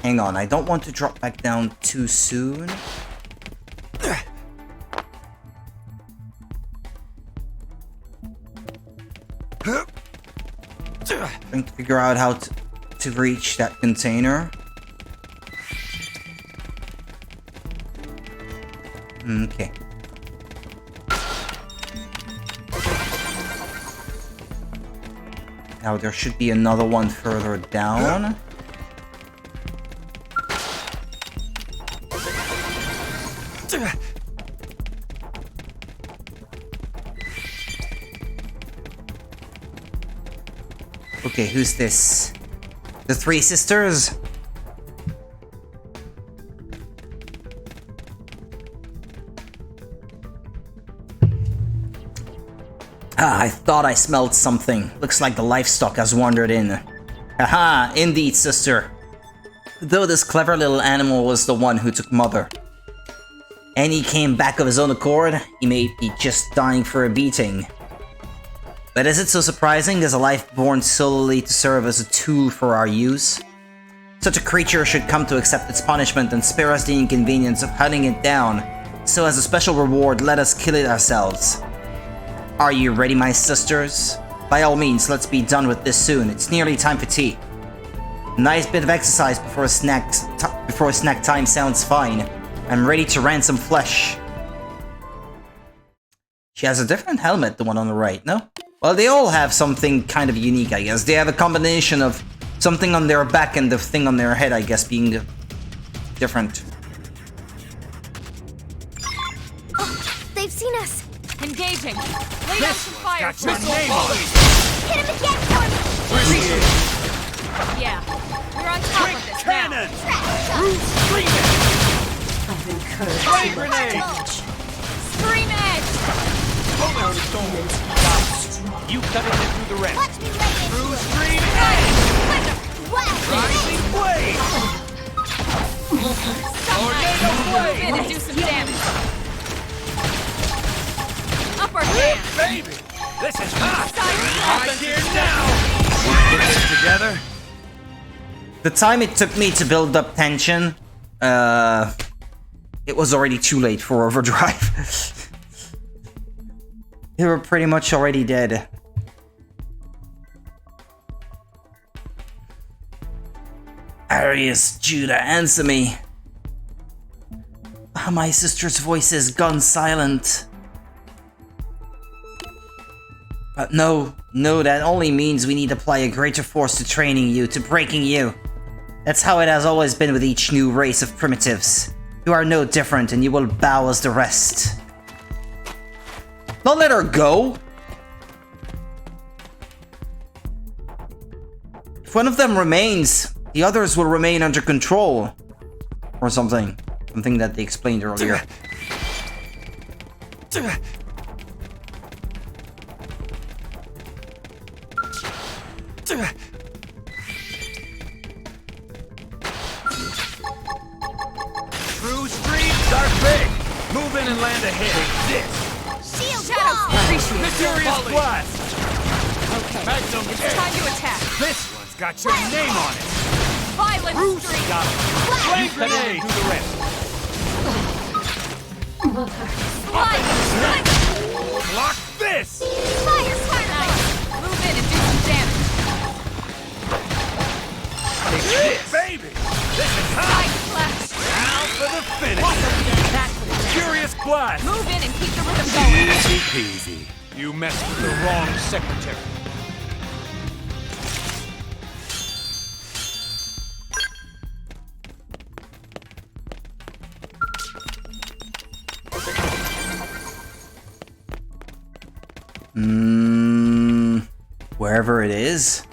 Hang on, I don't want to drop back down too soon. Trying to figure out how to reach that container. Okay. Now there should be another one further down. Okay, who's this? The three sisters? Ah, I thought I smelled something. Looks like the livestock has wandered in. Haha, indeed, sister. Though this clever little animal was the one who took Mother. And he came back of his own accord, he may be just dying for a beating. But is it so surprising as a life born solely to serve as a tool for our use? Such a creature should come to accept its punishment and spare us the inconvenience of hunting it down. So as a special reward, let us kill it ourselves. Are you ready, my sisters? By all means, let's be done with this soon. It's nearly time for tea. A nice bit of exercise before snack time sounds fine. I'm ready to ransom flesh. She has a different helmet, the one on the right, no? Well, they all have something kind of unique, I guess. They have a combination of something on their back and the thing on their head, I guess, being different. Oh, they've seen us. Engaging. Lay down some fire. Got your name on it. Hit him again, Stormy. Yeah, we're on top of this Cannon. now. Bruce, scream it. I've incurred Flame grenade. Scream edge. You cut it through the rest. Watch me lay into Bruce, it. scream Rising blade. Tornado blade. Move in and do some damage. Upper hand. Baby, this is hot. Side Right here now. Put this together. The time it took me to build up tension, it was already too late for overdrive. They were pretty much already dead. Arius, Judah, answer me. My sister's voice has gone silent. But no, that only means we need to apply a greater force to training you, to breaking you. That's how it has always been with each new race of primitives. You are no different, and you will bow as the rest. Don't let her go! If one of them remains, the others will remain under control. Or something. Something that they explained earlier. True streams are big. Move in and land a hit. This. Shield Shadows. wall. Appreciate it. Mysterious blast. Okay. Magnum It's time to attack. This one's got your name on it. Violent Bruce streak. got it. Flame grenade. Do the rest. Slide. Block this. Fire sparkle. Move in and do some damage. Take this. Baby. This is hot. Side flash. Now for the finish. Furious blast. Move in and keep the rhythm going. Easy peasy. You messed with the wrong secretary. Wherever it is.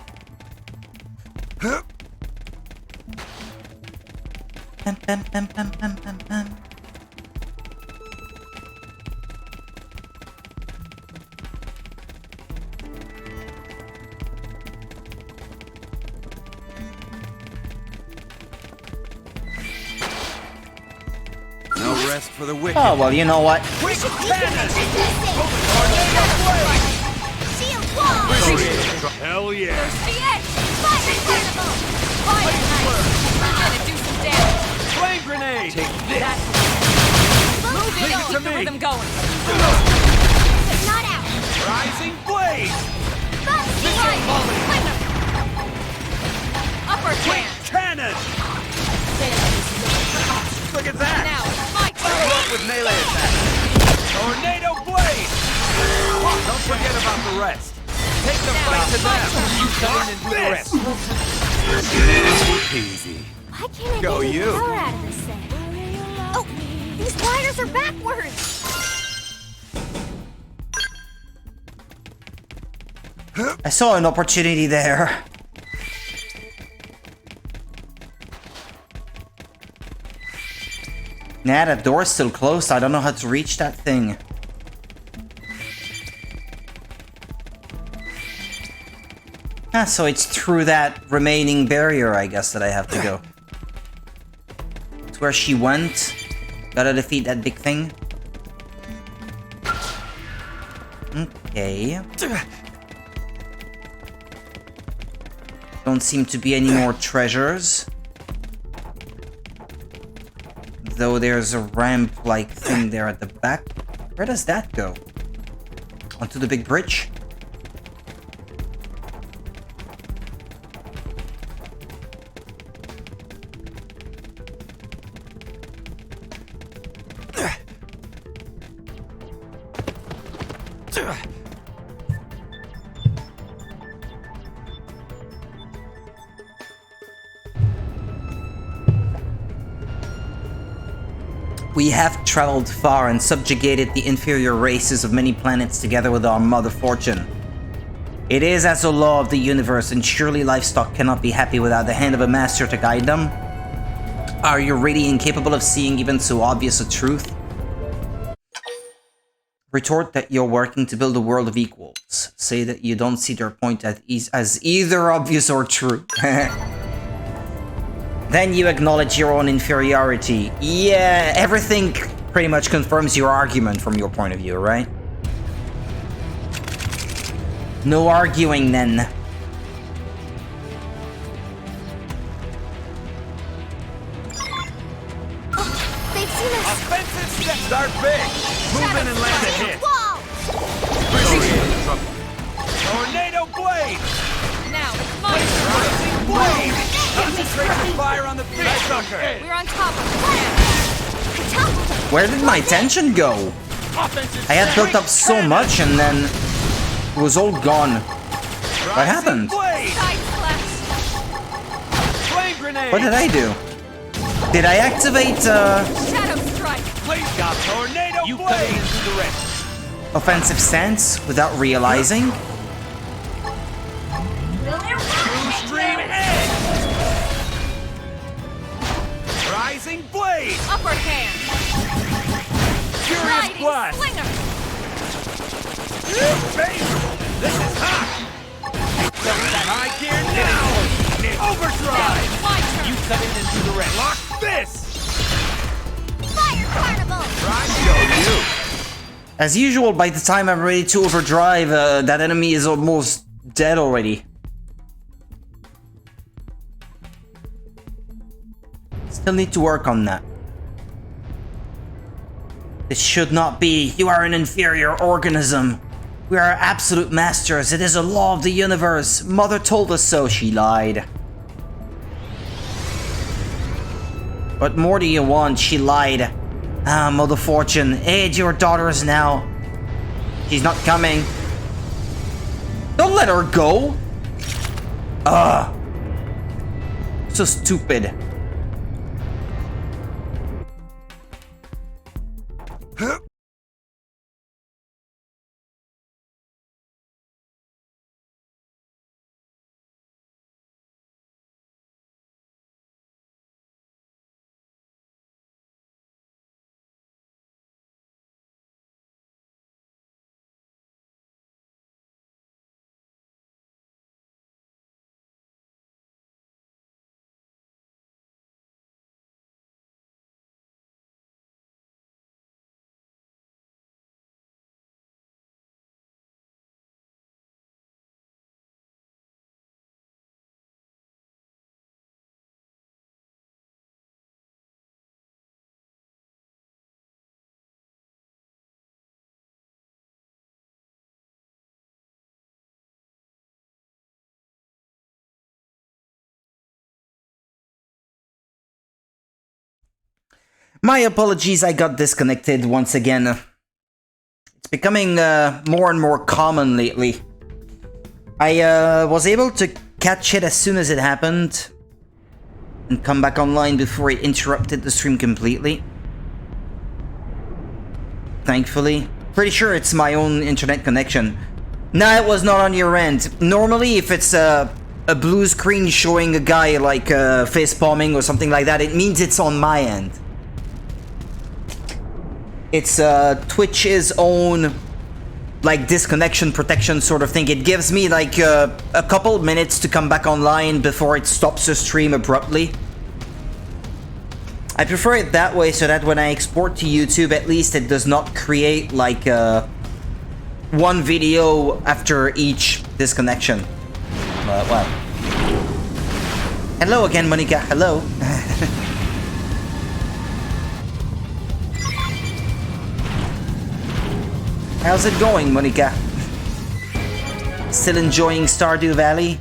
No rest for the wicked. Oh, well, you know what? Quick cannon. Shield wall. Hell yeah. The edge. Fire carnival. Fire knife. Move in and do some damage. Flame grenade. Take this. Move in Leave and it to keep the me. rhythm going. Not out. Rising blade. Missile volley. Upper hand. Cannon. Look at that. Now it's my Follow turn. up with melee attack. Tornado blade. Don't forget about the rest. Take the fight to them. You come in and do the rest. Easy. Why can't I Go get any you. power out of this thing? Oh, these wires are backwards. I saw an opportunity there. Nah, that door's still closed. I don't know how to reach that thing. Ah, so it's through that remaining barrier, I guess, that I have to go. It's where she went. Gotta defeat that big thing. Okay. Don't seem to be any more treasures. Though there's a ramp-like thing there at the back. Where does that go? Onto the big bridge? We have traveled far and subjugated the inferior races of many planets together with our mother fortune. It is as a law of the universe, and surely livestock cannot be happy without the hand of a master to guide them. Are you really incapable of seeing even so obvious a truth? Retort that you're working to build a world of equals. Say that you don't see their point as either obvious or true. Then you acknowledge your own inferiority. Yeah, everything pretty much confirms your argument from your point of view, right? No arguing then. They've seen us. Offensive step. Start big. Move in and land a hit. Tornado blade. Now it's mine. Rising blade. Concentrate the fire on the big sucker. We're on top of it. Where did my tension go? I had built up so much and then it was all gone. What happened? What did I do? Did I activate Shadow strike. Please got tornado you blade. Into the rest. Offensive stance without realizing? Stream edge. Rising blade. Upper hand. Furious blast. Slinger. Baby, this is hot. High gear now. Overdrive. My turn. You cut it into the red. Lock this. Fire carnival. Show you. As usual, by the time I'm ready to overdrive, that enemy is almost dead already. Still need to work on that. This should not be. You are an inferior organism. We are absolute masters. It is a law of the universe. Mother told us so. She lied. What more do you want? She lied. Ah, Mother Fortune. Aid your daughters now. She's not coming. Don't let her go. Ugh. So stupid. My apologies, I got disconnected once again. It's becoming more and more common lately. I was able to catch it as soon as it happened and come back online before it interrupted the stream completely. Thankfully. Pretty sure it's my own internet connection. Nah, it was not on your end. Normally, if it's a blue screen showing a guy like face palming or something like that, it means it's on my end. It's Twitch's own like disconnection protection sort of thing. It gives me like a couple minutes to come back online before it stops the stream abruptly. I prefer it that way so that when I export to YouTube, at least it does not create like one video after each disconnection. Well. Hello again, Monica. Hello. How's it going, Monica? Still enjoying Stardew Valley?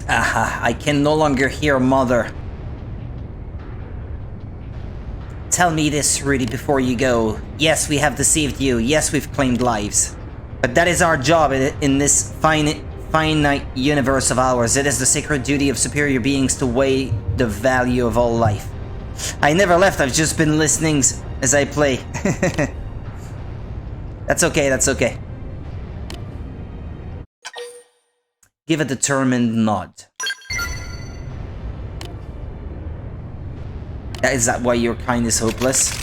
Aha, I can no longer hear Mother. Tell me this, Rudy, before you go. Yes, we have deceived you. Yes, we've claimed lives. But that is our job in this finite universe of ours. It is the sacred duty of superior beings to weigh the value of all life. I never left. I've just been listening as I play. That's okay, that's okay. Give a determined nod. Is that why your kind is hopeless?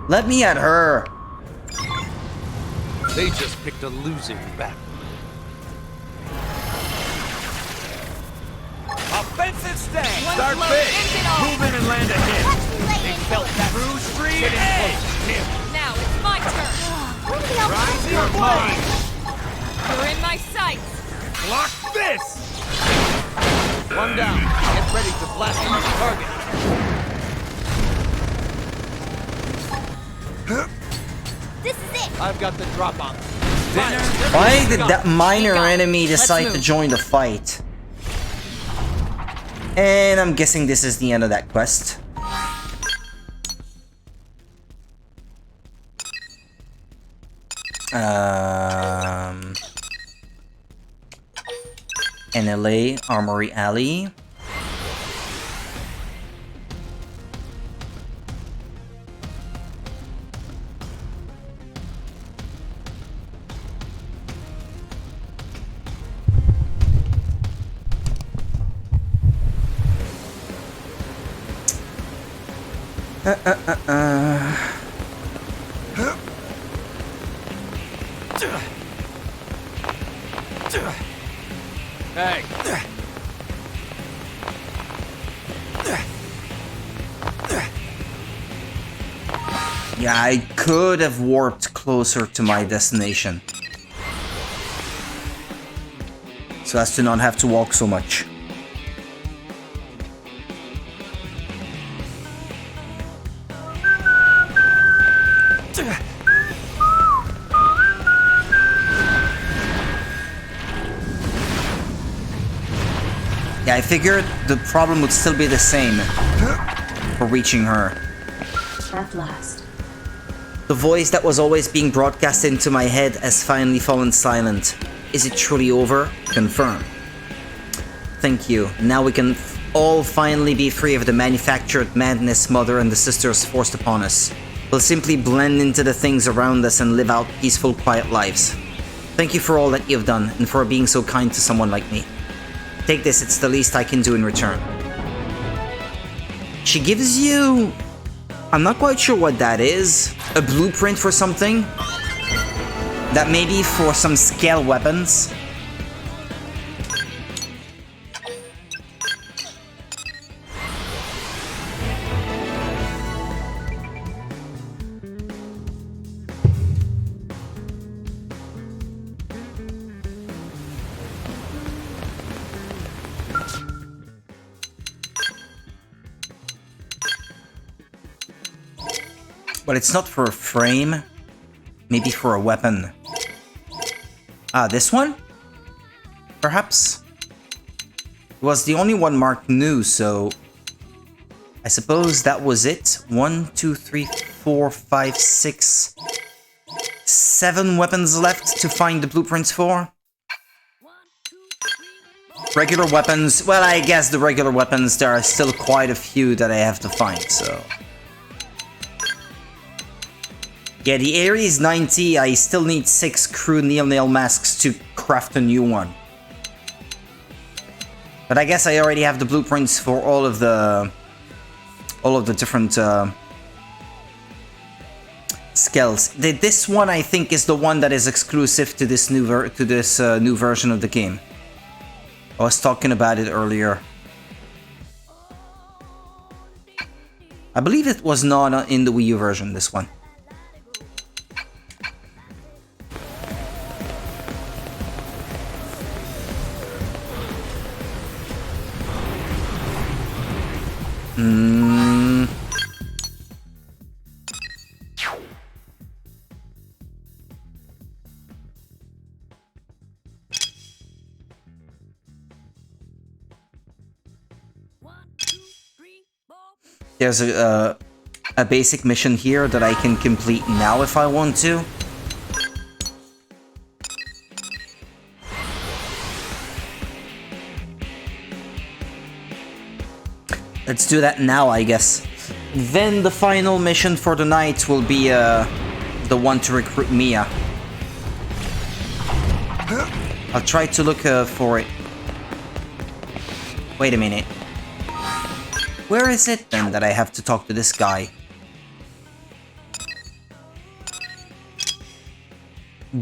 Let me at her! They just picked a losing battle. Offensive stance! Start big! Move in and land a hit! They felt that true street edge! Now it's my turn! Rise your blade! You're in my sights! Block this! One down. Get ready to blast the target. This is it! I've got the drop on. Why did that minor enemy decide to join the fight? And I'm guessing this is the end of that quest. NLA, Armory Alley. Hey. Yeah, I could have warped closer to my destination, so as to not have to walk so much. Yeah, I figured the problem would still be the same for reaching her. At last. The voice that was always being broadcast into my head has finally fallen silent. Is it truly over? Confirm. Thank you. Now we can all finally be free of the manufactured madness Mother and the sisters forced upon us. We'll simply blend into the things around us and live out peaceful, quiet lives. Thank you for all that you've done and for being so kind to someone like me. Take this, it's the least I can do in return. She gives you... I'm not quite sure what that is. A blueprint for something? That may be for some scale weapons. But it's not for a frame. Maybe for a weapon. Ah, this one? Perhaps? It was the only one marked new, so... I suppose that was it. 1, 2, 3, 4, 5, 6... 7 weapons left to find the blueprints for. Regular weapons, well, I guess the regular weapons, there are still quite a few that I have to find, so... Yeah, the Ares 90, I still need 6 crew nail masks to craft a new one. But I guess I already have the blueprints for all of the different skills. This one, I think, is the one that is exclusive to this new version of the game. I was talking about it earlier. I believe it was not in the Wii U version, this one. There's a basic mission here that I can complete now if I want to. Let's do that now, I guess. Then the final mission for the night will be the one to recruit Mia. I'll try to look for it. Wait a minute. Where is it then that I have to talk to this guy?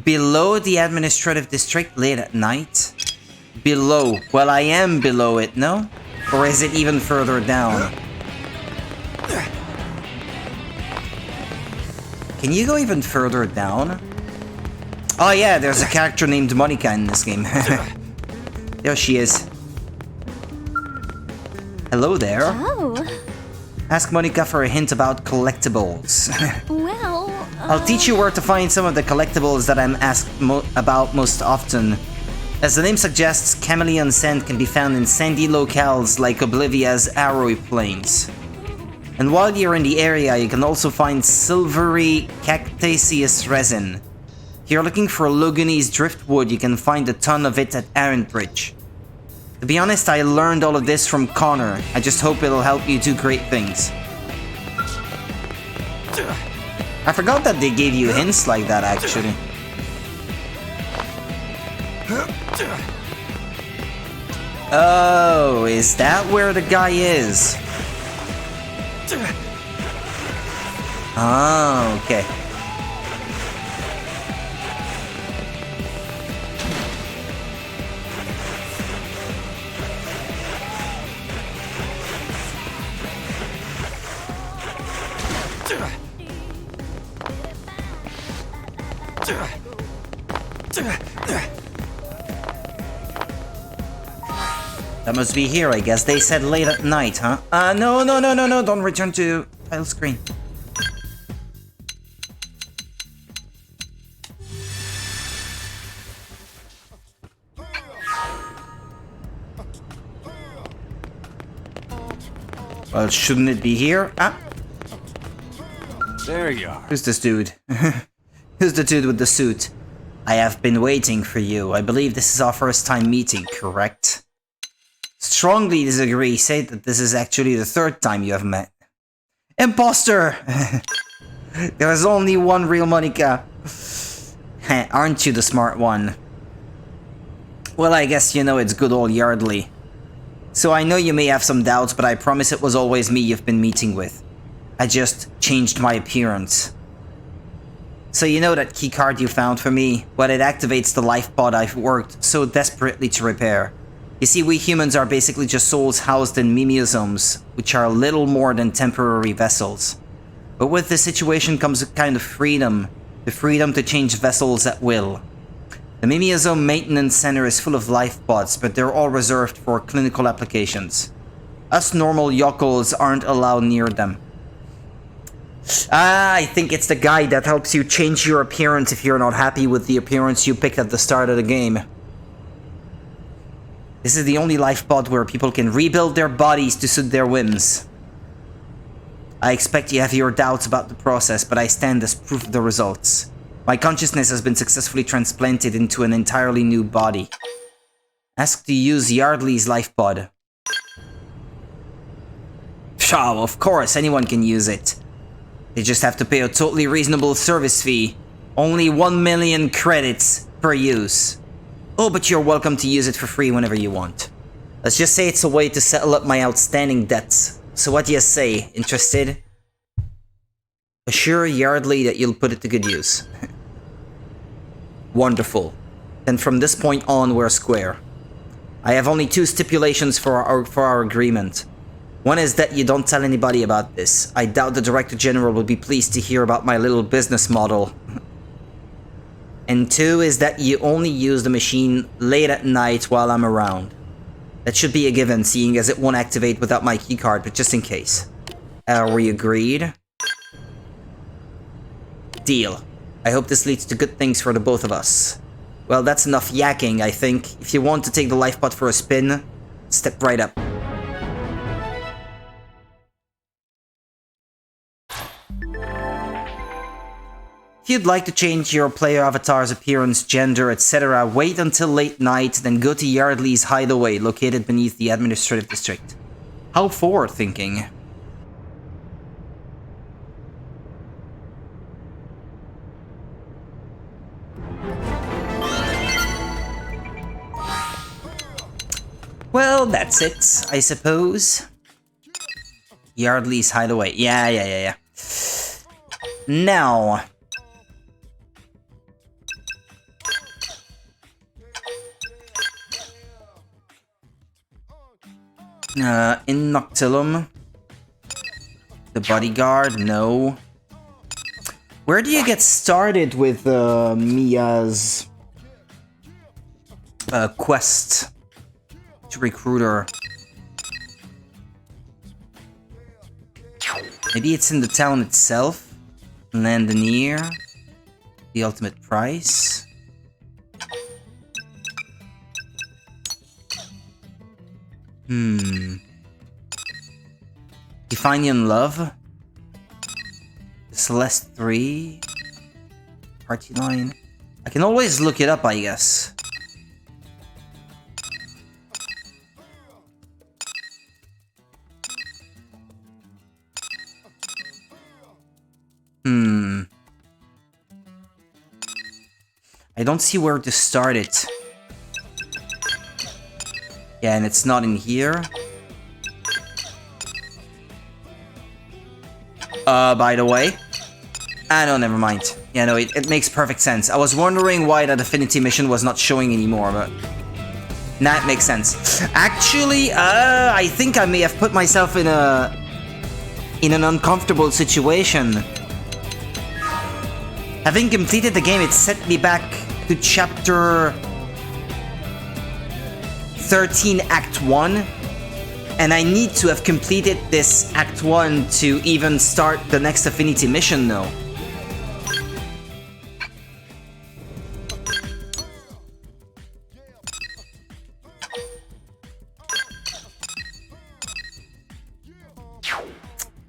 Below the administrative district late at night? Below. Well, I am below it, no? Or is it even further down? Can you go even further down? Oh yeah, there's a character named Monica in this game. There she is. Hello there. Oh. Ask Monica for a hint about collectibles. Well, I'll teach you where to find some of the collectibles that I'm asked about most often. As the name suggests, chameleon sand can be found in sandy locales like Oblivia's Arrow Plains. And while you're in the area, you can also find silvery cactaceous resin. If you're looking for Logunese driftwood, you can find a ton of it at Arrendbridge. To be honest, I learned all of this from Connor. I just hope it'll help you do great things. I forgot that they gave you hints like that, actually. Oh, is that where the guy is? Oh, okay. That must be here, I guess. They said late at night, huh? No, don't return to file screen. Well, shouldn't it be here? Ah! There you are. Who's this dude? Who's the dude with the suit? I have been waiting for you. I believe this is our first time meeting, correct? Strongly disagree. Say that this is actually the third time you have met. Imposter! There is only one real Monica. Aren't you the smart one? Well, I guess you know it's good old Yardley. So I know you may have some doubts, but I promise it was always me you've been meeting with. I just changed my appearance. So you know that keycard you found for me? Well, it activates the life pod I've worked so desperately to repair. You see, we humans are basically just souls housed in mimeosomes, which are little more than temporary vessels. But with this situation comes a kind of freedom. The freedom to change vessels at will. The mimeosome maintenance center is full of life pods, but they're all reserved for clinical applications. Us normal yokels aren't allowed near them. Ah, I think it's the guy that helps you change your appearance if you're not happy with the appearance you picked at the start of the game. This is the only life pod where people can rebuild their bodies to suit their whims. I expect you have your doubts about the process, but I stand as proof of the results. My consciousness has been successfully transplanted into an entirely new body. Ask to use Yardley's life pod. Oh, of course, anyone can use it. They just have to pay a totally reasonable service fee. Only 1 million credits per use. Oh, but you're welcome to use it for free whenever you want. Let's just say it's a way to settle up my outstanding debts. So what do you say? Interested? Assure Yardley that you'll put it to good use. Wonderful. Then from this point on, we're square. I have only 2 stipulations for our agreement. One is that you don't tell anybody about this. I doubt the Director General will be pleased to hear about my little business model. And 2 is that you only use the machine late at night while I'm around. That should be a given, seeing as it won't activate without my keycard, but just in case. Are we agreed? Deal. I hope this leads to good things for the both of us. Well, that's enough yakking, I think. If you want to take the life pod for a spin, step right up. If you'd like to change your player avatar's appearance, gender, etc., wait until late night, then go to Yardley's hideaway, located beneath the administrative district. How forward-thinking. Well, that's it, I suppose. Yardley's hideaway. Yeah. Now... in Noctilum. The bodyguard, no. Where do you get started with Mia's quest to recruit her? Maybe it's in the town itself? Landonier? The ultimate price? Definian Love? Celeste 3? Party line? I can always look it up, I guess. I don't see where to start it. Yeah, and it's not in here. By the way. Ah, no, never mind. Yeah, no, it makes perfect sense. I was wondering why that affinity mission was not showing anymore, but... Nah, it makes sense. Actually, I think I may have put myself in an uncomfortable situation. Having completed the game, it sent me back to chapter 13, Act 1. And I need to have completed this Act 1 to even start the next Affinity mission, though.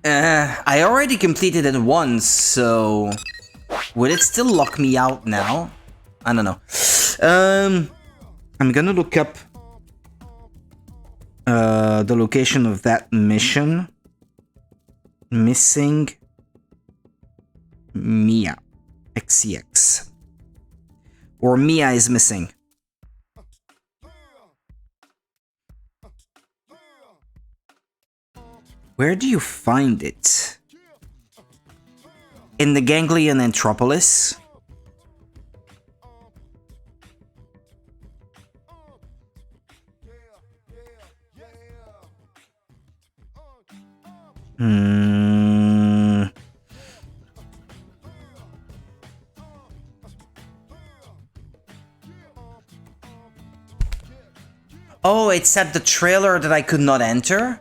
I already completed it once, so... Would it still lock me out now? I don't know. I'm gonna look up the location of that mission. Missing Mia. XCX. Or Mia is missing. Where do you find it? In the Ganglion Anthropolis? Oh, it said the trailer that I could not enter?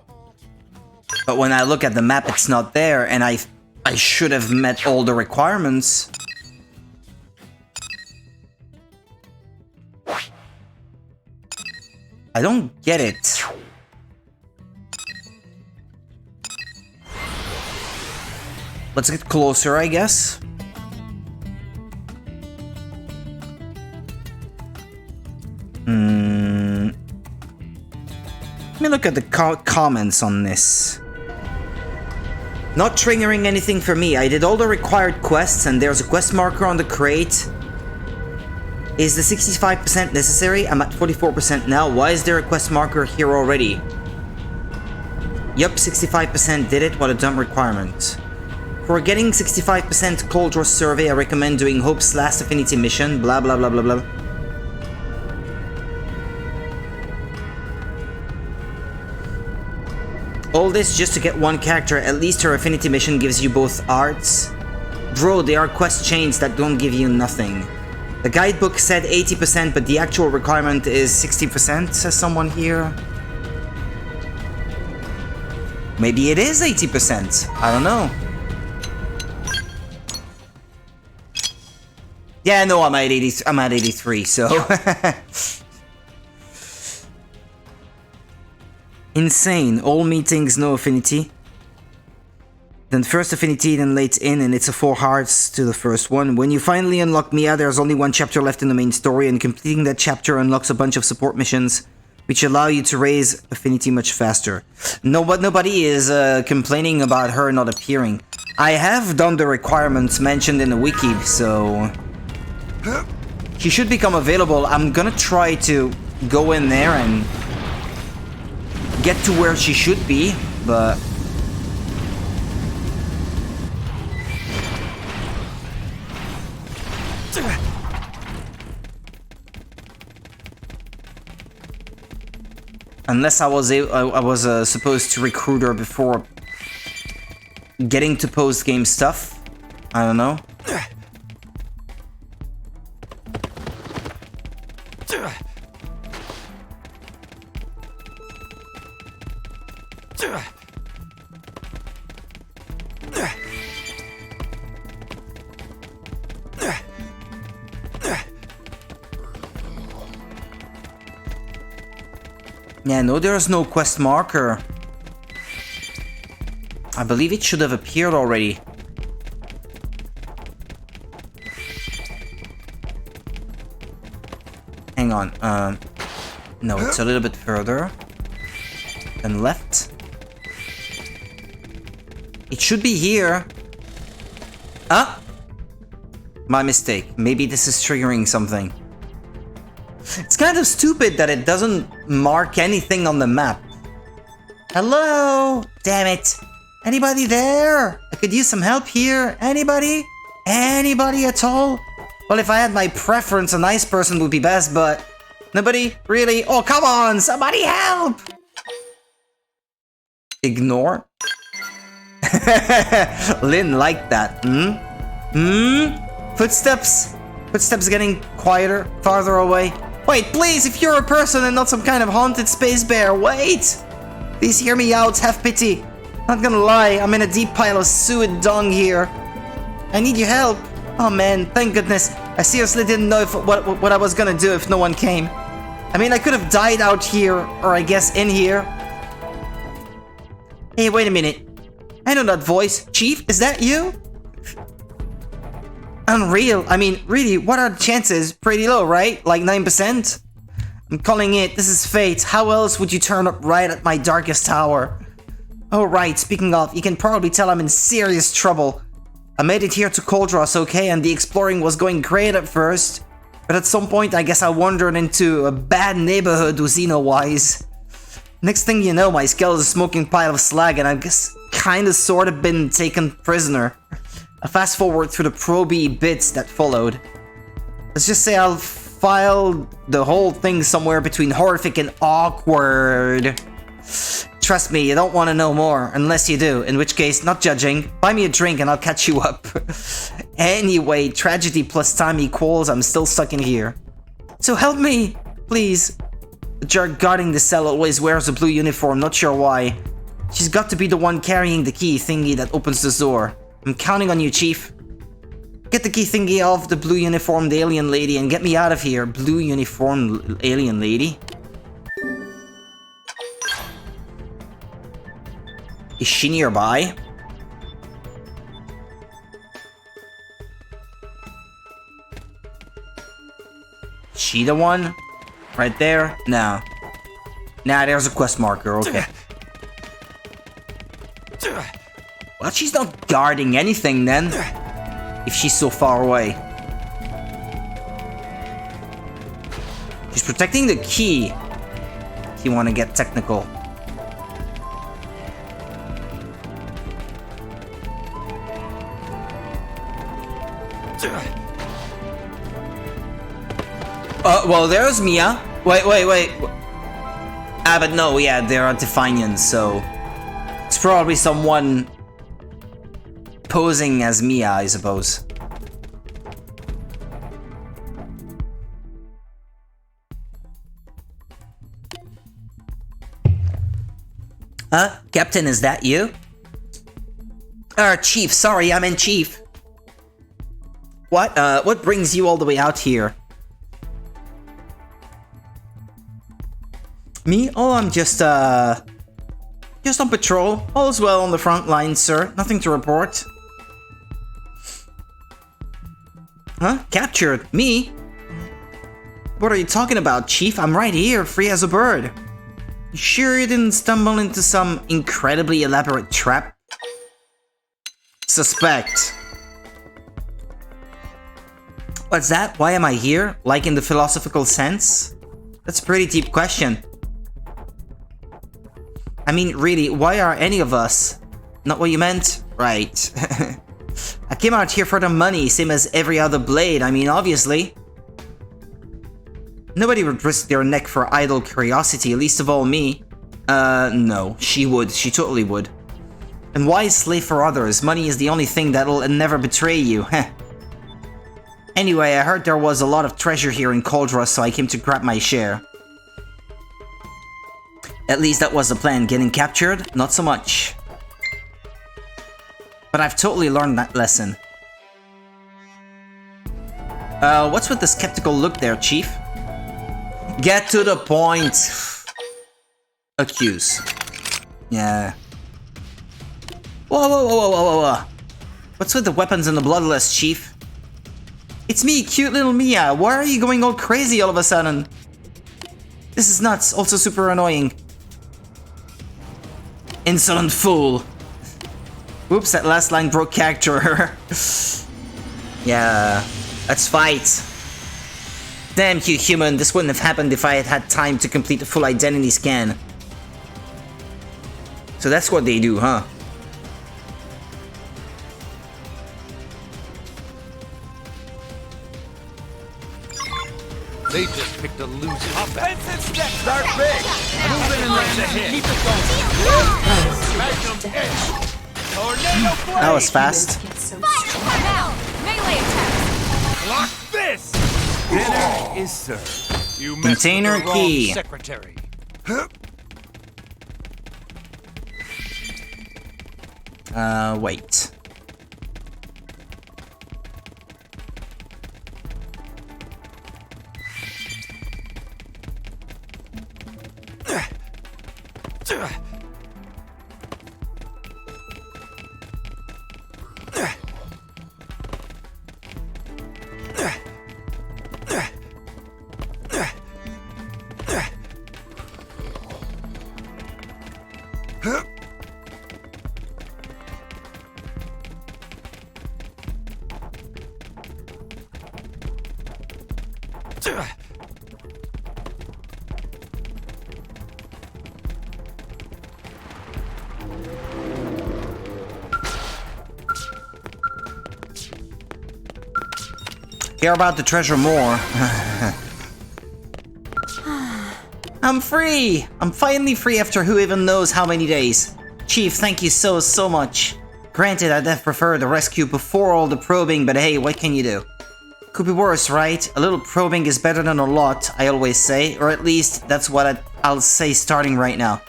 But when I look at the map, it's not there, and I should have met all the requirements. I don't get it. Let's get closer, I guess. Let me look at the comments on this. Not triggering anything for me. I did all the required quests and there's a quest marker on the crate. Is the 65% necessary? I'm at 44% now. Why is there a quest marker here already? Yup, 65% did it. What a dumb requirement. For getting 65% Cold Draw survey, I recommend doing Hope's last affinity mission. Blah blah blah blah blah. All this just to get one character. At least her affinity mission gives you both arts. Bro, they are quest chains that don't give you nothing. The guidebook said 80%, but the actual requirement is 60%, says someone here. Maybe it is 80%. I don't know. Yeah, no, I'm at 83, so... Insane. All meetings, no affinity. Then first affinity, then late in, and it's a 4 hearts to the first one. When you finally unlock Mia, there's only one chapter left in the main story, and completing that chapter unlocks a bunch of support missions, which allow you to raise affinity much faster. No, but nobody is complaining about her not appearing. I have done the requirements mentioned in the wiki, so... She should become available. I'm gonna try to go in there and get to where she should be, but... Unless I was supposed to recruit her before getting to post-game stuff. I don't know. Yeah, no, there's no quest marker. I believe it should have appeared already. Hang on, no, it's a little bit further than left. It should be here. Ah! My mistake. Maybe this is triggering something. It's kind of stupid that it doesn't mark anything on the map. Hello? Damn it. Anybody there? I could use some help here. Anybody? Anybody at all? Well, if I had my preference, a nice person would be best, but... Nobody? Really? Oh, come on! Somebody help! Ignore? Lynn liked that. Footsteps? Footsteps getting quieter, farther away. Wait, please, if you're a person and not some kind of haunted space bear, wait! Please hear me out, have pity. Not gonna lie, I'm in a deep pile of suet dung here. I need your help. Oh man, thank goodness. I seriously didn't know what I was gonna do if no one came. I mean, I could have died out here, or I guess in here. Hey, wait a minute. I know that voice. Chief, is that you? Unreal. I mean, really, what are the chances? Pretty low, right? Like 9%? I'm calling it. This is fate. How else would you turn up right at my darkest hour? Oh, right. Speaking of, you can probably tell I'm in serious trouble. I made it here to Coldros, okay, and the exploring was going great at first. But at some point, I guess I wandered into a bad neighborhood with Xeno-wise. Next thing you know, my skull is a smoking pile of slag and I've just kinda sorta been taken prisoner. I fast forward through the proby bits that followed. Let's just say I'll file the whole thing somewhere between horrific and awkward. Trust me, you don't want to know more, unless you do, in which case, not judging, buy me a drink and I'll catch you up. Anyway, tragedy plus time equals I'm still stuck in here. So help me, please. The jerk guarding the cell always wears a blue uniform, not sure why. She's got to be the one carrying the key thingy that opens the door. I'm counting on you, Chief. Get the key thingy off the blue uniformed alien lady and get me out of here. Blue uniformed alien lady? Is she nearby? She the one? Right there? No. Nah, there's a quest marker, okay. Well, she's not guarding anything then, if she's so far away. She's protecting the key, if you want to get technical. Well, there's Mia. Wait. Ah, but no, yeah, there are Definians, so... It's probably someone... posing as Mia, I suppose. Captain, is that you? Chief, sorry, I meant Chief. What brings you all the way out here? Me? Oh, I'm just on patrol. All is well on the front line, sir. Nothing to report. Huh? Captured? Me? What are you talking about, Chief? I'm right here, free as a bird. You sure you didn't stumble into some incredibly elaborate trap? Suspect. What's that? Why am I here? Like in the philosophical sense? That's a pretty deep question. I mean, really, why are any of us? Not what you meant? Right. I came out here for the money, same as every other blade, I mean, obviously. Nobody would risk their neck for idle curiosity, least of all me. No, she would. She totally would. And why slave for others? Money is the only thing that'll never betray you, heh. Anyway, I heard there was a lot of treasure here in Cauldra, so I came to grab my share. At least that was the plan. Getting captured? Not so much. But I've totally learned that lesson. What's with the skeptical look there, Chief? Get to the point! Accuse. Yeah. Whoa. What's with the weapons and the bloodlust, Chief? It's me, cute little Mia. Why are you going all crazy all of a sudden? This is nuts. Also super annoying. Insolent fool. Oops, that last line broke character. Yeah. Let's fight. Damn you, human. This wouldn't have happened if I had had time to complete a full identity scan. So that's what they do, huh? They just picked a loser. Offensive step! Start big! Move in and land a hit! Keep it going! Magnum hit! Tornado blade! That was fast. Fire now! Melee attacks! Block this! Dinner is served. You messed Container with the key. wrong secretary. Wait. Care about the treasure more. I'm free! I'm finally free after who even knows how many days. Chief, thank you so much. Granted, I'd have preferred the rescue before all the probing, but hey, what can you do? Could be worse, right? A little probing is better than a lot, I always say. Or at least, that's what I'll say starting right now.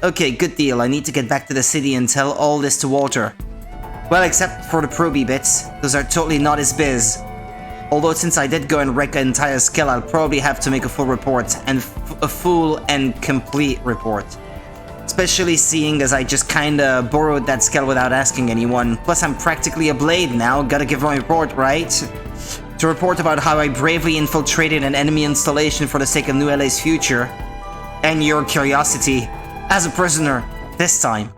Okay, good deal. I need to get back to the city and tell all this to Walter. Well, except for the proby bits. Those are totally not his biz. Although since I did go and wreck an entire skill, I'll probably have to make a full report, and a full and complete report. Especially seeing as I just kinda borrowed that skill without asking anyone. Plus I'm practically a blade now, gotta give my report, right? To report about how I bravely infiltrated an enemy installation for the sake of New LA's future. and your curiosity as a prisoner this time.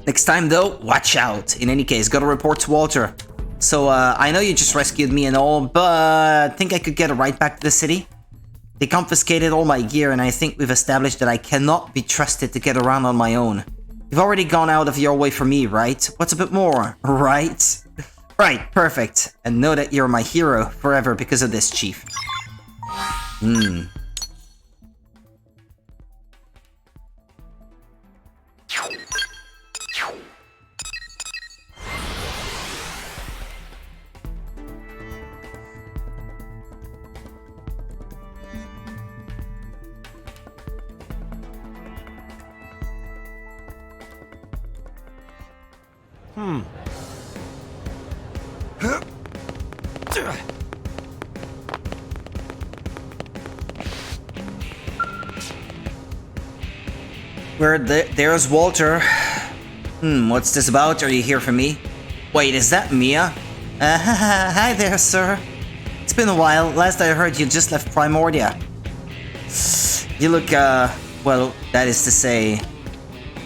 Next time though, watch out. In any case, gotta report to Walter. So I know you just rescued me and all, but I think I could get a ride back to the city. They confiscated all my gear, and I think we've established that I cannot be trusted to get around on my own. You've already gone out of your way for me, right? What's a bit more, right? Right, perfect. And know that you're my hero forever because of this, Chief. There's Walter. What's this about? Are you here for me? Wait, is that Mia? Hi there, sir. It's been a while. Last I heard, you just left Primordia. You look, well, that is to say...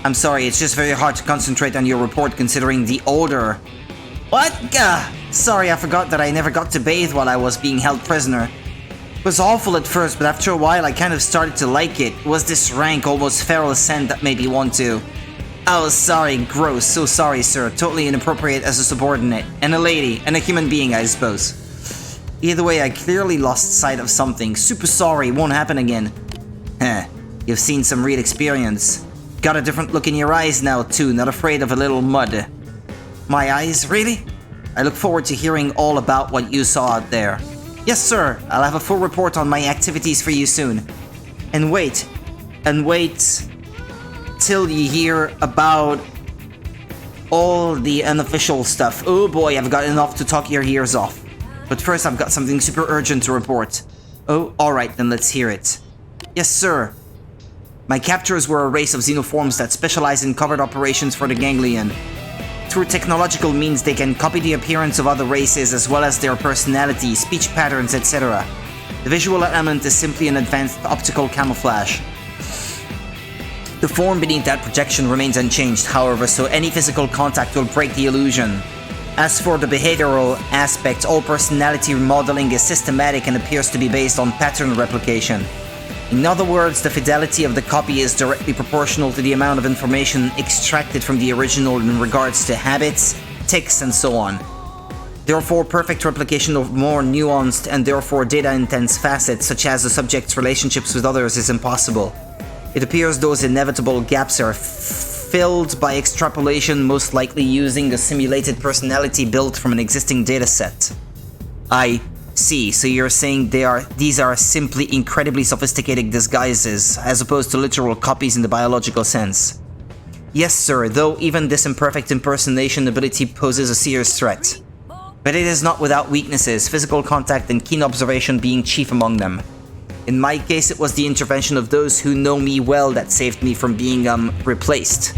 I'm sorry, it's just very hard to concentrate on your report considering the odor. What? Sorry, I forgot that I never got to bathe while I was being held prisoner. It was awful at first, but after a while I kind of started to like it. It was this rank, almost feral scent that made me want to. Oh, sorry, gross, so sorry, sir. Totally inappropriate as a subordinate. And a lady, and a human being, I suppose. Either way, I clearly lost sight of something. Super sorry, won't happen again. You've seen some real experience. Got a different look in your eyes now, too, not afraid of a little mud. My eyes, really? I look forward to hearing all about what you saw out there. Yes, sir. I'll have a full report on my activities for you soon. And wait till you hear about all the unofficial stuff. Oh boy, I've got enough to talk your ears off. But first, I've got something super urgent to report. Oh, alright, then let's hear it. Yes, sir. My captors were a race of xenoforms that specialize in covert operations for the Ganglion. Through technological means, they can copy the appearance of other races as well as their personality, speech patterns, etc. The visual element is simply an advanced optical camouflage. The form beneath that projection remains unchanged, however, so any physical contact will break the illusion. As for the behavioral aspect, all personality modeling is systematic and appears to be based on pattern replication. In other words, the fidelity of the copy is directly proportional to the amount of information extracted from the original in regards to habits, tics, and so on. Therefore, perfect replication of more nuanced and therefore data-intense facets, such as the subject's relationships with others, is impossible. It appears those inevitable gaps are filled by extrapolation, most likely using a simulated personality built from an existing dataset. I see, so you're saying these are simply incredibly sophisticated disguises, as opposed to literal copies in the biological sense. Yes, sir, though even this imperfect impersonation ability poses a serious threat. But it is not without weaknesses, physical contact and keen observation being chief among them. In my case, it was the intervention of those who know me well that saved me from being, replaced.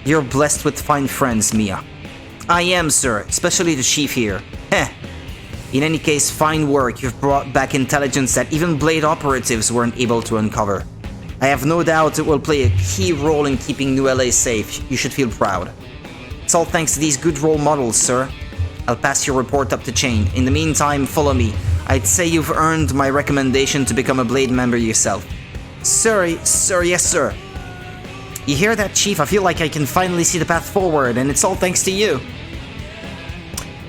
You're blessed with fine friends, Mia. I am, sir, especially the chief here. Heh. In any case, fine work. You've brought back intelligence that even Blade operatives weren't able to uncover. I have no doubt it will play a key role in keeping New LA safe. You should feel proud. It's all thanks to these good role models, sir. I'll pass your report up the chain. In the meantime, follow me. I'd say you've earned my recommendation to become a Blade member yourself. Sir, yes, sir. You hear that, Chief? I feel like I can finally see the path forward, and it's all thanks to you.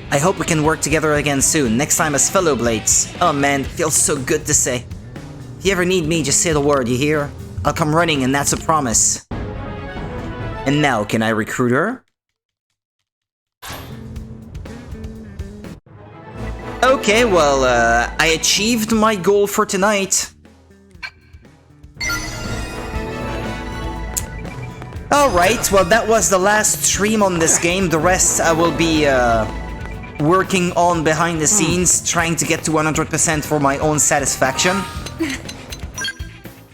I hope we can work together again soon, next time as fellow Blades. Oh man, it feels so good to say. If you ever need me, just say the word, you hear? I'll come running, and that's a promise. And now, can I recruit her? Okay, well, I achieved my goal for tonight. Alright, well that was the last stream on this game. The rest I will be working on behind the scenes, trying to get to 100% for my own satisfaction.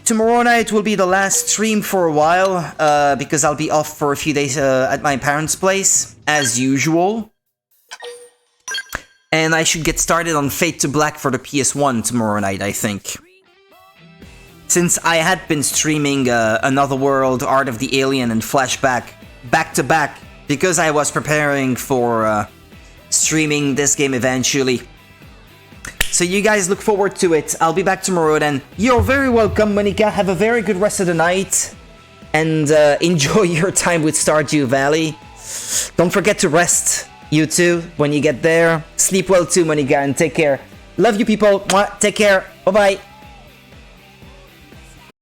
Tomorrow night will be the last stream for a while, because I'll be off for a few days at my parents' place, as usual. And I should get started on Fade to Black for the PS1 tomorrow night, I think. since I had been streaming Another World, Art of the Alien, and Flashback back to back because I was preparing for streaming this game eventually. So you guys look forward to it. I'll be back tomorrow then. You're very welcome, Monica. Have a very good rest of the night. And enjoy your time with Stardew Valley. Don't forget to rest, you too, when you get there. Sleep well too, Monica, and take care. Love you people. Mwah. Take care. Bye-bye.